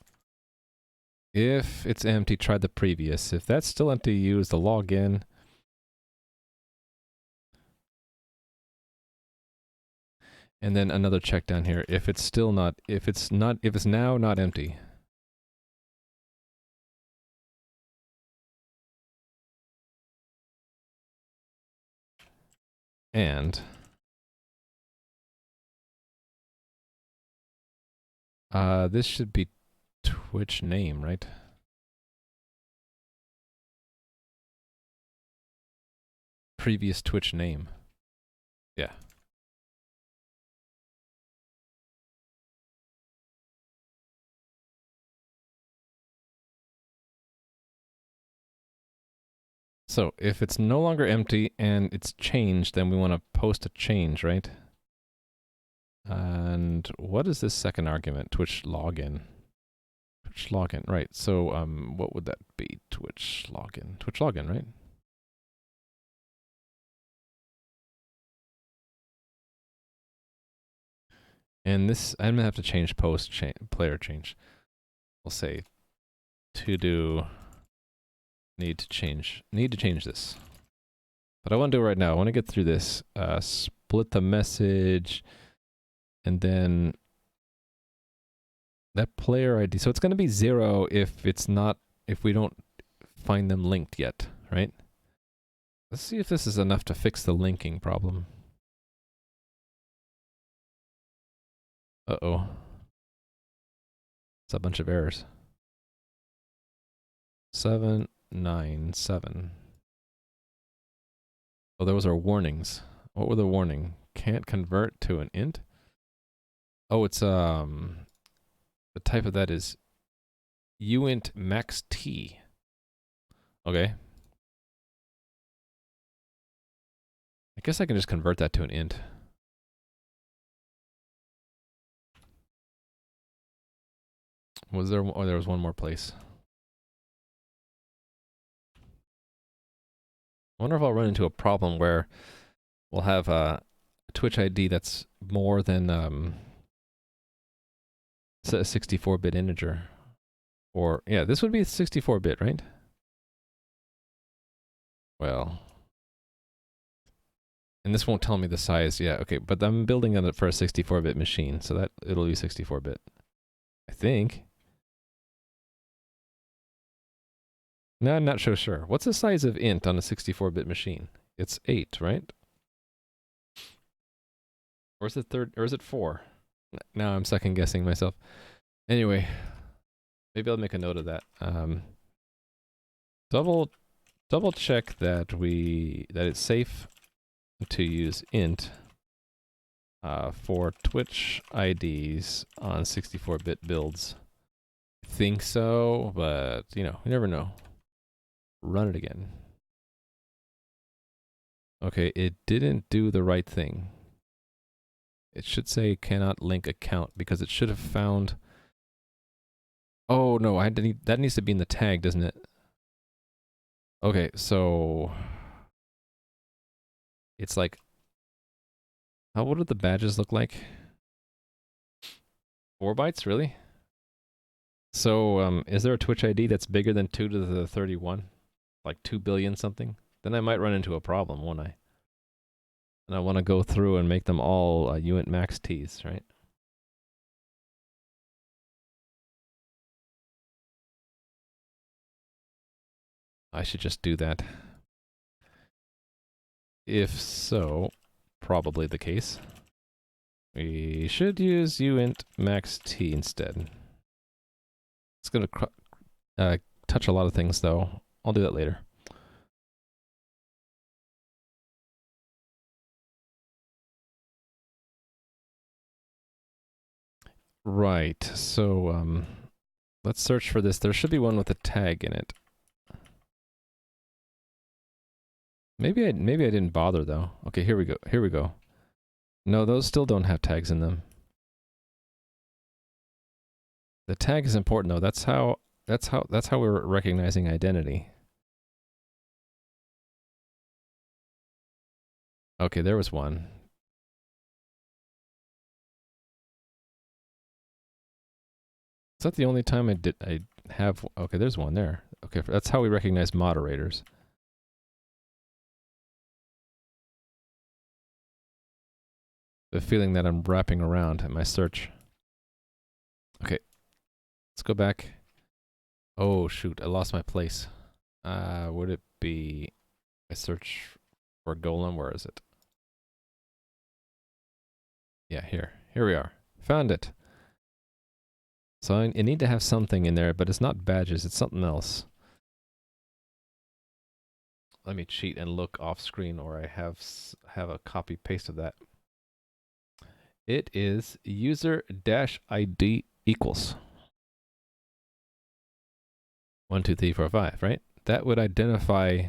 If it's empty, try the previous. If that's still empty, use the login. And then another check down here. If it's still not, if it's now not empty. And this should be Twitch name, right? Previous Twitch name. Yeah. So if it's no longer empty and it's changed, then we want to post a change, right? And what is this second argument? Twitch login. Twitch login, right. So what would that be? Twitch login. Twitch login, right? And this, I'm gonna have to change post player change. We'll say to do need to change this. But I want to do it right now. I want to get through this. Split the message, and then that player ID. So it's going to be 0 if it's not, if we don't find them linked yet, right? Let's see if this is enough to fix the linking problem. Uh-oh. It's a bunch of errors. 797. Oh, those are warnings. What were the warning? Can't convert to an int? Oh, it's the type of that is uint max t. Okay. I guess I can just convert that to an int. Was there? Oh, there was one more place. I wonder if I'll run into a problem where we'll have a Twitch ID that's more than a 64-bit integer. Or, yeah, this would be 64-bit, right? Well, and this won't tell me the size. Yeah, okay, but I'm building it for a 64-bit machine, so that it'll be 64-bit. I think. No, I'm not so sure. What's the size of int on a 64-bit machine? It's 8, right? Or is it 4? Now I'm second guessing myself. Anyway, Maybe I'll make a note of that. Double check that it's safe to use int for Twitch IDs on 64-bit builds. I think so, but you know, you never know. Run it again. Okay, it didn't do the right thing. It should say cannot link account because it should have found. Oh no, that needs to be in the tag, doesn't it? Okay, so it's like, what do the badges look like? 4 bytes, really? So, is there a Twitch ID that's bigger than 2 to the 31? Like 2 billion something? Then I might run into a problem, won't I? And I want to go through and make them all uint max T's, right? I should just do that. If so, probably the case. We should use uint max T instead. It's going to touch a lot of things, though. I'll do that later. Right, so let's search for this. There should be one with a tag in it. Maybe I didn't bother though. Okay, here we go. Here we go. No, those still don't have tags in them. The tag is important though. That's how we're recognizing identity. Okay, there was one. Is that the only time I have? Okay, there's one there. Okay, that's how we recognize moderators. The feeling that I'm wrapping around in my search. Okay, let's go back. Oh shoot, I lost my place. Would it be? I search for Golem. Where is it? Yeah, here. Here we are. Found it. So I need to have something in there, but it's not badges, it's something else. Let me cheat and look off screen, or I have a copy paste of that. It is user-id equals 1, 2, 3, 4, 5, right? That would identify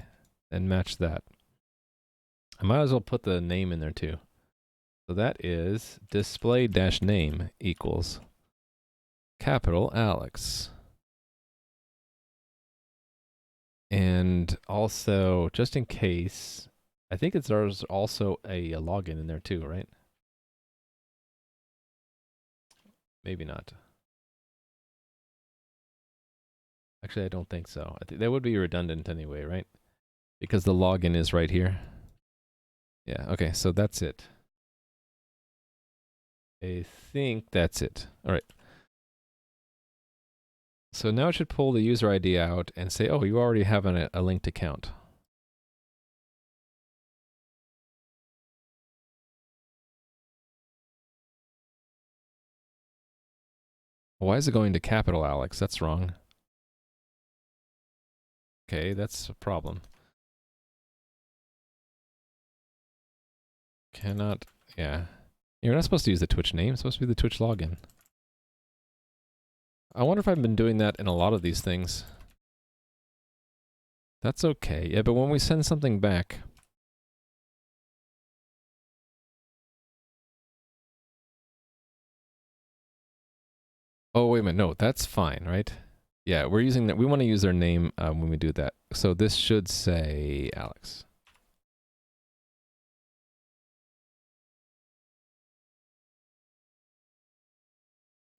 and match that. I might as well put the name in there too. So that is display-name equals capital Alex. And also, just in case, I think there's also a login in there too, right? Maybe not. Actually, I don't think so. I think that would be redundant anyway, right? Because the login is right here. Yeah, okay, so that's it. I think that's it. All right. So now it should pull the user ID out and say, oh, you already have a linked account. Why is it going to capital Alex? That's wrong. Okay, that's a problem. Cannot, yeah. You're not supposed to use the Twitch name, it's supposed to be the Twitch login. I wonder if I've been doing that in a lot of these things. That's okay. Yeah, but when we send something back... Oh, wait a minute. No, that's fine, right? Yeah, we're using that. We want to use their name when we do that. So this should say Alex.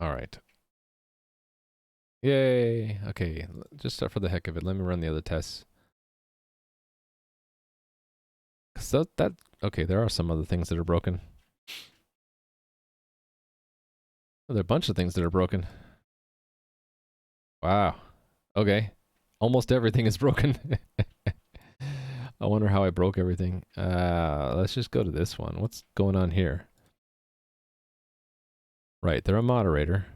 All right. Yay. Okay, just for the heck of it, let me run the other tests. So okay, there are some other things that are broken. Oh, there are a bunch of things that are broken. Wow. Okay. Almost everything is broken. I wonder how I broke everything. Let's just go to this one. What's going on here? Right, they're a moderator.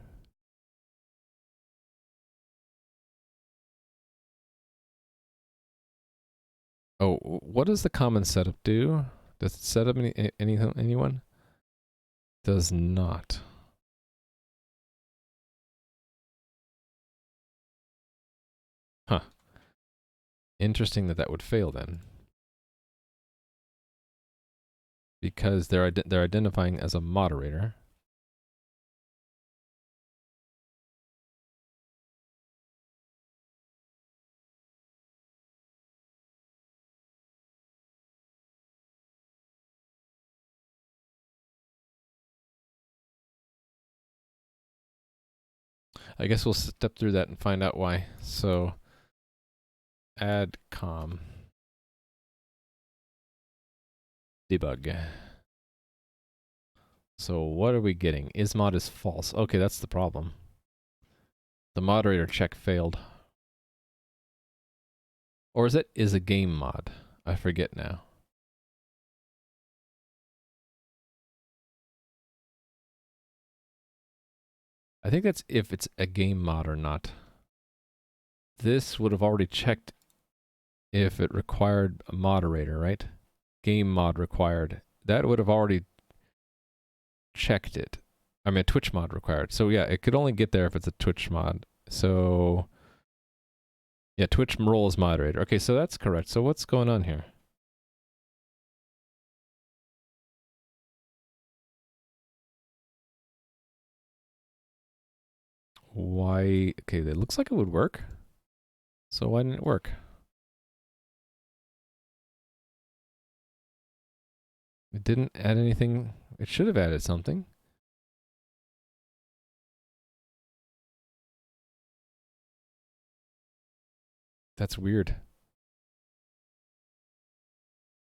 Oh, what does the common setup do? Does it set up anyone? Does not. Huh. Interesting that that would fail then. Because they're identifying as a moderator. I guess we'll step through that and find out why. So, add com. Debug. So what are we getting? Ismod is false. Okay, that's the problem. The moderator check failed. Or is it is a game mod? I forget now. I think that's if it's a game mod or not. This would have already checked if it required a moderator, right? Game mod required. That would have already checked it. I mean, Twitch mod required. So yeah, it could only get there if it's a Twitch mod. So yeah, Twitch role is moderator. Okay, so that's correct. So what's going on here? Why? Okay, it looks like it would work. So why didn't it work? It didn't add anything. It should have added something. That's weird.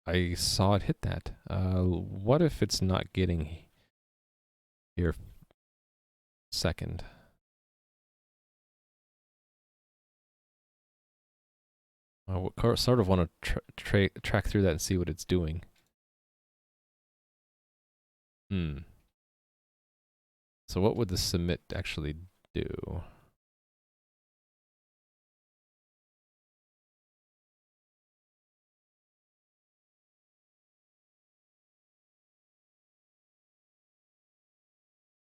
I saw it hit that. What if it's not getting here second? I sort of want to track through that and see what it's doing. So what would the submit actually do?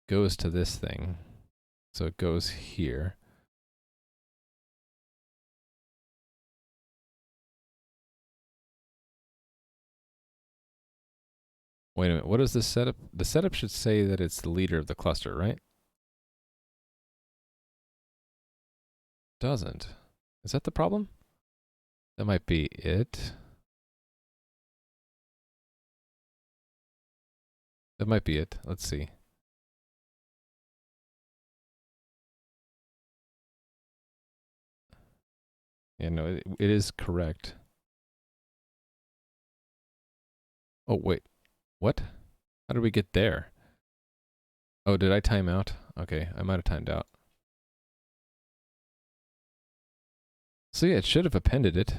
Goes to this thing. So it goes here. Wait a minute, what is the setup? The setup should say that it's the leader of the cluster, right? Doesn't. Is that the problem? That might be it. That might be it. Let's see. Yeah, no, it is correct. Oh, wait. What? How did we get there? Oh, did I time out? Okay, I might have timed out. So yeah, it should have appended it.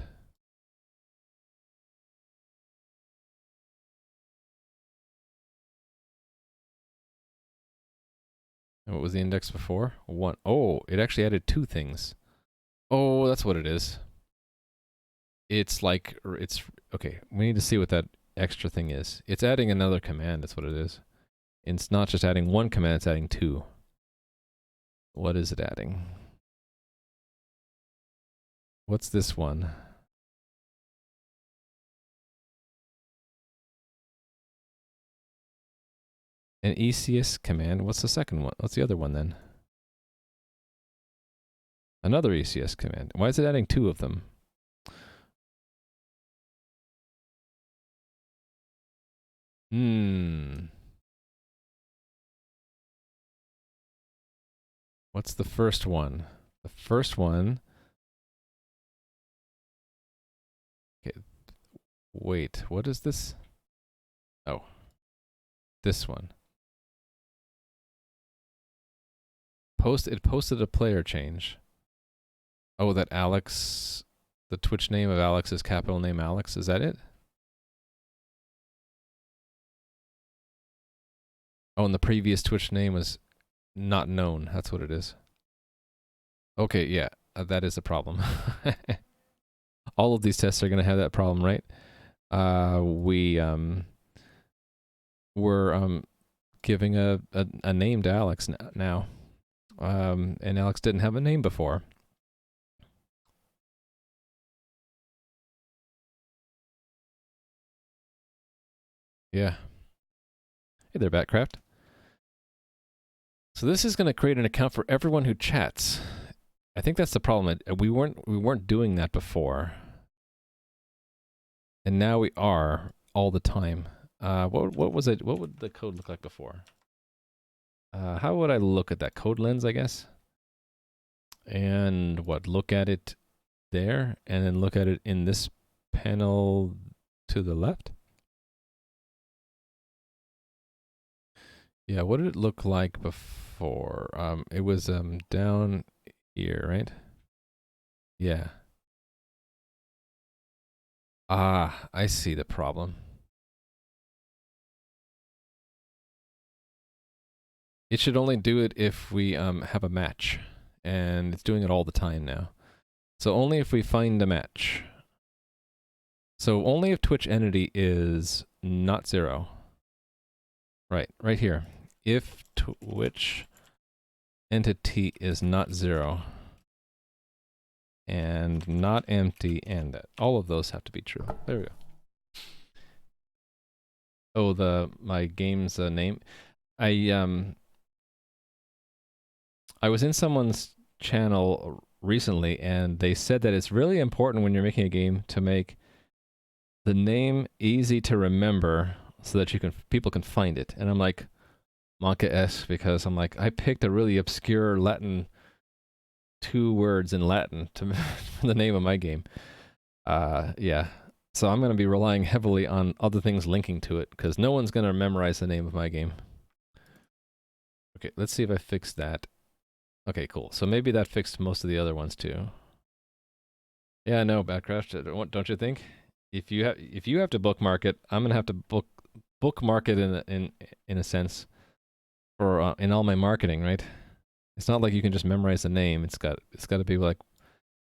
And what was the index before? 1. Oh, it actually added 2 things. Oh, that's what it is. It's like, it's, okay, we need to see what that extra thing is. It's adding another command, that's what it is. It's not just adding 1 command, it's adding 2. What is it adding? What's this one? An ECS command. What's the second one? What's the other one then? Another ECS command. Why is it adding 2 of them? What's the first one? The first one. Okay. Wait, what is this? Oh. This one. It posted a player change. Oh, that Alex, the Twitch name of Alex is capital name Alex. Is that it? Oh, and the previous Twitch name was not known. That's what it is. Okay, yeah, that is a problem. all of these tests are going to have that problem, right? We're giving a name to Alex now. And Alex didn't have a name before. Yeah. Hey there, Batcraft. So this is going to create an account for everyone who chats. I think that's the problem. We weren't doing that before, and now we are all the time. What was it? What would the code look like before? How would I look at that code lens? I guess. And what? Look at it there, and then look at it in this panel to the left. Yeah, what did it look like before? It was down here, right? Yeah. Ah, I see the problem. It should only do it if we have a match, and it's doing it all the time now. So only if we find a match. So only if Twitch entity is not 0. Right here. If Twitch entity is not 0 and not empty, and that all of those have to be true. There we go. Oh, my game's name. I was in someone's channel recently, and they said that it's really important when you're making a game to make the name easy to remember so that people can find it. And I'm like, Monka S, because I'm like, I picked a really obscure Latin 2 words in Latin to for the name of my game. Yeah. So I'm going to be relying heavily on other things linking to it, because no one's going to memorize the name of my game. Okay, let's see if I fix that. Okay, cool. So maybe that fixed most of the other ones too. Yeah, no, Backcraft, don't you think? If you have to bookmark it, I'm gonna have to bookmark it in a sense for in all my marketing, right? It's not like you can just memorize the name. It's got to be like,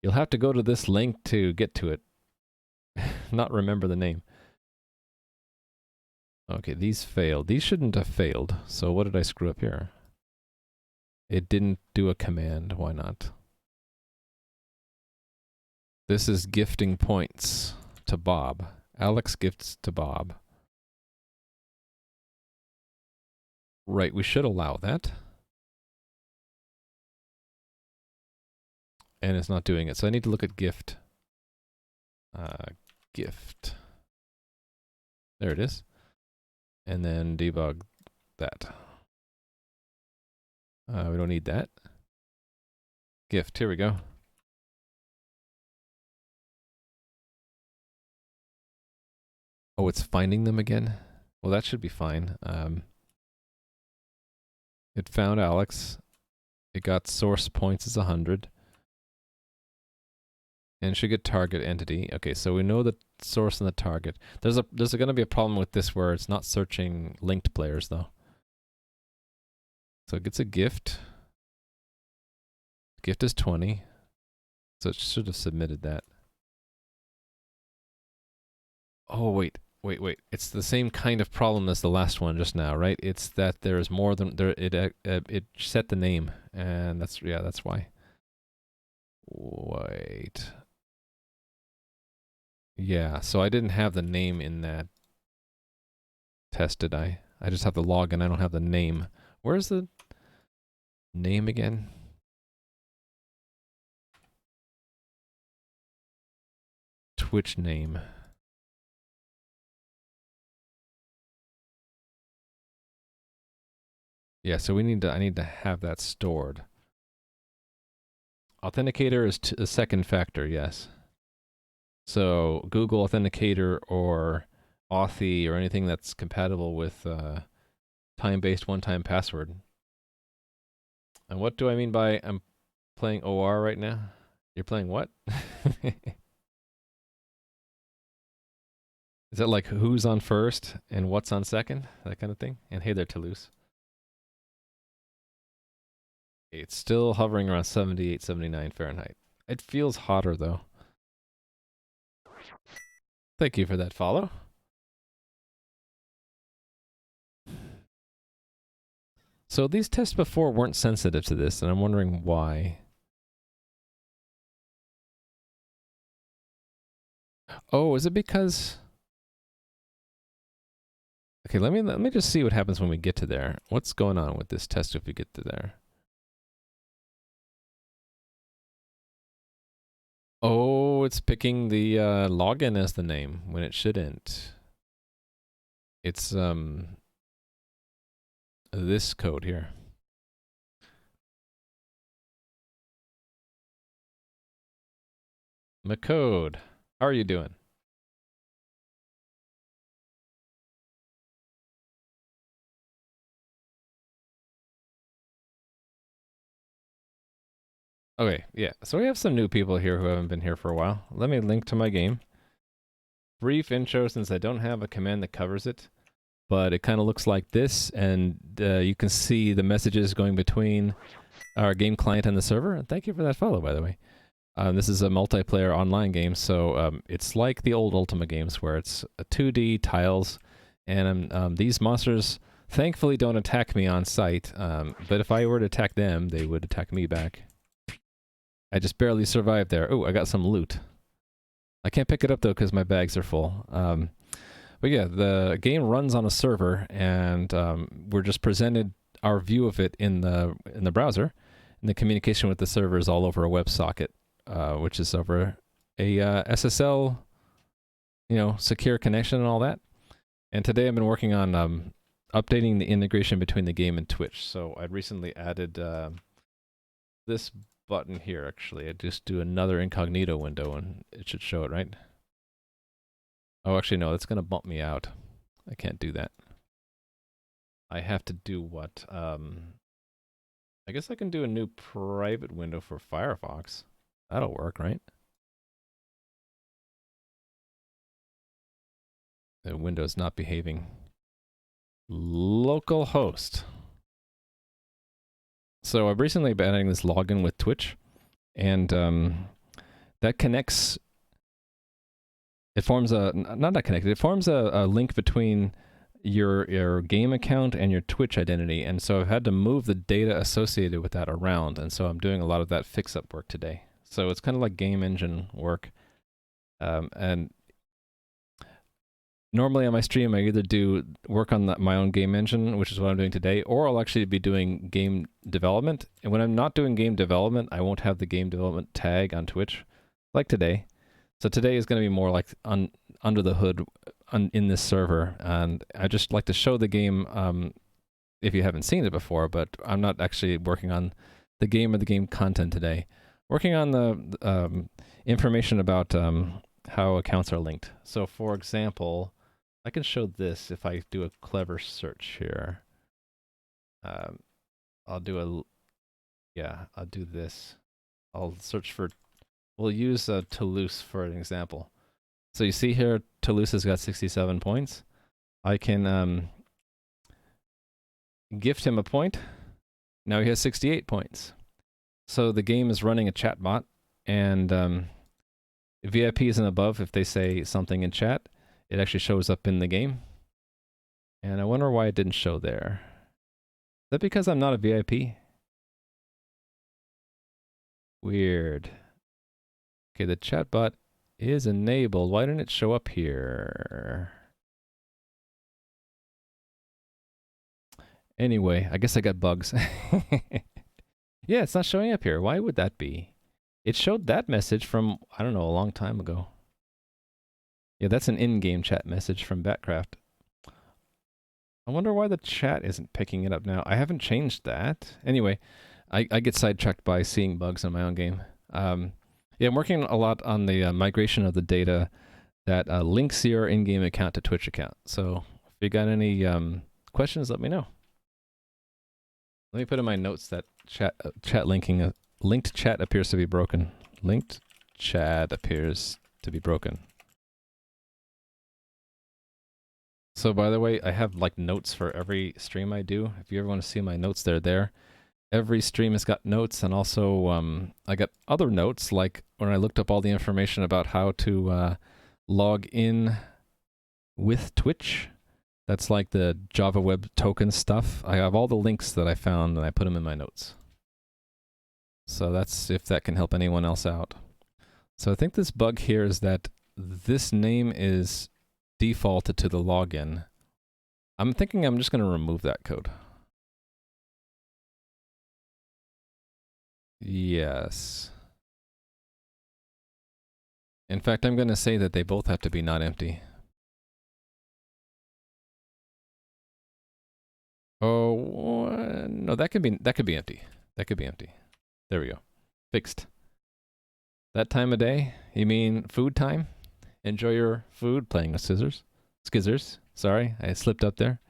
you'll have to go to this link to get to it, not remember the name. Okay, these failed. These shouldn't have failed. So what did I screw up here? It didn't do a command. Why not? This is gifting points to Bob. Alex gifts to Bob. Right, we should allow that. And it's not doing it. So I need to look at gift. Gift. There it is. And then debug that. We don't need that. Gift, here we go. Oh, it's finding them again? Well, that should be fine. It found Alex. It got source points as 100. And it should get target entity. Okay, so we know the source and the target. There's going to be a problem with this where it's not searching linked players, though. So it gets a gift. Gift is 20. So it should have submitted that. Oh, wait. It's the same kind of problem as the last one just now, right? It's that there's more than there. It set the name, and that's why. Wait. Yeah, so I didn't have the name in that test, did I? I just have the login. I don't have the name. Where's the name again? Twitch name. Yeah, so I need to have that stored. Authenticator is a second factor, yes. So Google Authenticator or Authy or anything that's compatible with time-based one-time password. And what do I mean by I'm playing OR right now? You're playing what? Is that like who's on first and what's on second? That kind of thing? And hey there, Toulouse. It's still hovering around 78, 79 Fahrenheit. It feels hotter though. Thank you for that follow. So these tests before weren't sensitive to this, and I'm wondering why. Oh, is it because... Okay, let me just see what happens when we get to there. What's going on with this test if we get to there? Oh, it's picking the login as the name when it shouldn't. It's this code here. McCode, how are you doing? Okay, yeah. So we have some new people here who haven't been here for a while. Let me link to my game. Brief intro since I don't have a command that covers it, but it kind of looks like this, and you can see the messages going between our game client and the server. And thank you for that follow, by the way. This is a multiplayer online game, so it's like the old Ultima games where it's 2D tiles, and these monsters thankfully don't attack me on sight, but if I were to attack them, they would attack me back. I just barely survived there. Oh, I got some loot. I can't pick it up though because my bags are full. But yeah, the game runs on a server, and we're just presented our view of it in the browser, and the communication with the server is all over a WebSocket, which is over a SSL, secure connection and all that. And today I've been working on updating the integration between the game and Twitch. So I recently added this button here, actually. I just do another incognito window and it should show it, right? Oh, actually, no, that's going to bump me out. I can't do that. I have to do what? I guess I can do a new private window for Firefox. That'll work, right? The window's not behaving. Localhost. So I've recently been adding this login with Twitch, and that connects. It forms a not connected. It forms a link between your game account and your Twitch identity, and so I've had to move the data associated with that around, and so I'm doing a lot of that fix-up work today. So it's kind of like game engine work, and normally on my stream, I either do work on my own game engine, which is what I'm doing today, or I'll actually be doing game development. And when I'm not doing game development, I won't have the game development tag on Twitch, like today. So today is going to be more like under the hood in this server. And I just like to show the game if you haven't seen it before, but I'm not actually working on the game or the game content today. Working on the information about how accounts are linked. So for example, I can show this if I do a clever search here. I'll do this. I'll search for, we'll use Toulouse for an example. So you see here, Toulouse has got 67 points. I can gift him a point. Now he has 68 points. So the game is running a chat bot, and VIPs and above, if they say something in chat, it actually shows up in the game. And I wonder why it didn't show there. Is that because I'm not a VIP? Weird. Okay, the chatbot is enabled. Why didn't it show up here? Anyway, I guess I got bugs. Yeah, it's not showing up here. Why would that be? It showed that message from, I don't know, a long time ago. Yeah, that's an in-game chat message from Batcraft. I wonder why the chat isn't picking it up now. I haven't changed that. Anyway, I get sidetracked by seeing bugs in my own game. Yeah, I'm working a lot on the migration of the data that links your in-game account to Twitch account. So if you got any questions, let me know. Let me put in my notes that chat linking, linked chat appears to be broken. Linked chat appears to be broken. So by the way, I have like notes for every stream I do. If you ever want to see my notes, they're there. Every stream has got notes, and also I got other notes, like when I looked up all the information about how to log in with Twitch. That's like the Java Web Token stuff. I have all the links that I found and I put them in my notes. So that's if that can help anyone else out. So I think this bug here is that this name is defaulted to the login. I'm thinking I'm just going to remove that code. Yes. In fact, I'm going to say that they both have to be not empty. Oh, no, that could be empty. That could be empty. There we go. Fixed. That time of day? You mean food time? Enjoy your food playing with scissors. Skizzers. Sorry, I slipped up there.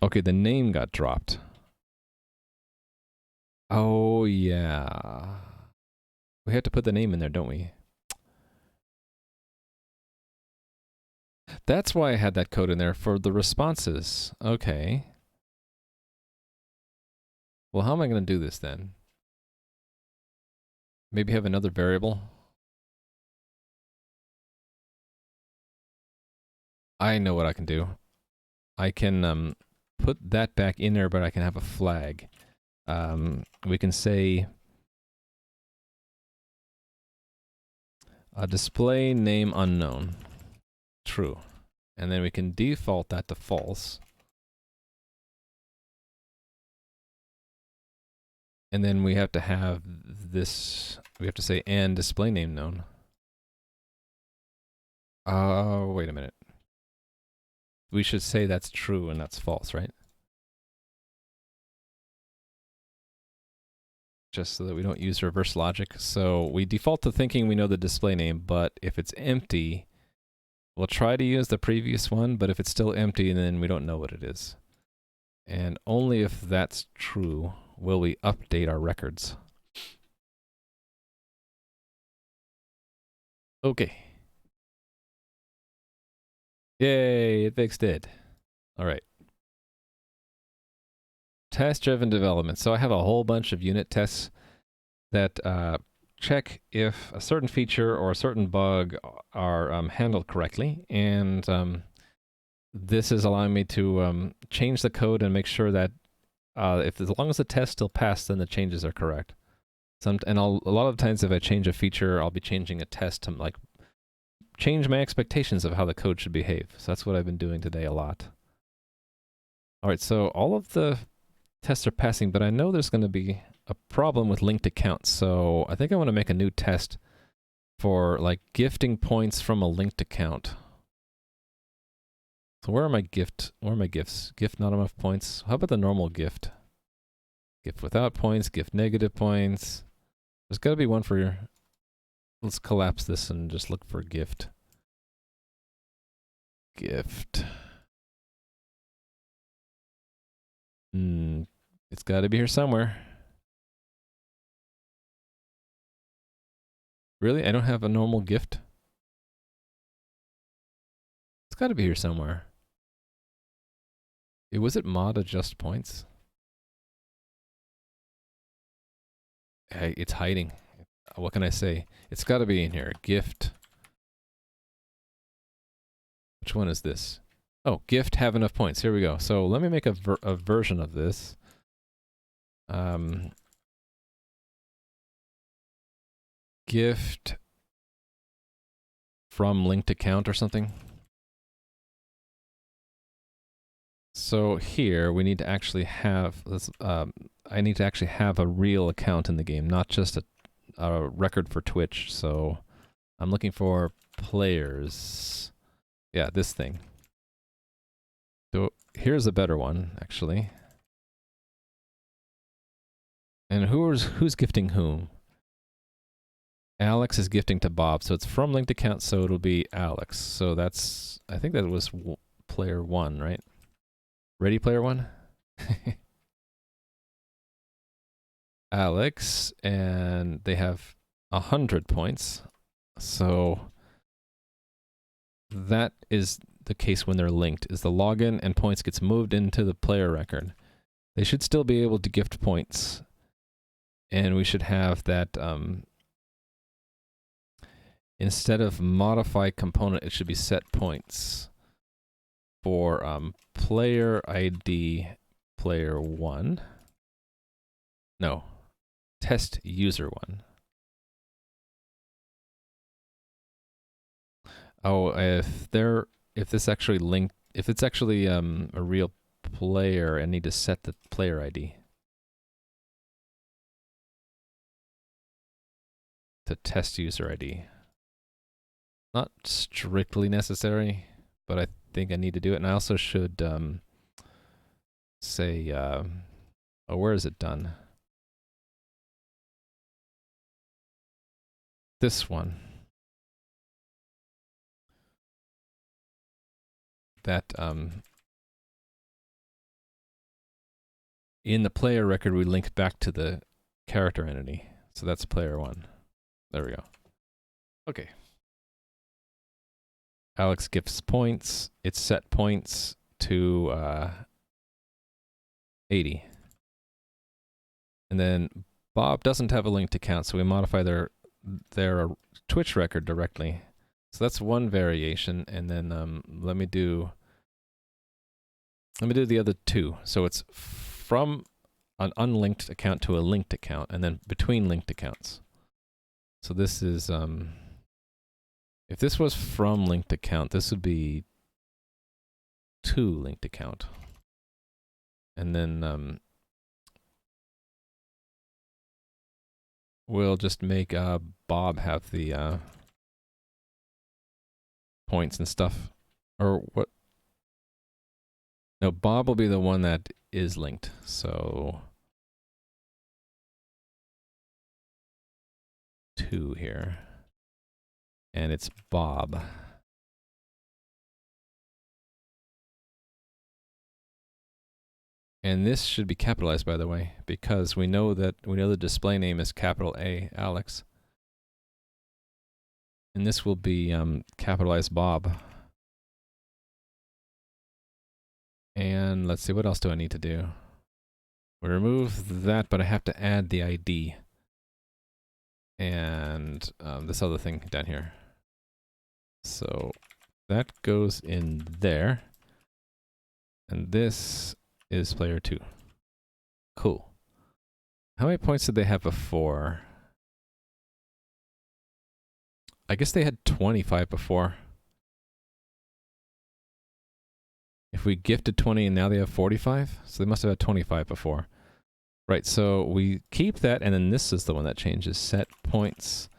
Okay, the name got dropped. Oh, yeah. We have to put the name in there, don't we? That's why I had that code in there for the responses. Okay. Well, how am I going to do this then? Maybe have another variable? I know what I can do. I can put that back in there, but I can have a flag. We can say display name unknown. True. And then we can default that to false. And then we have to have this, we have to say and display name known. Oh, wait a minute. We should say that's true and that's false, right? Just so that we don't use reverse logic. So we default to thinking we know the display name, but if it's empty, we'll try to use the previous one, but if it's still empty, then we don't know what it is. And only if that's true will we update our records. Okay. Yay, it fixed it. All right. Test-driven development. So I have a whole bunch of unit tests that check if a certain feature or a certain bug are handled correctly, and this is allowing me to change the code and make sure that as long as the test still passed, then the changes are correct. A lot of times if I change a feature, I'll be changing a test to like change my expectations of how the code should behave. So that's what I've been doing today a lot. All right, so all of the tests are passing, but I know there's going to be a problem with linked accounts. So I think I want to make a new test for like gifting points from a linked account. So where are my gifts? Gift not enough points. How about the normal gift? Gift without points, gift negative points. There's got to be one for your... Let's collapse this and just look for gift. Gift. It's got to be here somewhere. Really? I don't have a normal gift? It's got to be here somewhere. Was it mod adjust points? Hey, it's hiding. What can I say? It's got to be in here. Gift. Which one is this? Oh, gift have enough points. Here we go. So let me make a version of this. Gift from linked account or something. So here we need to actually have this. I need to actually have a real account in the game, not just a record for Twitch. So I'm looking for players. Yeah, this thing. So here's a better one, actually. And who's gifting whom? Alex is gifting to Bob, so it's from linked account, so it'll be Alex. So that's, I think that was player 1, right? Ready, player 1? Alex, and they have 100 points. So that is the case when they're linked, is the login and points gets moved into the player record. They should still be able to gift points. And we should have that instead of modify component, it should be set points for player ID player 1. No, test user 1. Oh, if it's actually a real player, I need to set the player ID to test user ID. Not strictly necessary, but I think I need to do it. And I also should say, oh, where is it done? This one. That in the player record, we link back to the character entity. So that's player 1. There we go. Okay. Alex gives points. It's set points to 80. And then Bob doesn't have a linked account, so we modify their Twitch record directly. So that's one variation, and then let me do the other two. So it's from an unlinked account to a linked account, and then between linked accounts. So this is if this was from linked account, this would be to linked account, and then we'll just make Bob have the points and stuff. Or what? No, Bob will be the one that is linked. So 2 here. And it's Bob. And this should be capitalized, by the way, because we know the display name is capital A, Alex. And this will be capitalized Bob. And let's see, what else do I need to do? We remove that, but I have to add the ID. And this other thing down here. So that goes in there. And this is player 2. Cool. How many points did they have before? I guess they had 25 before. If we gifted 20 and now they have 45, so they must have had 25 before. Right, so we keep that, and then this is the one that changes. Set points,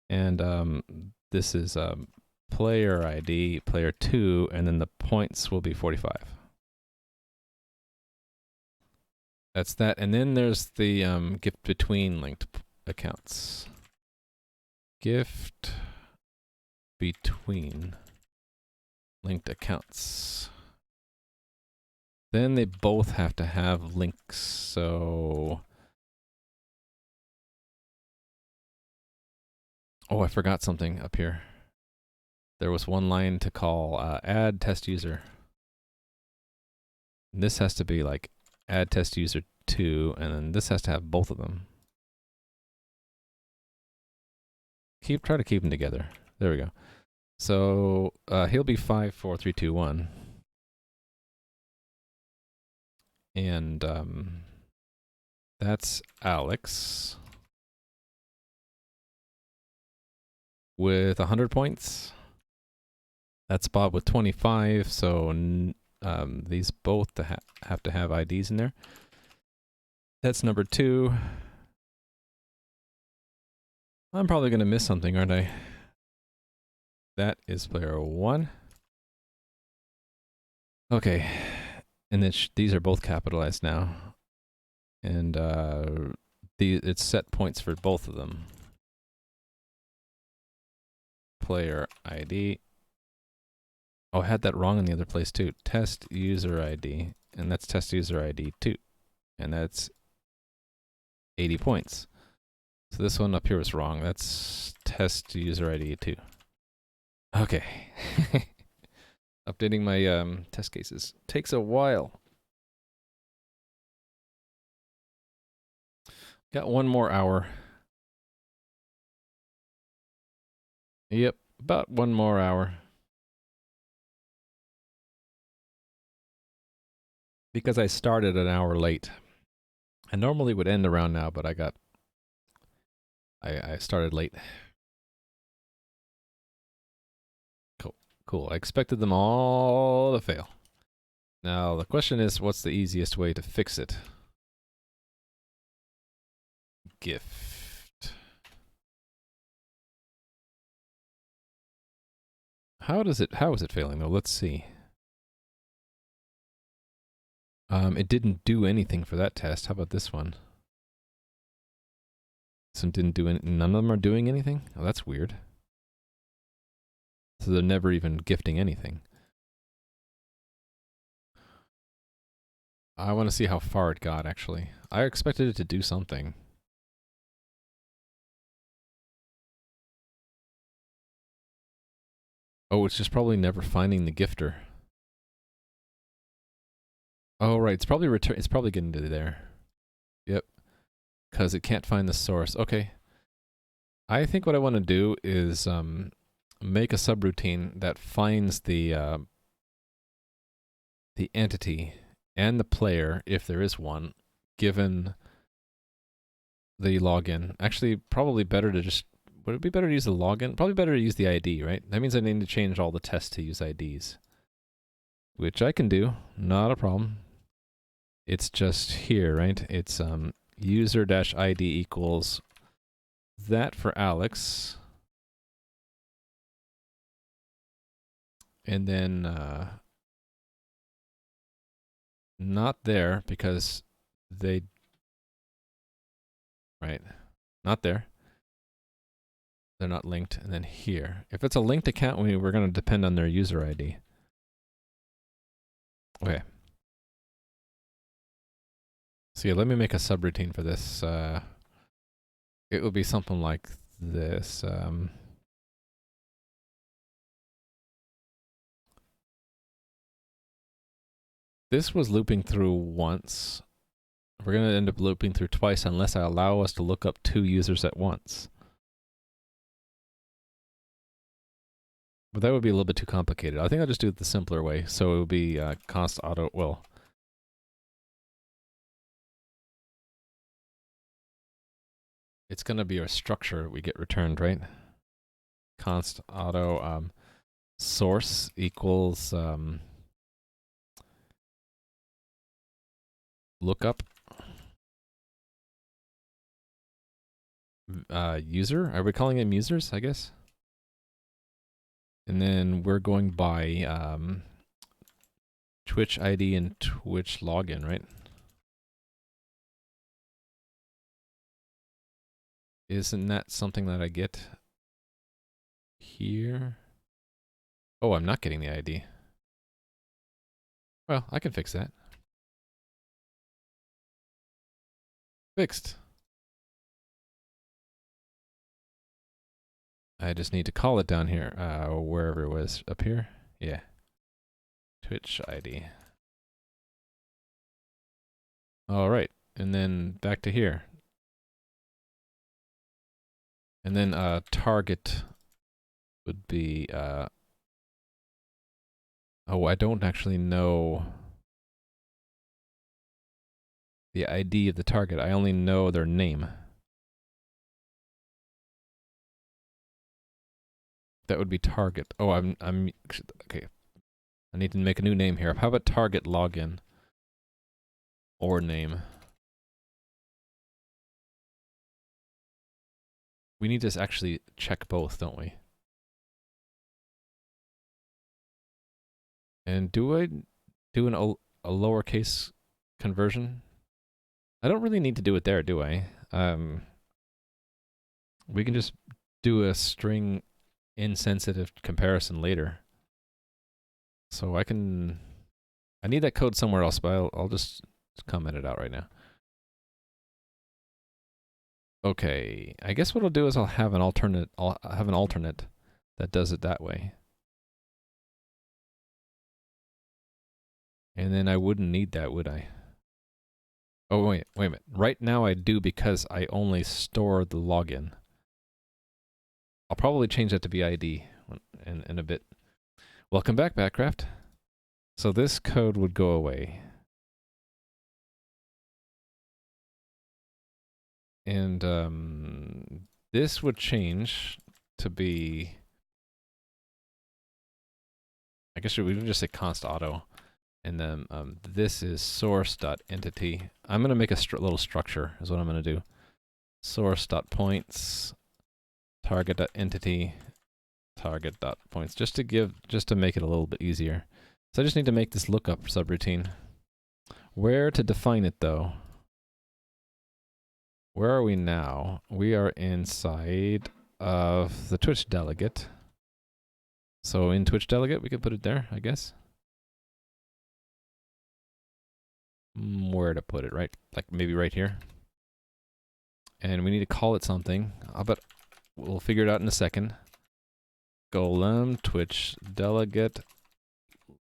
and this is player ID, player 2, and then the points will be 45. That's that, and then there's the gift between linked accounts. Gift between linked accounts. Then they both have to have links, so... Oh, I forgot something up here. There was one line to call add test user. And this has to be like add test user 2, and then this has to have both of them. Try to keep them together. There we go. So he'll be 5, 4, 3, 2, 1. And that's Alex with 100 points. That's Bob with 25. So these both have to have IDs in there. That's number 2. I'm probably going to miss something, aren't I? That is player 1. Okay. And then these are both capitalized now. And it's set points for both of them. Player ID. Oh, I had that wrong in the other place too. Test user ID. And that's test user ID 2. And that's 80 points. So this one up here was wrong. That's test user ID 2. Okay. Updating my test cases takes a while. Got 1 more hour. Yep, about 1 more hour. Because I started an hour late. I normally would end around now, but I started late. Cool. I expected them all to fail. Now, the question is, what's the easiest way to fix it? Gift. How is it failing though? Let's see. It didn't do anything for that test. How about this one? Some didn't do any, none of them are doing anything? Oh, that's weird. So they're never even gifting anything. I want to see how far it got, actually. I expected it to do something. Oh, it's just probably never finding the gifter. Oh, right. It's probably getting to there. Yep. Because it can't find the source. Okay. I think what I want to do is make a subroutine that finds the entity and the player, if there is one, given the login. Actually, probably better to just... Would it be better to use the login? Probably better to use the ID, right? That means I need to change all the tests to use IDs. Which I can do. Not a problem. It's just here, right? It's user-ID equals that for Alex. And then not there because they... Right. Not there. They're not linked. And then here. If it's a linked account, we're going to depend on their user ID. Okay. So yeah, let me make a subroutine for this. It would be something like this. This was looping through once. We're going to end up looping through twice unless I allow us to look up 2 users at once. But that would be a little bit too complicated. I think I'll just do it the simpler way. So it would be const auto, well, it's going to be a structure we get returned, right? Const auto source equals lookup user. Are we calling them users, I guess? And then we're going by Twitch ID and Twitch login, right? Isn't that something that I get here? Oh, I'm not getting the ID. Well, I can fix that. Fixed. I just need to call it down here, wherever it was, up here. Yeah. Twitch ID. All right, and then back to here. And then target would be, oh, I don't actually know the ID of the target. I only know their name. That would be target. Oh, I'm okay. I need to make a new name here. How about target login or name? We need to actually check both, don't we? And do I do a lowercase conversion? I don't really need to do it there, do I? We can just do a string insensitive comparison later. So I need that code somewhere else, but I'll just comment it out right now. Okay, I guess what I'll do is I'll have an alternate that does it that way. And then I wouldn't need that, would I? Oh, wait a minute. Right now I do because I only store the login. I'll probably change that to be ID in a bit. Welcome back, Backcraft. So this code would go away. And this would change to be, I guess we would just say const auto. And then this is source.entity. I'm going to make a little structure is what I'm going to do. Source.points, target.entity, target.points, just to make it a little bit easier. So I just need to make this lookup subroutine. Where to define it though? Where are we now? We are inside of the Twitch delegate. So in Twitch delegate, we could put it there, I guess. Where to put it, right? Like maybe right here. And we need to call it something. But we'll figure it out in a second. Golem Twitch delegate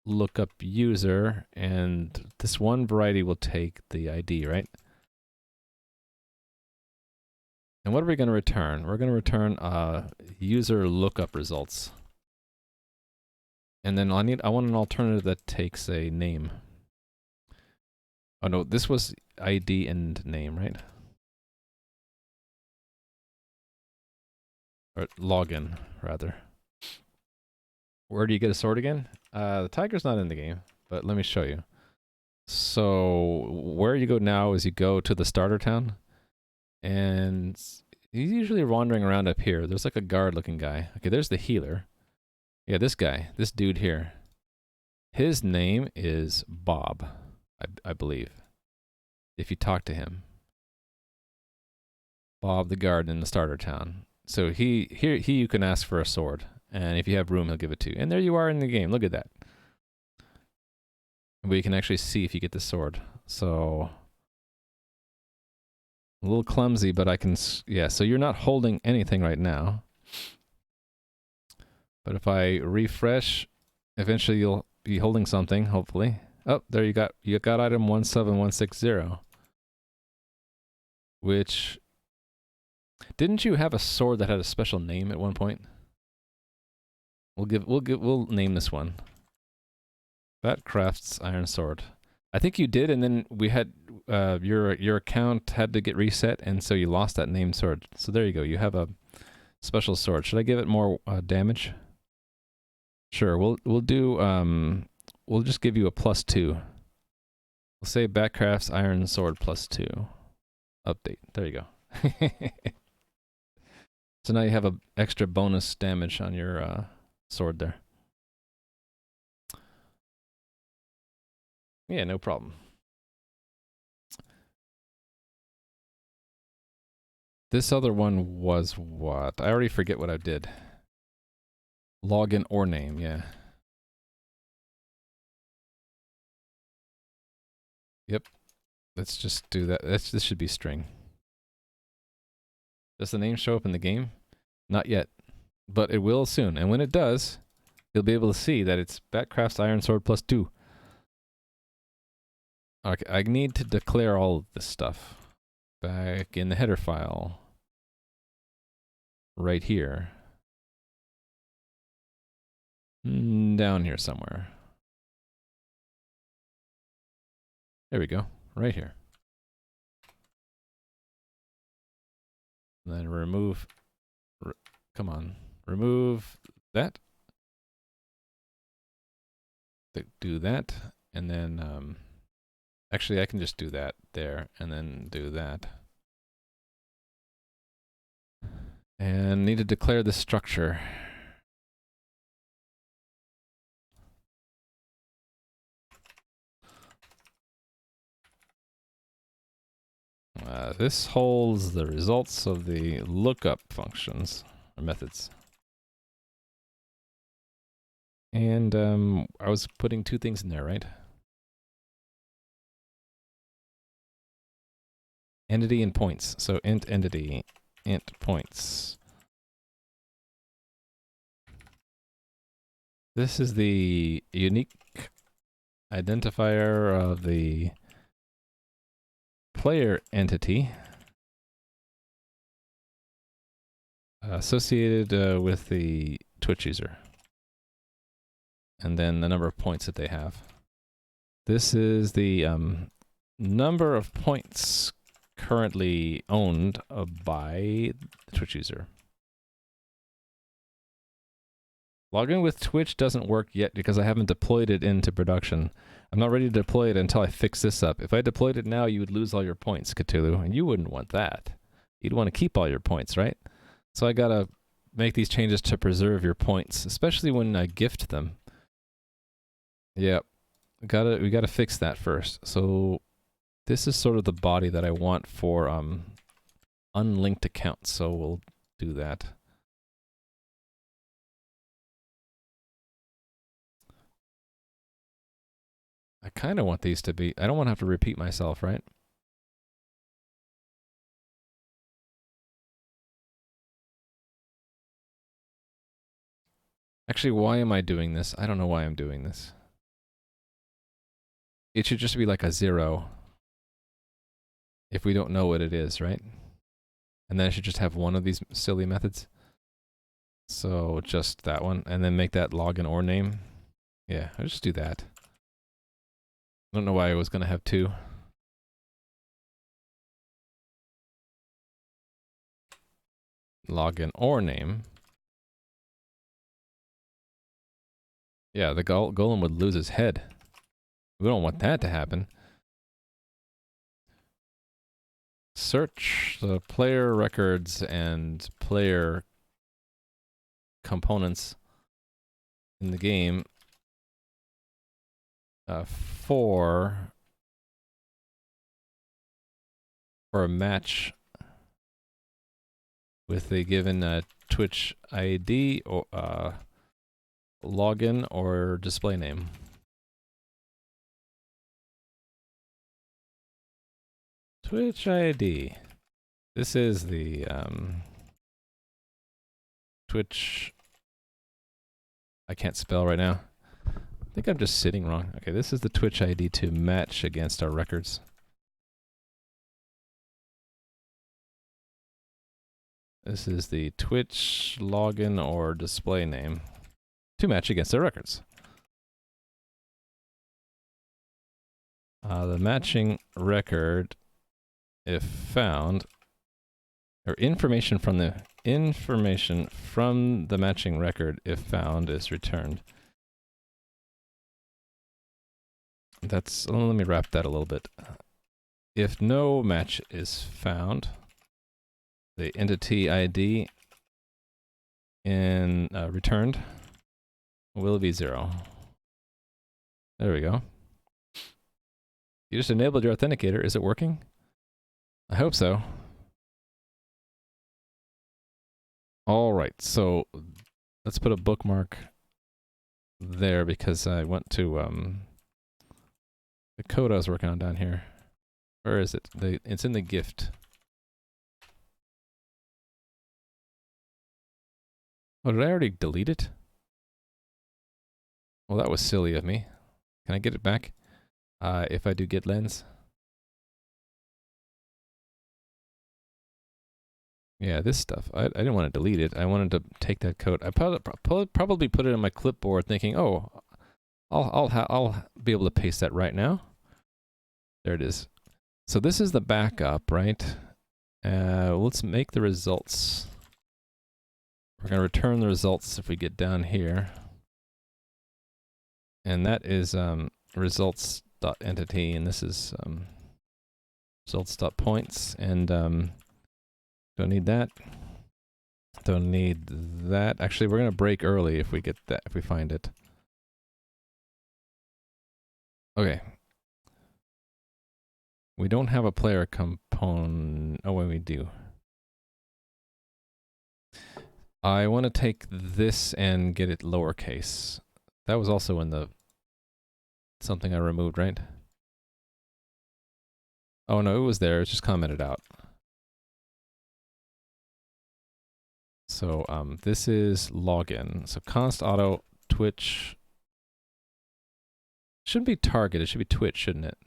lookup user, and this one variety will take the ID, right? And what are we going to return? We're going to return user lookup results. And then I want an alternative that takes a name. Oh no, this was ID and name, right? Or login, rather. Where do you get a sword again? The tiger's not in the game, but let me show you. So where you go now is you go to the starter town, and he's usually wandering around up here. There's like a guard-looking guy. Okay, there's the healer. Yeah, this guy, this dude here. His name is Bob, I believe. If you talk to him. Bob the guard in the starter town. So he you can ask for a sword. And if you have room, he'll give it to you. And there you are in the game. Look at that. But you can actually see if you get the sword. So a little clumsy, but I can, yeah, so you're not holding anything right now. But if I refresh, eventually you'll be holding something, hopefully. Oh, there you got item 17160. Which, didn't you have a sword that had a special name at one point? We'll name this one. Batcraft's Iron Sword. I think you did, and then we had your account had to get reset, and so you lost that named sword. So there you go. You have a special sword. Should I give it more damage? Sure. We'll do we'll just give you a +2. We'll say Batcraft's Iron Sword +2. Update. There you go. So now you have an extra bonus damage on your sword there. Yeah, no problem. This other one was what? I already forget what I did. Login or name, yeah. Yep. Let's just do that. This should be string. Does the name show up in the game? Not yet, but it will soon. And when it does, you'll be able to see that it's Batcraft's Iron Sword +2. Okay, I need to declare all of this stuff back in the header file right here. Down here somewhere. There we go, right here. And then remove, come on, remove that. Do that, and then actually I can just do that there, and then do that. And need to declare this structure. This holds the results of the lookup functions or methods. And I was putting 2 things in there, right? Entity and points. So int entity, int points. This is the unique identifier of the player entity associated with the Twitch user. And then the number of points that they have. This is the number of points currently owned by the Twitch user. Login with Twitch doesn't work yet because I haven't deployed it into production. I'm not ready to deploy it until I fix this up. If I deployed it now, you would lose all your points, Cthulhu, and you wouldn't want that. You'd want to keep all your points, right? So I gotta make these changes to preserve your points, especially when I gift them. Yep, we gotta fix that first. So this is sort of the body that I want for unlinked accounts, so we'll do that. I kind of want these to be, I don't want to have to repeat myself, right? Actually, why am I doing this? I don't know why I'm doing this. It should just be like a 0 if we don't know what it is, right? And then I should just have one of these silly methods. So just that one, and then make that login or name. Yeah, I'll just do that. I don't know why I was going to have 2. Login or name. Yeah, the golem would lose his head. We don't want that to happen. Search the player records and player components in the game for a match with a given Twitch ID or login or display name. Twitch ID. This is the Twitch. I can't spell right now. I think I'm just sitting wrong. Okay, this is the Twitch ID to match against our records. This is the Twitch login or display name to match against our records. The matching record, if found, or information from the matching record, if found, is returned. That's, let me wrap that a little bit. If no match is found, the entity ID in returned will be 0. There we go. You just enabled your authenticator. Is it working? I hope so. All right, so let's put a bookmark there because I went to the code I was working on down here. Where is it? It's in the gift. Oh, did I already delete it? Well, that was silly of me. Can I get it back? If I do git lens. Yeah, this stuff. I didn't want to delete it. I wanted to take that code. I probably put it in my clipboard thinking, oh, I'll be able to paste that right now. There it is. So this is the backup, right? Let's make the results. We're going to return the results if we get down here. And that is results.entity, and this is results.points, and don't need that. Don't need that. Actually, we're going to break early if we get that, if we find it. Okay. We don't have a player component. Oh, wait, we do. I want to take this and get it lowercase. That was also in the something I removed, right? Oh no, it was there. It's just commented out. So this is login. So const auto Twitch. Shouldn't be target. It should be Twitch, shouldn't it?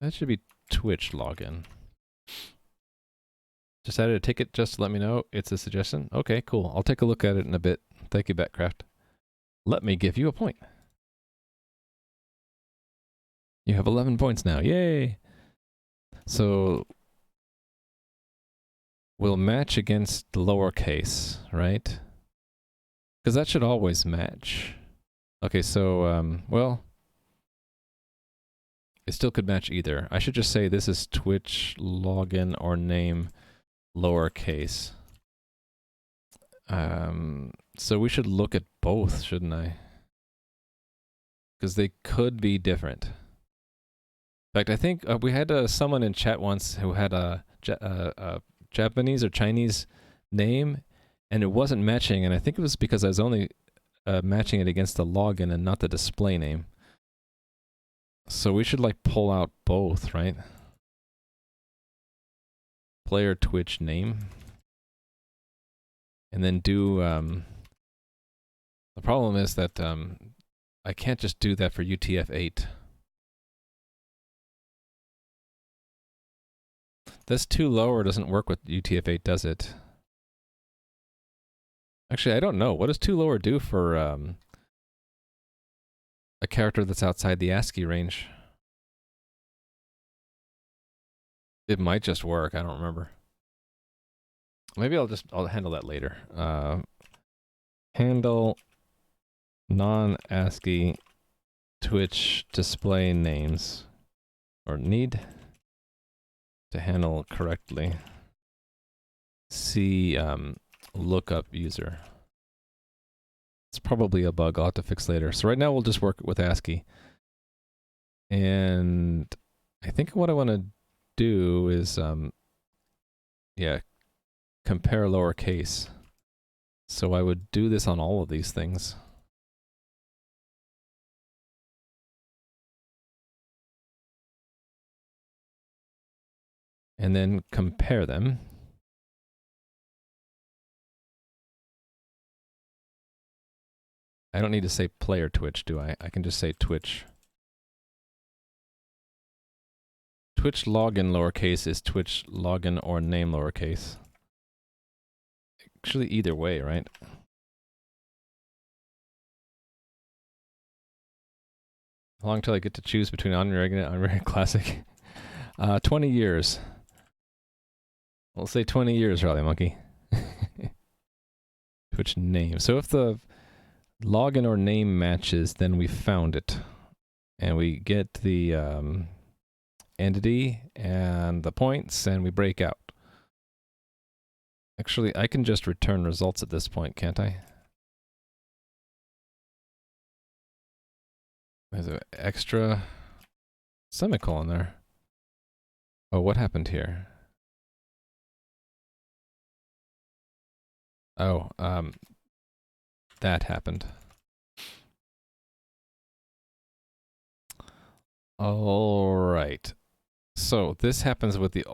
That should be Twitch login. Just added a ticket just to let me know it's a suggestion. Okay, cool. I'll take a look at it in a bit. Thank you, Batcraft. Let me give you a point. You have 11 points now. Yay! So we'll match against the lowercase, right? Because that should always match. Okay, so, well, it still could match either. I should just say this is Twitch login or name lowercase. So we should look at both, shouldn't I? Because they could be different. In fact, I think we had someone in chat once who had a Japanese or Chinese name, and it wasn't matching, and I think it was because I was only matching it against the login and not the display name. So we should like pull out both, right? Player Twitch name. And then do, the problem is that I can't just do that for UTF-8. This too lower doesn't work with UTF-8, does it? Actually, I don't know. What does too lower do for a character that's outside the ASCII range? It might just work. I don't remember. Maybe I'll handle that later. Handle non-ASCII Twitch display names, or need to handle correctly. See lookup user. It's probably a bug I'll have to fix later. So right now we'll just work with ASCII. And I think what I want to do is, yeah, compare lowercase. So I would do this on all of these things. And then compare them. I don't need to say player Twitch, do I? I can just say Twitch. Twitch login lowercase is Twitch login or name lowercase. Actually, either way, right? How long till I get to choose between Omnia Regna and Omnia Regna Classic? 20 years. We'll say 20 years, Raleigh Monkey. Twitch name. So if the login or name matches, then we found it. And we get the entity and the points, and we break out. Actually, I can just return results at this point, can't I? There's an extra semicolon there. Oh, what happened here? Oh, that happened. All right. So this happens with the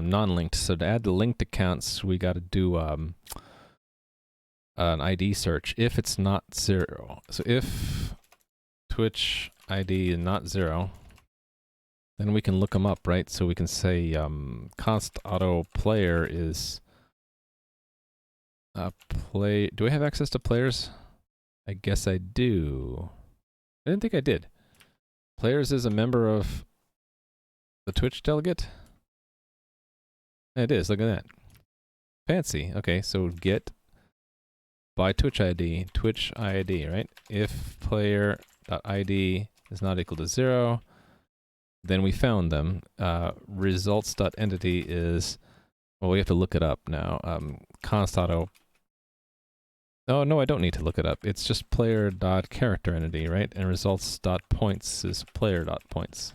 non-linked. So to add the linked accounts, we got to do an ID search if it's not 0. So if Twitch ID is not 0, then we can look them up, right? So we can say const auto player is play. Do I have access to players? I guess I do. I didn't think I did. Players is a member of the Twitch delegate? It is, look at that. Fancy. Okay, so get by Twitch ID, right? If player.id is not equal to 0, then we found them. Results.entity is, well, we have to look it up now. Const auto. Oh, no, I don't need to look it up. It's just player.character entity, right? And results.points is player.points.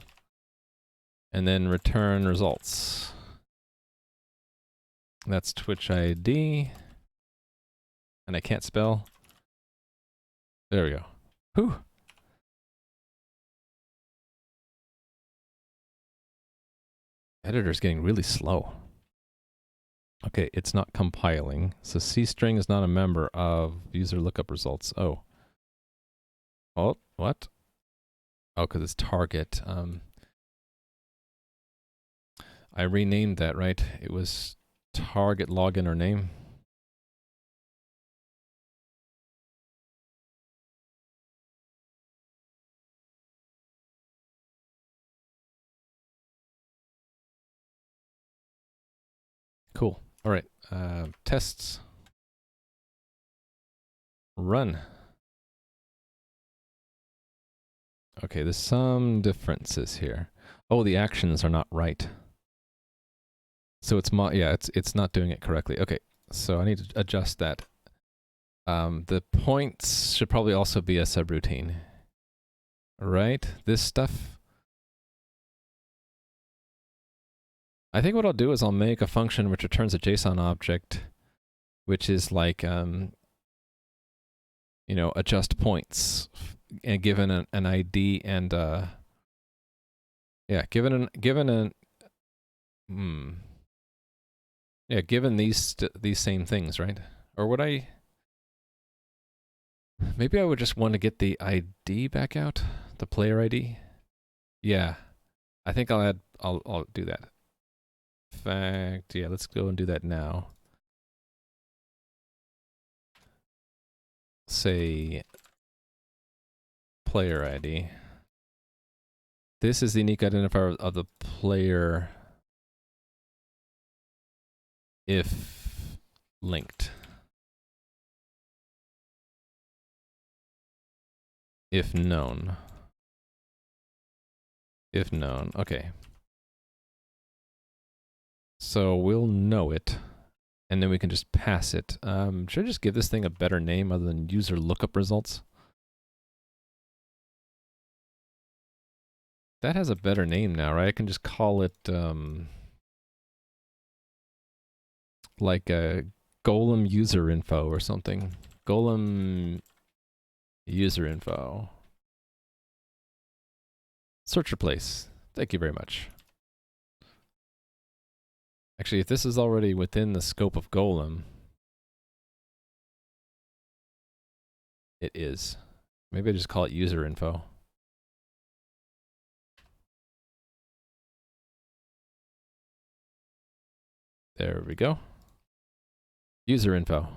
And then return results. That's Twitch ID. And I can't spell. There we go. Whew. Editor's getting really slow. Okay, it's not compiling. So C-string is not a member of user lookup results. Oh. Oh, what? Oh, because it's target. I renamed that, right? It was target login or name. Cool. All right. Tests. Run. Okay, there's some differences here. Oh, the actions are not right. So it's it's not doing it correctly. Okay, so I need to adjust that. The points should probably also be a subroutine. Right? This stuff. I think what I'll do is I'll make a function which returns a JSON object, which is like, you know, adjust points, and given an ID and yeah, given these same things, right? Or would I? Maybe I would just want to get the ID back out, the player ID. Yeah, I think I'll do that. In fact, yeah, let's go and do that now. Say player ID. This is the unique identifier of the player if linked. If known. If known. Okay. So we'll know it, and then we can just pass it. Should I just give this thing a better name other than user lookup results? That has a better name now, right? I can just call it like a Golem user info or something. Golem user info. Search replace. Thank you very much. Actually, if this is already within the scope of Golem, it is. Maybe I just call it user info. There we go. User info.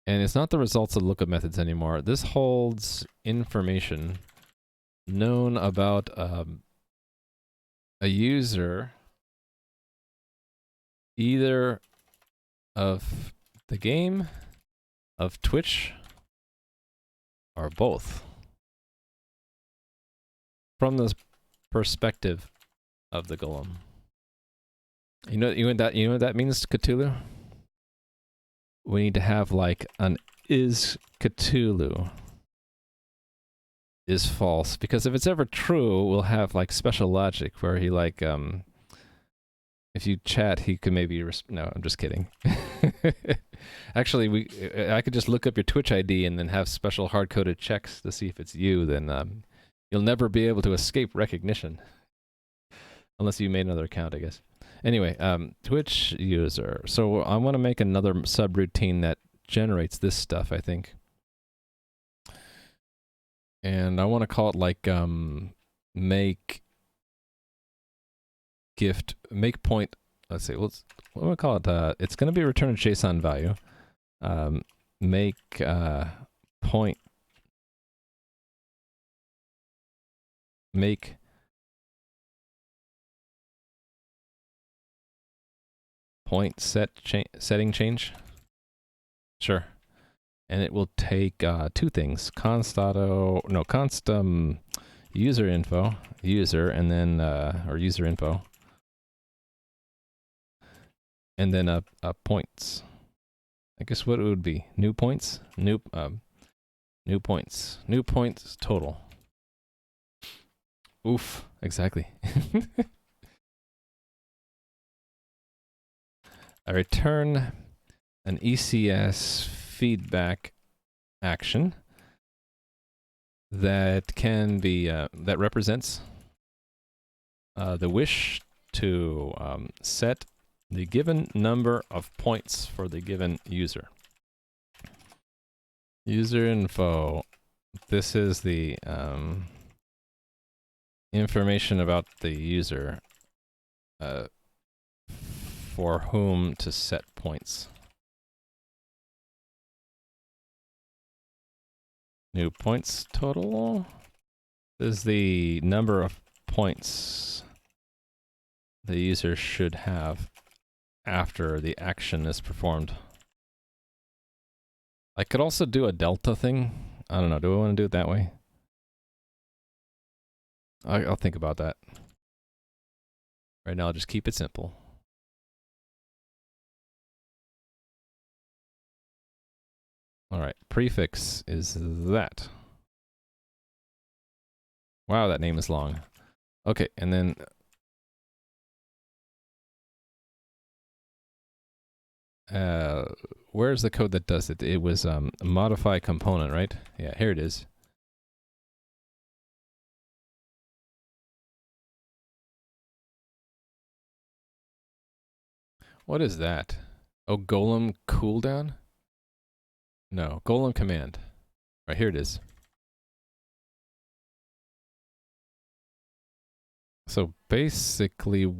And it's not the results of lookup methods anymore. This holds information known about a user either of the game, of Twitch, or both. From the perspective of the Golem. You know what that means, Cthulhu? We need to have like an is Cthulhu is false, because if it's ever true, we'll have like special logic where he like if you chat, he could maybe no, I'm just kidding. Actually, I could just look up your Twitch ID and then have special hard-coded checks to see if it's you. Then you'll never be able to escape recognition, unless you made another account, I guess. Anyway, Twitch user. So I want to make another subroutine that generates this stuff, I think. And I want to call it like make point. Let's see. What do I call it? It's going to be return a JSON value. Make point. Make point setting change. Sure. And it will take two things: const user info, user, and then or user info, and then points. I guess what it would be new points, new points total. Oof, exactly. I return an ECS feedback action that can be that represents the wish to set the given number of points for the given user. User info. This is the information about the user. for whom to set points. New points total. This is the number of points the user should have after the action is performed. I could also do a delta thing. I don't know, do I want to do it that way? I'll think about that. Right now I'll just keep it simple. Alright, prefix is that. Wow, that name is long. Okay, and then where's the code that does it? It was modify component, right? Yeah, here it is. What is that? Oh, golem cooldown? No, golem command. Right, here it is. So basically,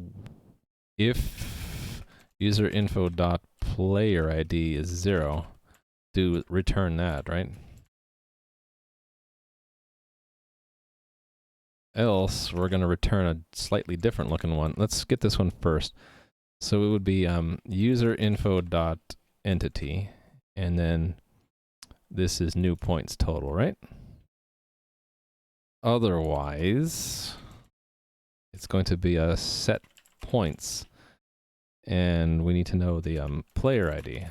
if user info dot player ID is 0, do return that, right? Else, we're going to return a slightly different looking one. Let's get this one first. So it would be user info dot entity, and then this is new points total, right? Otherwise, it's going to be a set points, and we need to know the player ID.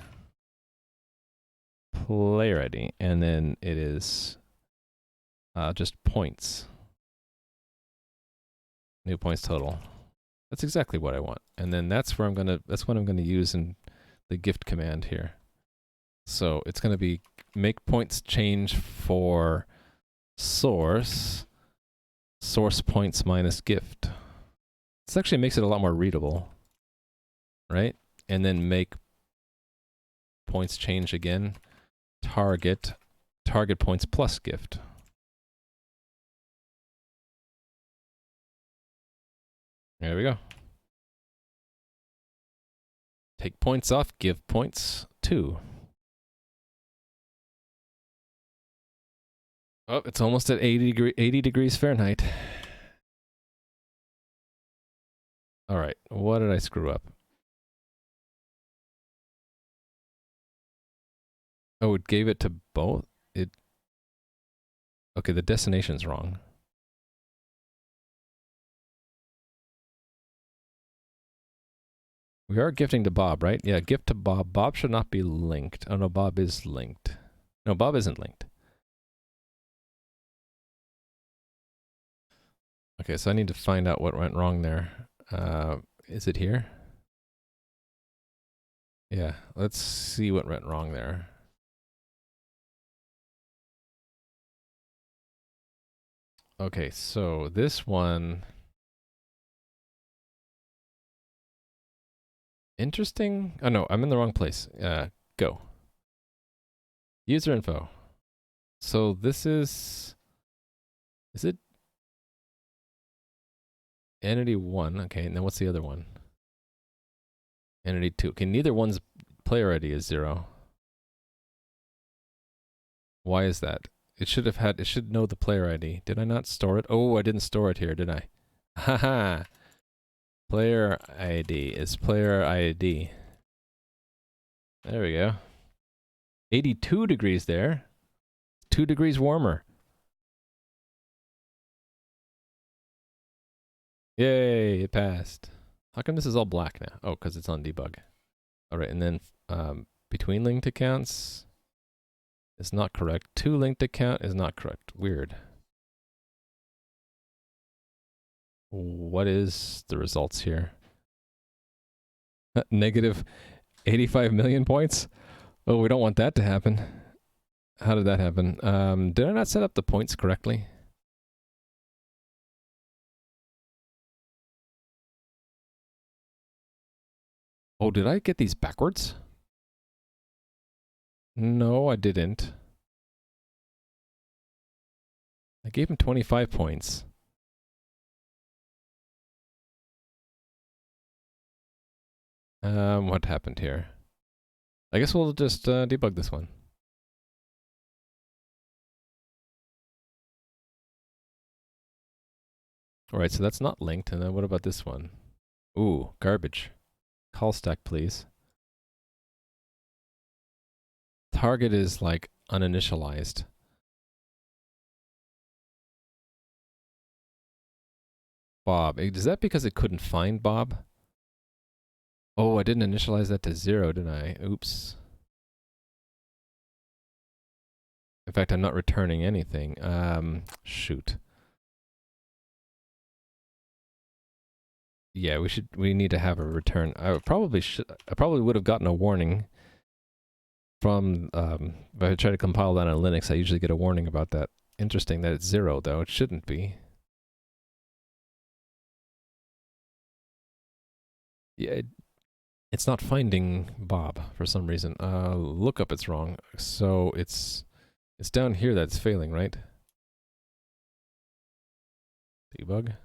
Player ID, and then it is just points. New points total. That's exactly what I want. And then that's what I'm gonna use in the gift command here. So it's gonna be make points change for source points minus gift. This actually makes it a lot more readable, right? And then make points change again, target points plus gift. There we go. Take points off, give points to. Oh, it's almost at 80 degrees Fahrenheit. All right, what did I screw up? Oh, it gave it to both? Okay, the destination's wrong. We are gifting to Bob, right? Yeah, gift to Bob. Bob should not be linked. Oh no, Bob is linked. No, Bob isn't linked. Okay, so I need to find out what went wrong there. Is it here? Yeah, let's see what went wrong there. Okay, so this one... Interesting. Oh no, I'm in the wrong place. Go. User info. So this is it entity 1? Okay, and then what's the other one? Entity 2. Okay, neither one's player ID is 0. Why is that? It should know the player ID. Did I not store it? Oh, I didn't store it here, did I? Haha. Player ID is player ID. There we go. 82 degrees there. 2 degrees warmer. Yay, it passed. How come this is all black now? Oh, because it's on debug. All right, and then between linked accounts is not correct. To linked account is not correct. Weird. What is the results here? Negative 85 million points? Oh, we don't want that to happen. How did that happen? Did I not set up the points correctly? Oh, did I get these backwards? No, I didn't. I gave him 25 points. What happened here? I guess we'll just debug this one. Alright, so that's not linked, and then what about this one? Ooh, garbage. Call stack, please. Target is like uninitialized. Bob. Is that because it couldn't find Bob? Oh, I didn't initialize that to 0, didn't I? Oops. In fact, I'm not returning anything. Shoot. Yeah, we need to have a return. I probably would have gotten a warning from, if I try to compile that on Linux, I usually get a warning about that. Interesting that it's 0, though. It shouldn't be. Yeah, it's not finding Bob for some reason. Lookup, it's wrong. So it's down here that's failing, right? Debug.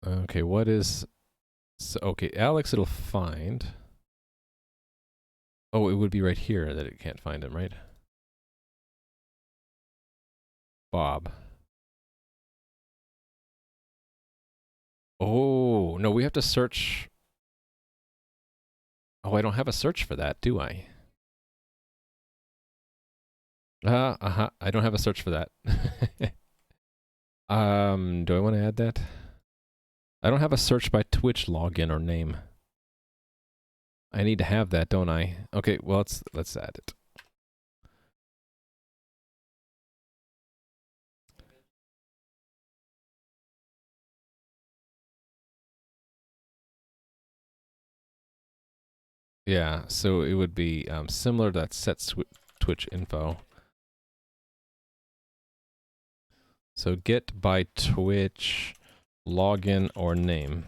Okay, what is... So, okay, Alex it'll find. Oh, it would be right here that it can't find him, right? Bob. Oh, no, we have to search... Oh, I don't have a search for that, do I? I don't have a search for that. Do I want to add that? I don't have a search by Twitch login or name. I need to have that, don't I? Okay, well, let's add it. Yeah, so it would be similar to that set Twitch info. So get by Twitch login or name.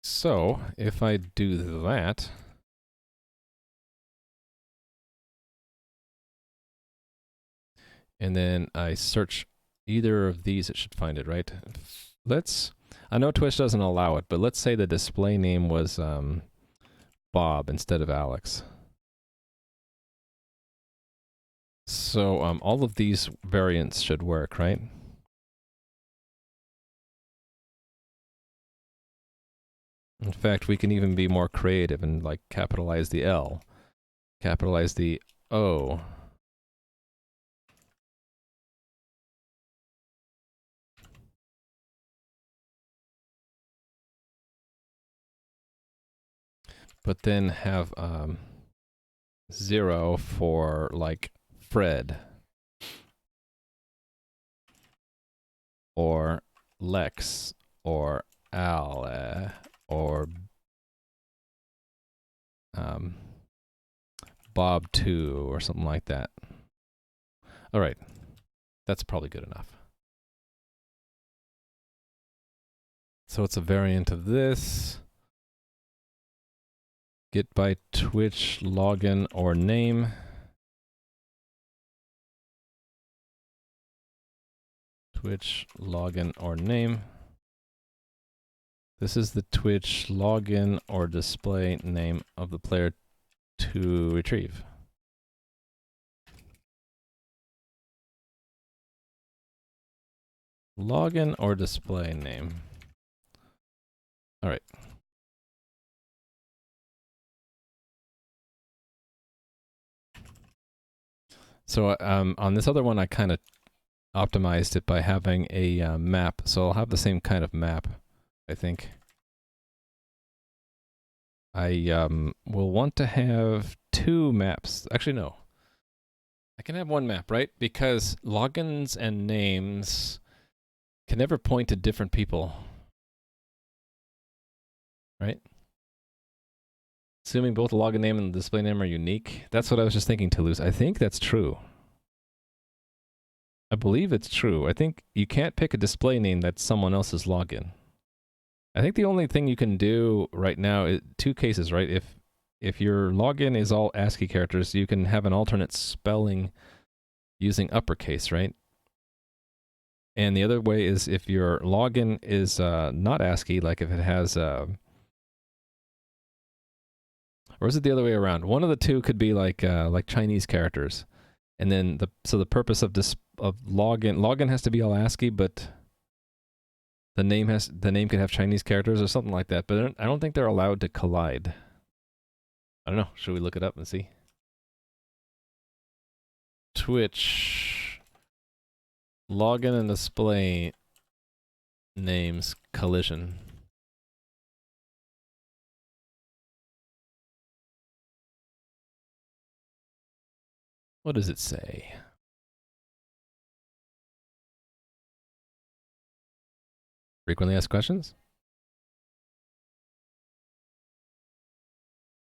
So if I do that, and then I search either of these, it should find it, right? I know Twitch doesn't allow it, but let's say the display name was Bob instead of Alex. So all of these variants should work, right? In fact, we can even be more creative and like capitalize the L, capitalize the O. But then have 0 for like Fred or Lex or Al or Bob 2 or something like that. All right, that's probably good enough. So it's a variant of this. Get by Twitch login or name. Twitch login or name. This is the Twitch login or display name of the player to retrieve. Login or display name. All right. So on this other one, I kind of optimized it by having a map. So I'll have the same kind of map, I think. I will want to have 2 maps. Actually, no. I can have 1 map, right? Because logins and names can never point to different people. Right? Assuming both the login name and the display name are unique. That's what I was just thinking, Toulouse. I think that's true. I believe it's true. I think you can't pick a display name that's someone else's login. I think the only thing you can do right now is 2 cases, right? If your login is all ASCII characters, you can have an alternate spelling using uppercase, right? And the other way is if your login is not ASCII, like if it has, or is it the other way around? One of the two could be like Chinese characters, and then the purpose of login has to be all ASCII, but the name could have Chinese characters or something like that. But I don't think they're allowed to collide. I don't know. Should we look it up and see? Twitch login and display names collision. What does it say? Frequently asked questions?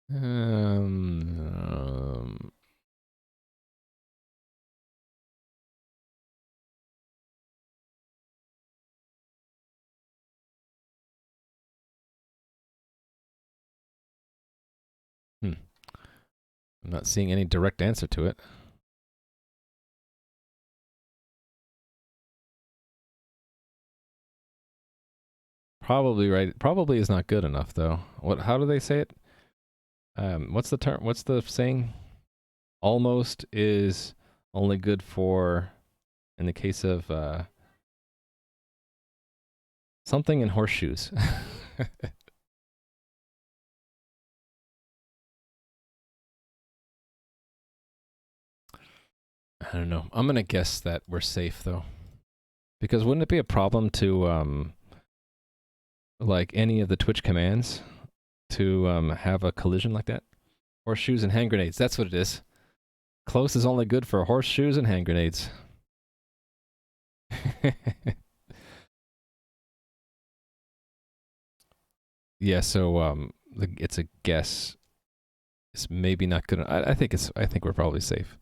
I'm not seeing any direct answer to it. Probably right. Probably is not good enough though. How do they say it? What's the term? What's the saying? Almost is only good for, in the case of something in horseshoes. I don't know. I'm gonna guess that we're safe though, because wouldn't it be a problem to like any of the Twitch commands to have a collision like that? Horseshoes and hand grenades. That's what it is. Close is only good for horseshoes and hand grenades. Yeah, so it's a guess. It's maybe not good. I think we're probably safe.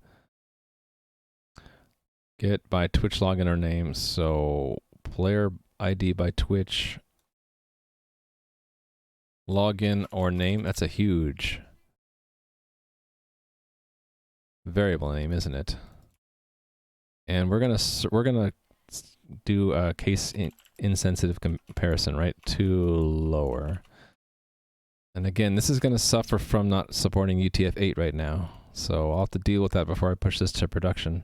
Get by Twitch login or name. So player ID by Twitch login or name. That's a huge variable name, isn't it? And we're gonna do a case insensitive comparison, right? To lower. And again, this is going to suffer from not supporting UTF-8 right now. So I'll have to deal with that before I push this to production.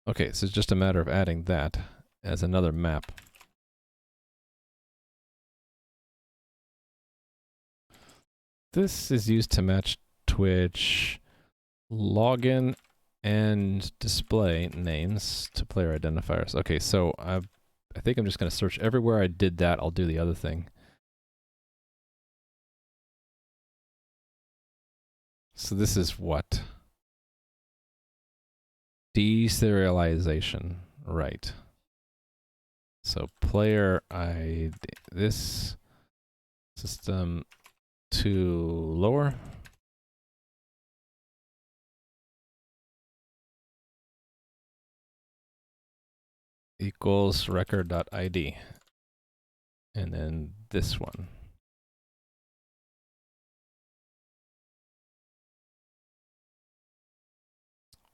Okay, so it's just a matter of adding that as another map. This is used to match Twitch login and display names to player identifiers. Okay, so I think I'm just going to search everywhere I did that. I'll do the other thing. So this is what? Deserialization, right. So player ID, this system to lower. Equals record.id. And then this one.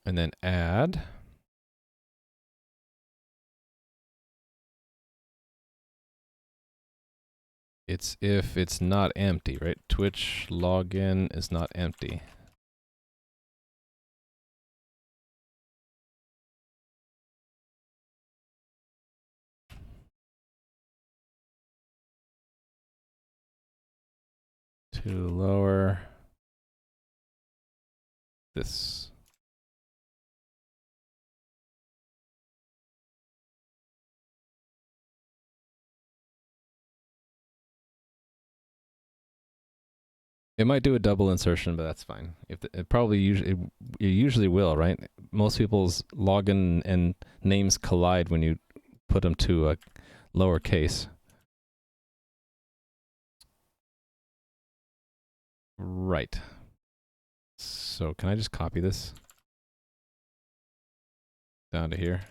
And then add. It's if it's not empty, right? Twitch login is not empty. To lower this. It might do a double insertion, but that's fine. It usually will, right? Most people's login and names collide when you put them to a lower case. Right. So can I just copy this down to here?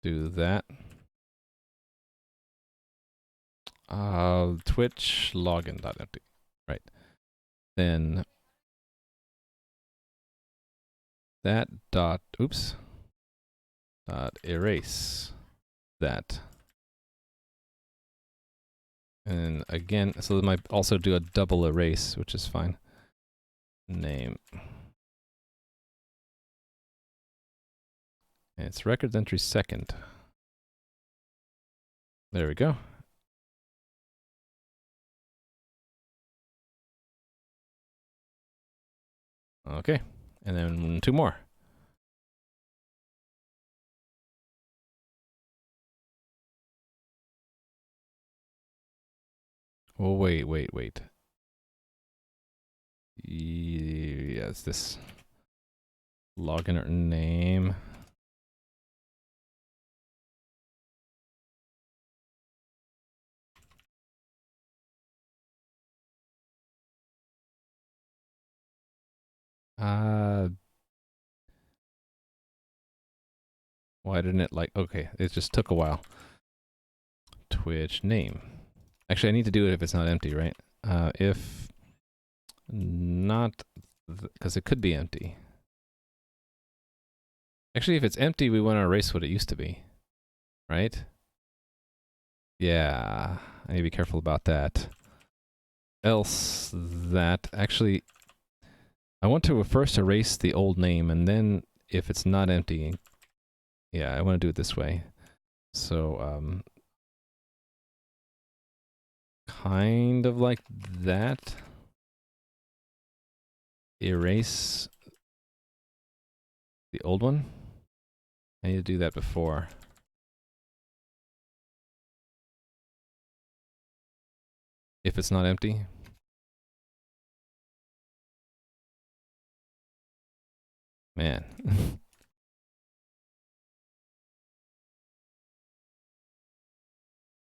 Do that. Twitch login.empty. Right. Then that dot, oops, dot erase that. And again, so it might also do a double erase, which is fine. Name. And it's record entry second. There we go. Okay. And then 2 more. Oh, wait. Yes, this login or name. Why didn't it okay, it just took a while. Twitch name. Actually, I need to do it if it's not empty, right? If not, because it could be empty. Actually, if it's empty, we want to erase what it used to be, right? Yeah, I need to be careful about that. Else that, actually, I want to first erase the old name, and then if it's not empty, yeah, I want to do it this way. So, kind of like that. Erase the old one. I need to do that before. If it's not empty. Man.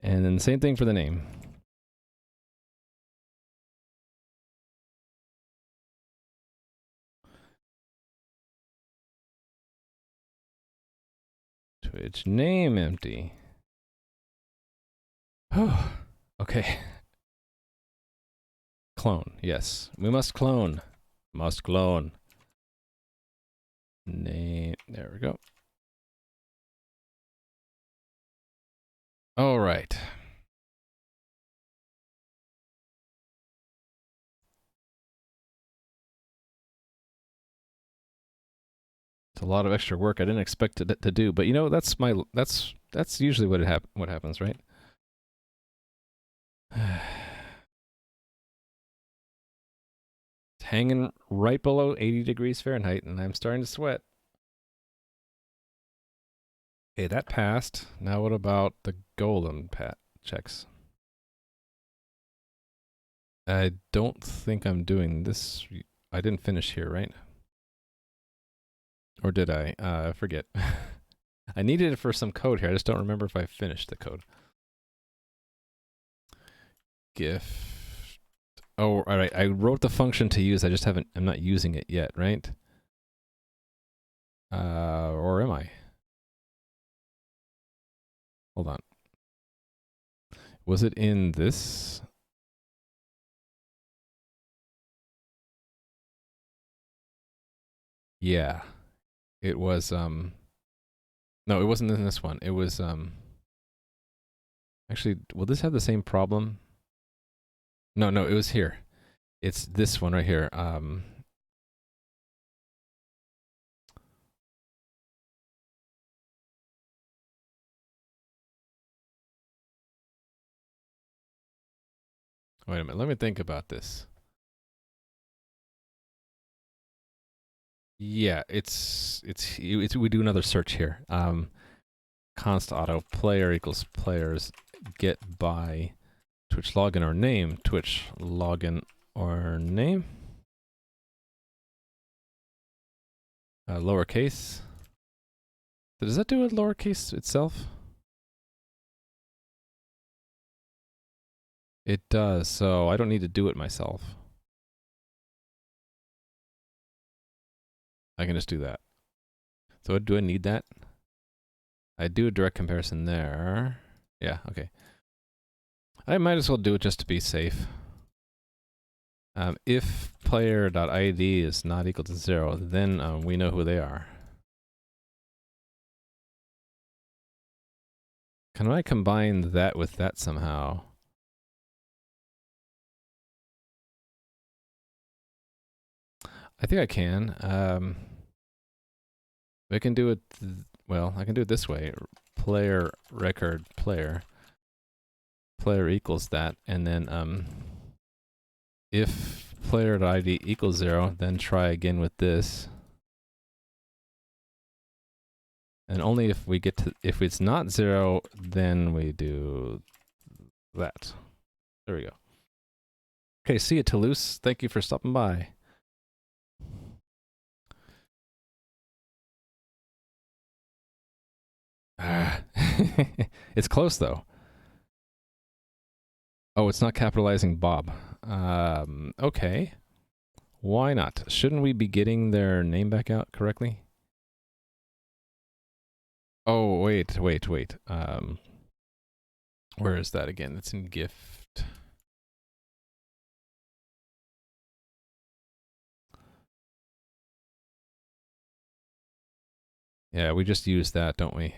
And then same thing for the name. Twitch name empty. Oh, okay. Clone, yes. We must clone. Must clone. Name, there we go. All right. It's a lot of extra work I didn't expect it to do, but you know, that's usually what happens, right? It's hanging right below 80 degrees Fahrenheit, and I'm starting to sweat. Okay, that passed. Now what about the golem checks? I don't think I'm doing this. I didn't finish here, right? Or did I? I forget. I needed it for some code here. I just don't remember if I finished the code. Gift. Oh, all right. I wrote the function to use. I just haven't. I'm not using it yet, right? Or am I? Hold on. Was it in this? Yeah. It was, no, it wasn't in this one. It was, actually, will this have the same problem? No, it was here. It's this one right here. Wait a minute. Let me think about this. Yeah, we do another search here. Const auto player equals players get by Twitch login or name. Twitch login or name. Lowercase. Does that do a lowercase itself? It does, so I don't need to do it myself. I can just do that. So do I need that? I do a direct comparison there. Yeah, okay. I might as well do it just to be safe. If player.id is not equal to 0, then we know who they are. Can I combine that with that somehow? I think I can. We can do it, well, I can do it this way. Player record player. Player equals that, and then if player.id equals 0, then try again with this. And only if we get to, if it's not 0, then we do that. There we go. Okay, see you, Toulouse. Thank you for stopping by. It's close, though. Oh, it's not capitalizing Bob. Okay. Why not? Shouldn't we be getting their name back out correctly? Oh, wait. Where is that again? It's in gift. Yeah, we just use that, don't we?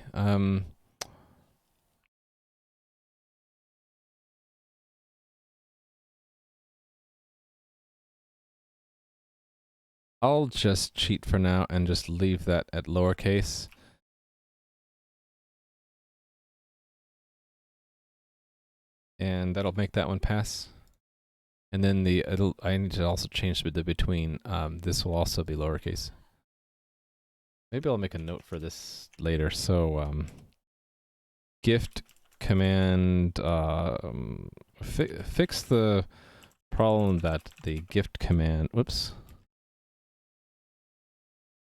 I'll just cheat for now and just leave that at lowercase. And that'll make that one pass. And then I need to also change the between. This will also be lowercase. Maybe I'll make a note for this later. So, gift command, fix the problem that the gift command, whoops,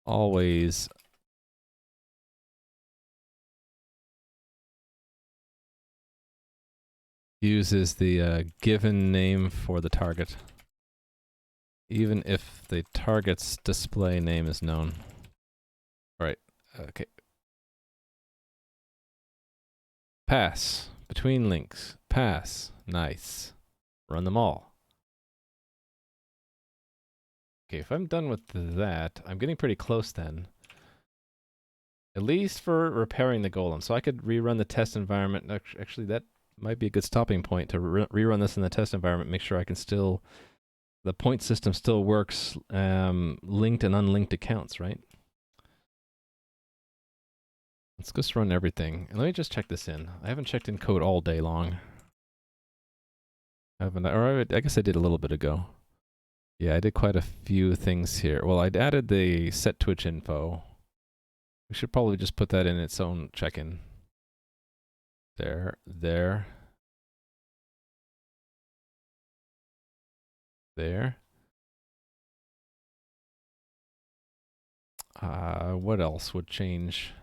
always uses the given name for the target, even if the target's display name is known. All right, okay. Pass, between links, pass, nice. Run them all. Okay, if I'm done with that, I'm getting pretty close then. At least for repairing the golem. So I could rerun the test environment. Actually, that might be a good stopping point to rerun this in the test environment, make sure I can still, the point system still works, linked and unlinked accounts, right? Let's just run everything. And let me just check this in. I haven't checked in code all day long. Haven't I? Or I guess I did a little bit ago. Yeah, I did quite a few things here. Well, I'd added the set Twitch info. We should probably just put that in its own check-in. There. What else would change?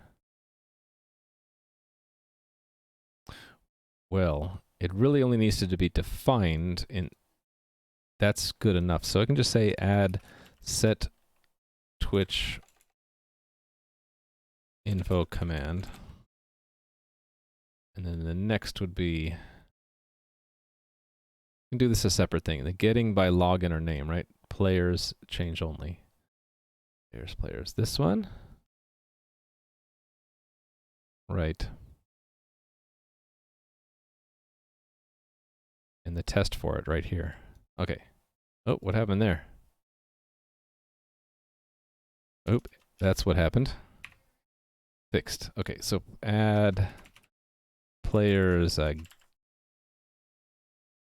Well, it really only needs to be defined in, that's good enough. So I can just say add set Twitch info command. And then the next would be, you can do this a separate thing. The getting by login or name, right? Players change only. Here's players. This one. Right. And the test for it right here. Okay. Oh, what happened there? Oop, that's what happened. Fixed. Okay, so add players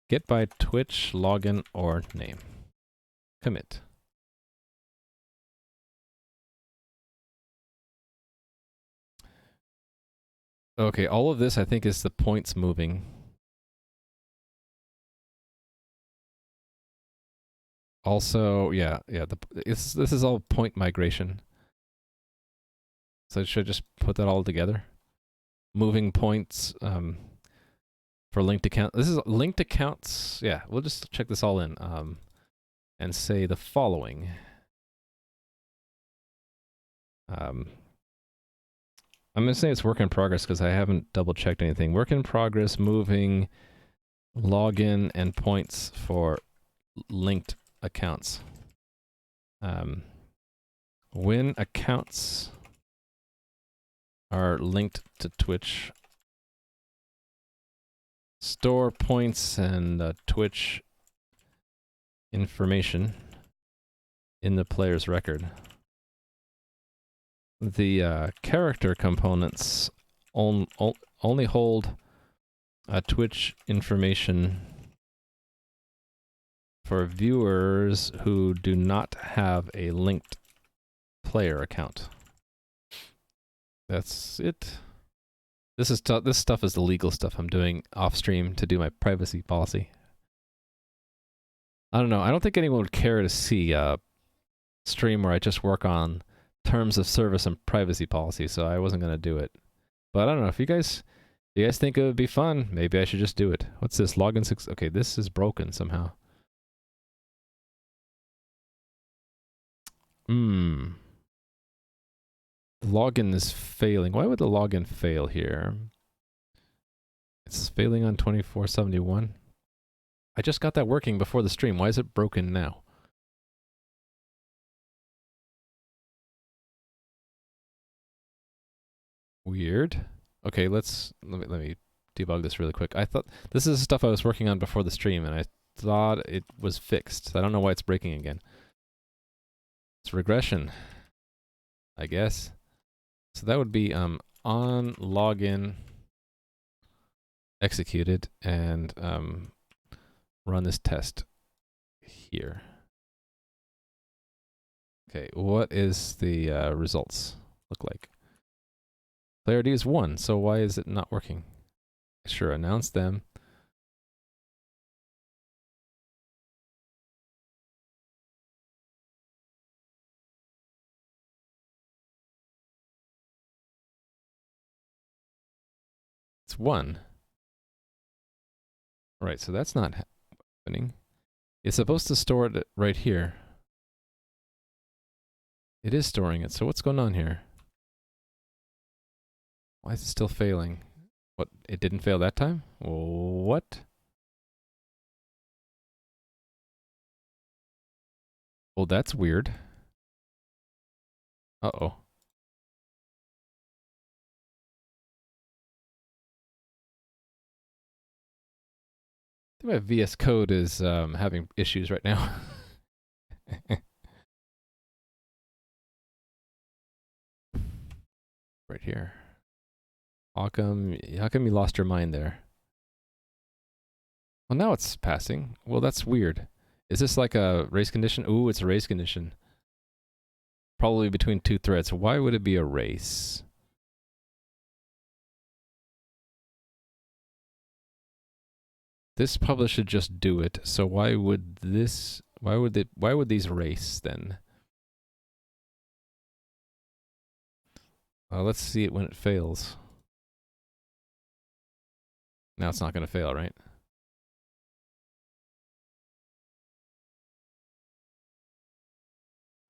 get by Twitch, login, or name. Commit. Okay, all of this I think is the points moving. Also, yeah, this is all point migration. So should I just put that all together? Moving points for linked account. This is linked accounts. Yeah, we'll just check this all in and say the following. I'm going to say it's work in progress because I haven't double checked anything. Work in progress, moving login endpoints for linked accounts. When accounts are linked to Twitch, store points and Twitch information in the player's record. The character components only hold Twitch information for viewers who do not have a linked player account. That's it. This stuff is the legal stuff I'm doing off stream to do my privacy policy. I don't know. I don't think anyone would care to see a stream where I just work on terms of service and privacy policy, so I wasn't gonna do it. But I don't know if you guys think it would be fun. Maybe I should just do it. What's this? Login 6. Okay, this is broken somehow. The login is failing. Why would the login fail here? It's failing on 2471. I just got that working before the stream. Why is it broken now? Weird. Okay, let me debug this really quick. I thought this is stuff I was working on before the stream, and I thought it was fixed. I don't know why it's breaking again. It's regression, I guess. So that would be on login executed and run this test here. Okay, what is the results look like? Player ID is 1, so why is it not working? Sure, announce them. It's 1. Right, so that's not happening. It's supposed to store it right here. It is storing it, so what's going on here? Why is it still failing? What, it didn't fail that time? What? Well, that's weird. Uh-oh. I think my VS Code is having issues right now. Right here. How come you lost your mind there? Well, now it's passing. Well, that's weird. Is this like a race condition? Ooh, it's a race condition. Probably between 2 threads. Why would it be a race? This publish should just do it. So why would these race then? Let's see it when it fails. Now it's not going to fail, right?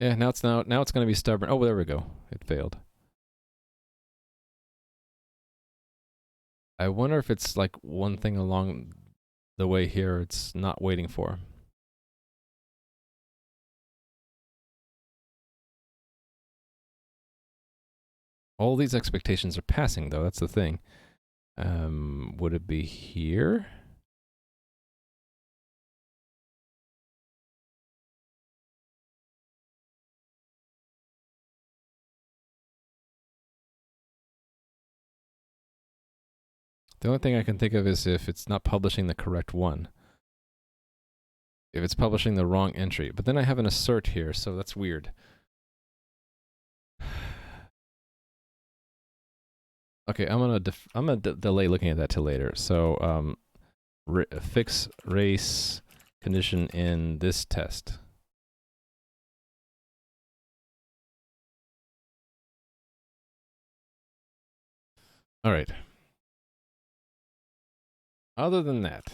Yeah, now it's going to be stubborn. Oh, there we go. It failed. I wonder if it's like one thing along the way here it's not waiting for. All these expectations are passing though, that's the thing. Would it be here? The only thing I can think of is if it's not publishing the correct one. If it's publishing the wrong entry. But then I have an assert here, so that's weird. Okay, I'm gonna delay looking at that till later. So fix race condition in this test. All right. Other than that,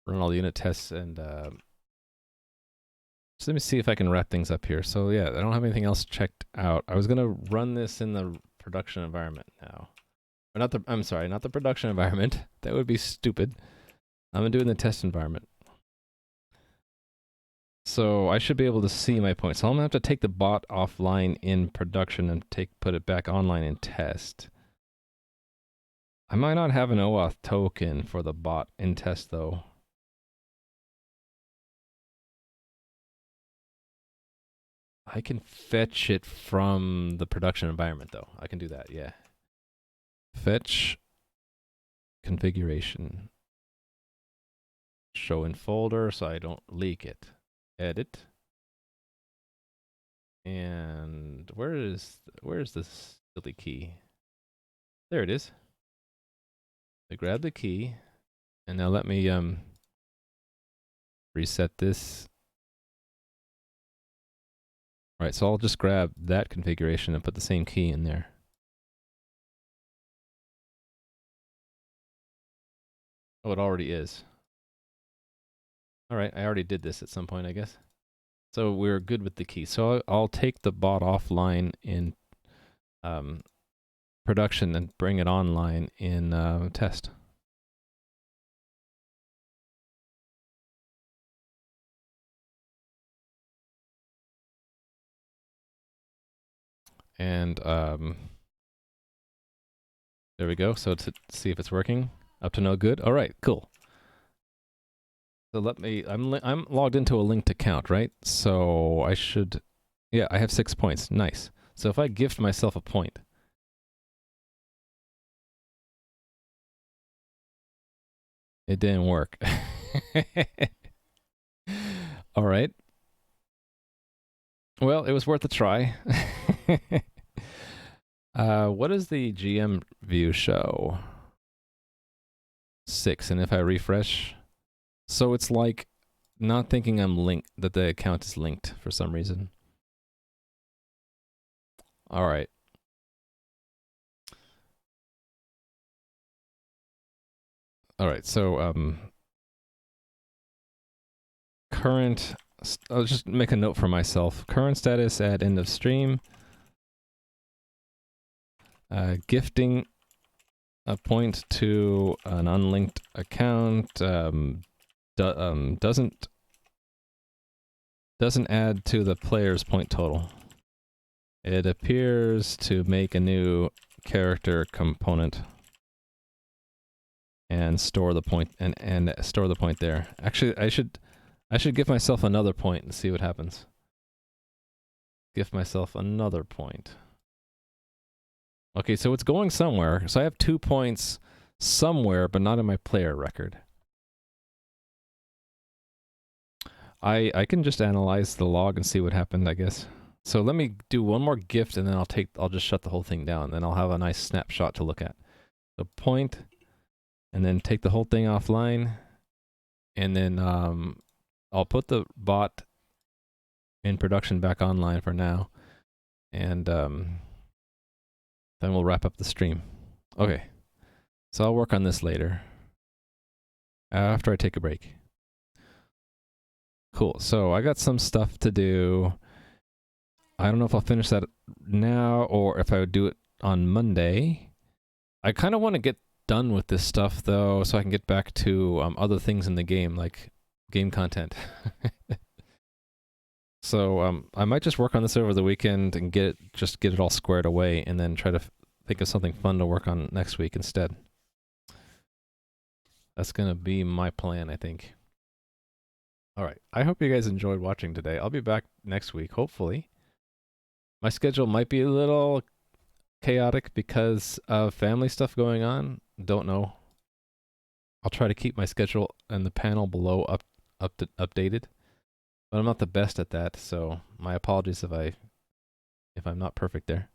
run all the unit tests and just let me see if I can wrap things up here. So yeah, I don't have anything else checked out. I was gonna run this in the production environment now. not the, I'm sorry, not the production environment. That would be stupid. I'm doing the test environment. So I should be able to see my points. So I'm gonna have to take the bot offline in production and put it back online in test. I might not have an OAuth token for the bot in test though. I can fetch it from the production environment though. I can do that, yeah. Fetch configuration. Show in folder so I don't leak it. Edit. And where's the silly key? There it is. I grab the key, and now let me reset this. All right, so I'll just grab that configuration and put the same key in there. Oh, it already is. All right, I already did this at some point, I guess. So we're good with the key. So I'll take the bot offline in production and bring it online in test. And there we go. So to see if it's working, up to no good. All right, cool. So let me, I'm logged into a linked account, right? So I should, yeah, I have 6 points. Nice. So if I gift myself a point, it didn't work. All right. Well, it was worth a try. What does the GM view show? 6, and if I refresh, so it's like not thinking I'm linked, that the account is linked for some reason. All right. All right, so current, I'll just make a note for myself. Current status at end of stream. Gifting a point to an unlinked account doesn't add to the player's point total. It appears to make a new character component and store the point and store the point there. Actually, I should give myself another point and see what happens. Give myself another point. Okay, so it's going somewhere. So I have 2 points somewhere, but not in my player record. I can just analyze the log and see what happened, I guess. So let me do one more gift, and then I'll just shut the whole thing down. Then I'll have a nice snapshot to look at. So point, and then take the whole thing offline, and then I'll put the bot in production back online for now, and then we'll wrap up the stream. Okay, so I'll work on this later, after I take a break. Cool, so I got some stuff to do. I don't know if I'll finish that now or if I would do it on Monday. I kind of want to get done with this stuff though, so I can get back to other things in the game, like game content. So I might just work on this over the weekend and get it all squared away, and then try to think of something fun to work on next week instead. That's gonna be my plan, I think. All right, I hope you guys enjoyed watching today. I'll be back next week, hopefully. My schedule might be a little chaotic because of family stuff going on. Don't know. I'll try to keep my schedule and the panel below updated. But I'm not the best at that, so my apologies if I'm not perfect there.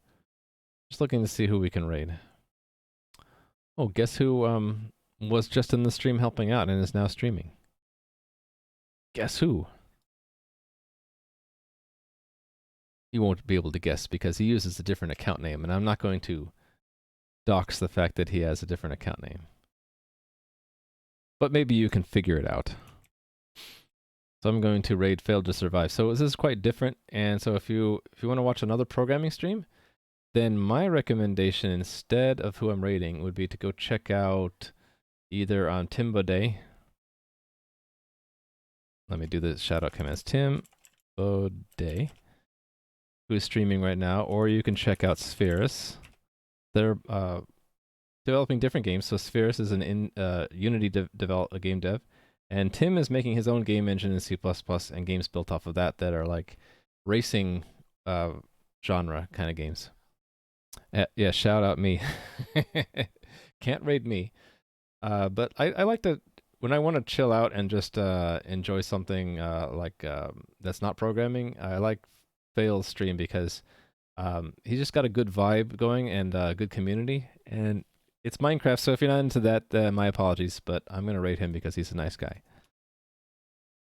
Just looking to see who we can raid. Oh, guess who was just in the stream helping out and is now streaming? Guess who? You won't be able to guess because he uses a different account name, and I'm not going to dox the fact that he has a different account name. But maybe you can figure it out. So I'm going to raid Failed to Survive. So this is quite different, and so if you want to watch another programming stream, then my recommendation instead of who I'm rating would be to go check out either on Tim Baudet. Let me do the shout out commands. Tim Baudet, who's streaming right now, or you can check out Spherus. They're developing different games. So Spherus is an Unity a game dev, and Tim is making his own game engine in C++ and games built off of that are like racing genre kind of games. Yeah, shout out me. Can't raid me. But I like to, when I want to chill out and just enjoy something that's not programming, I like Fail's stream because he's just got a good vibe going and good community. And it's Minecraft, so if you're not into that, my apologies, but I'm going to rate him because he's a nice guy.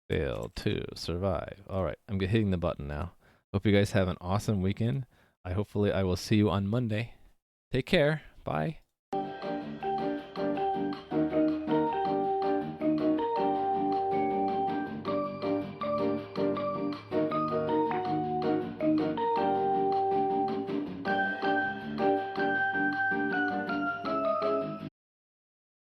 Fail to survive. All right, I'm hitting the button now. Hope you guys have an awesome weekend. Hopefully I will see you on Monday. Take care. Bye.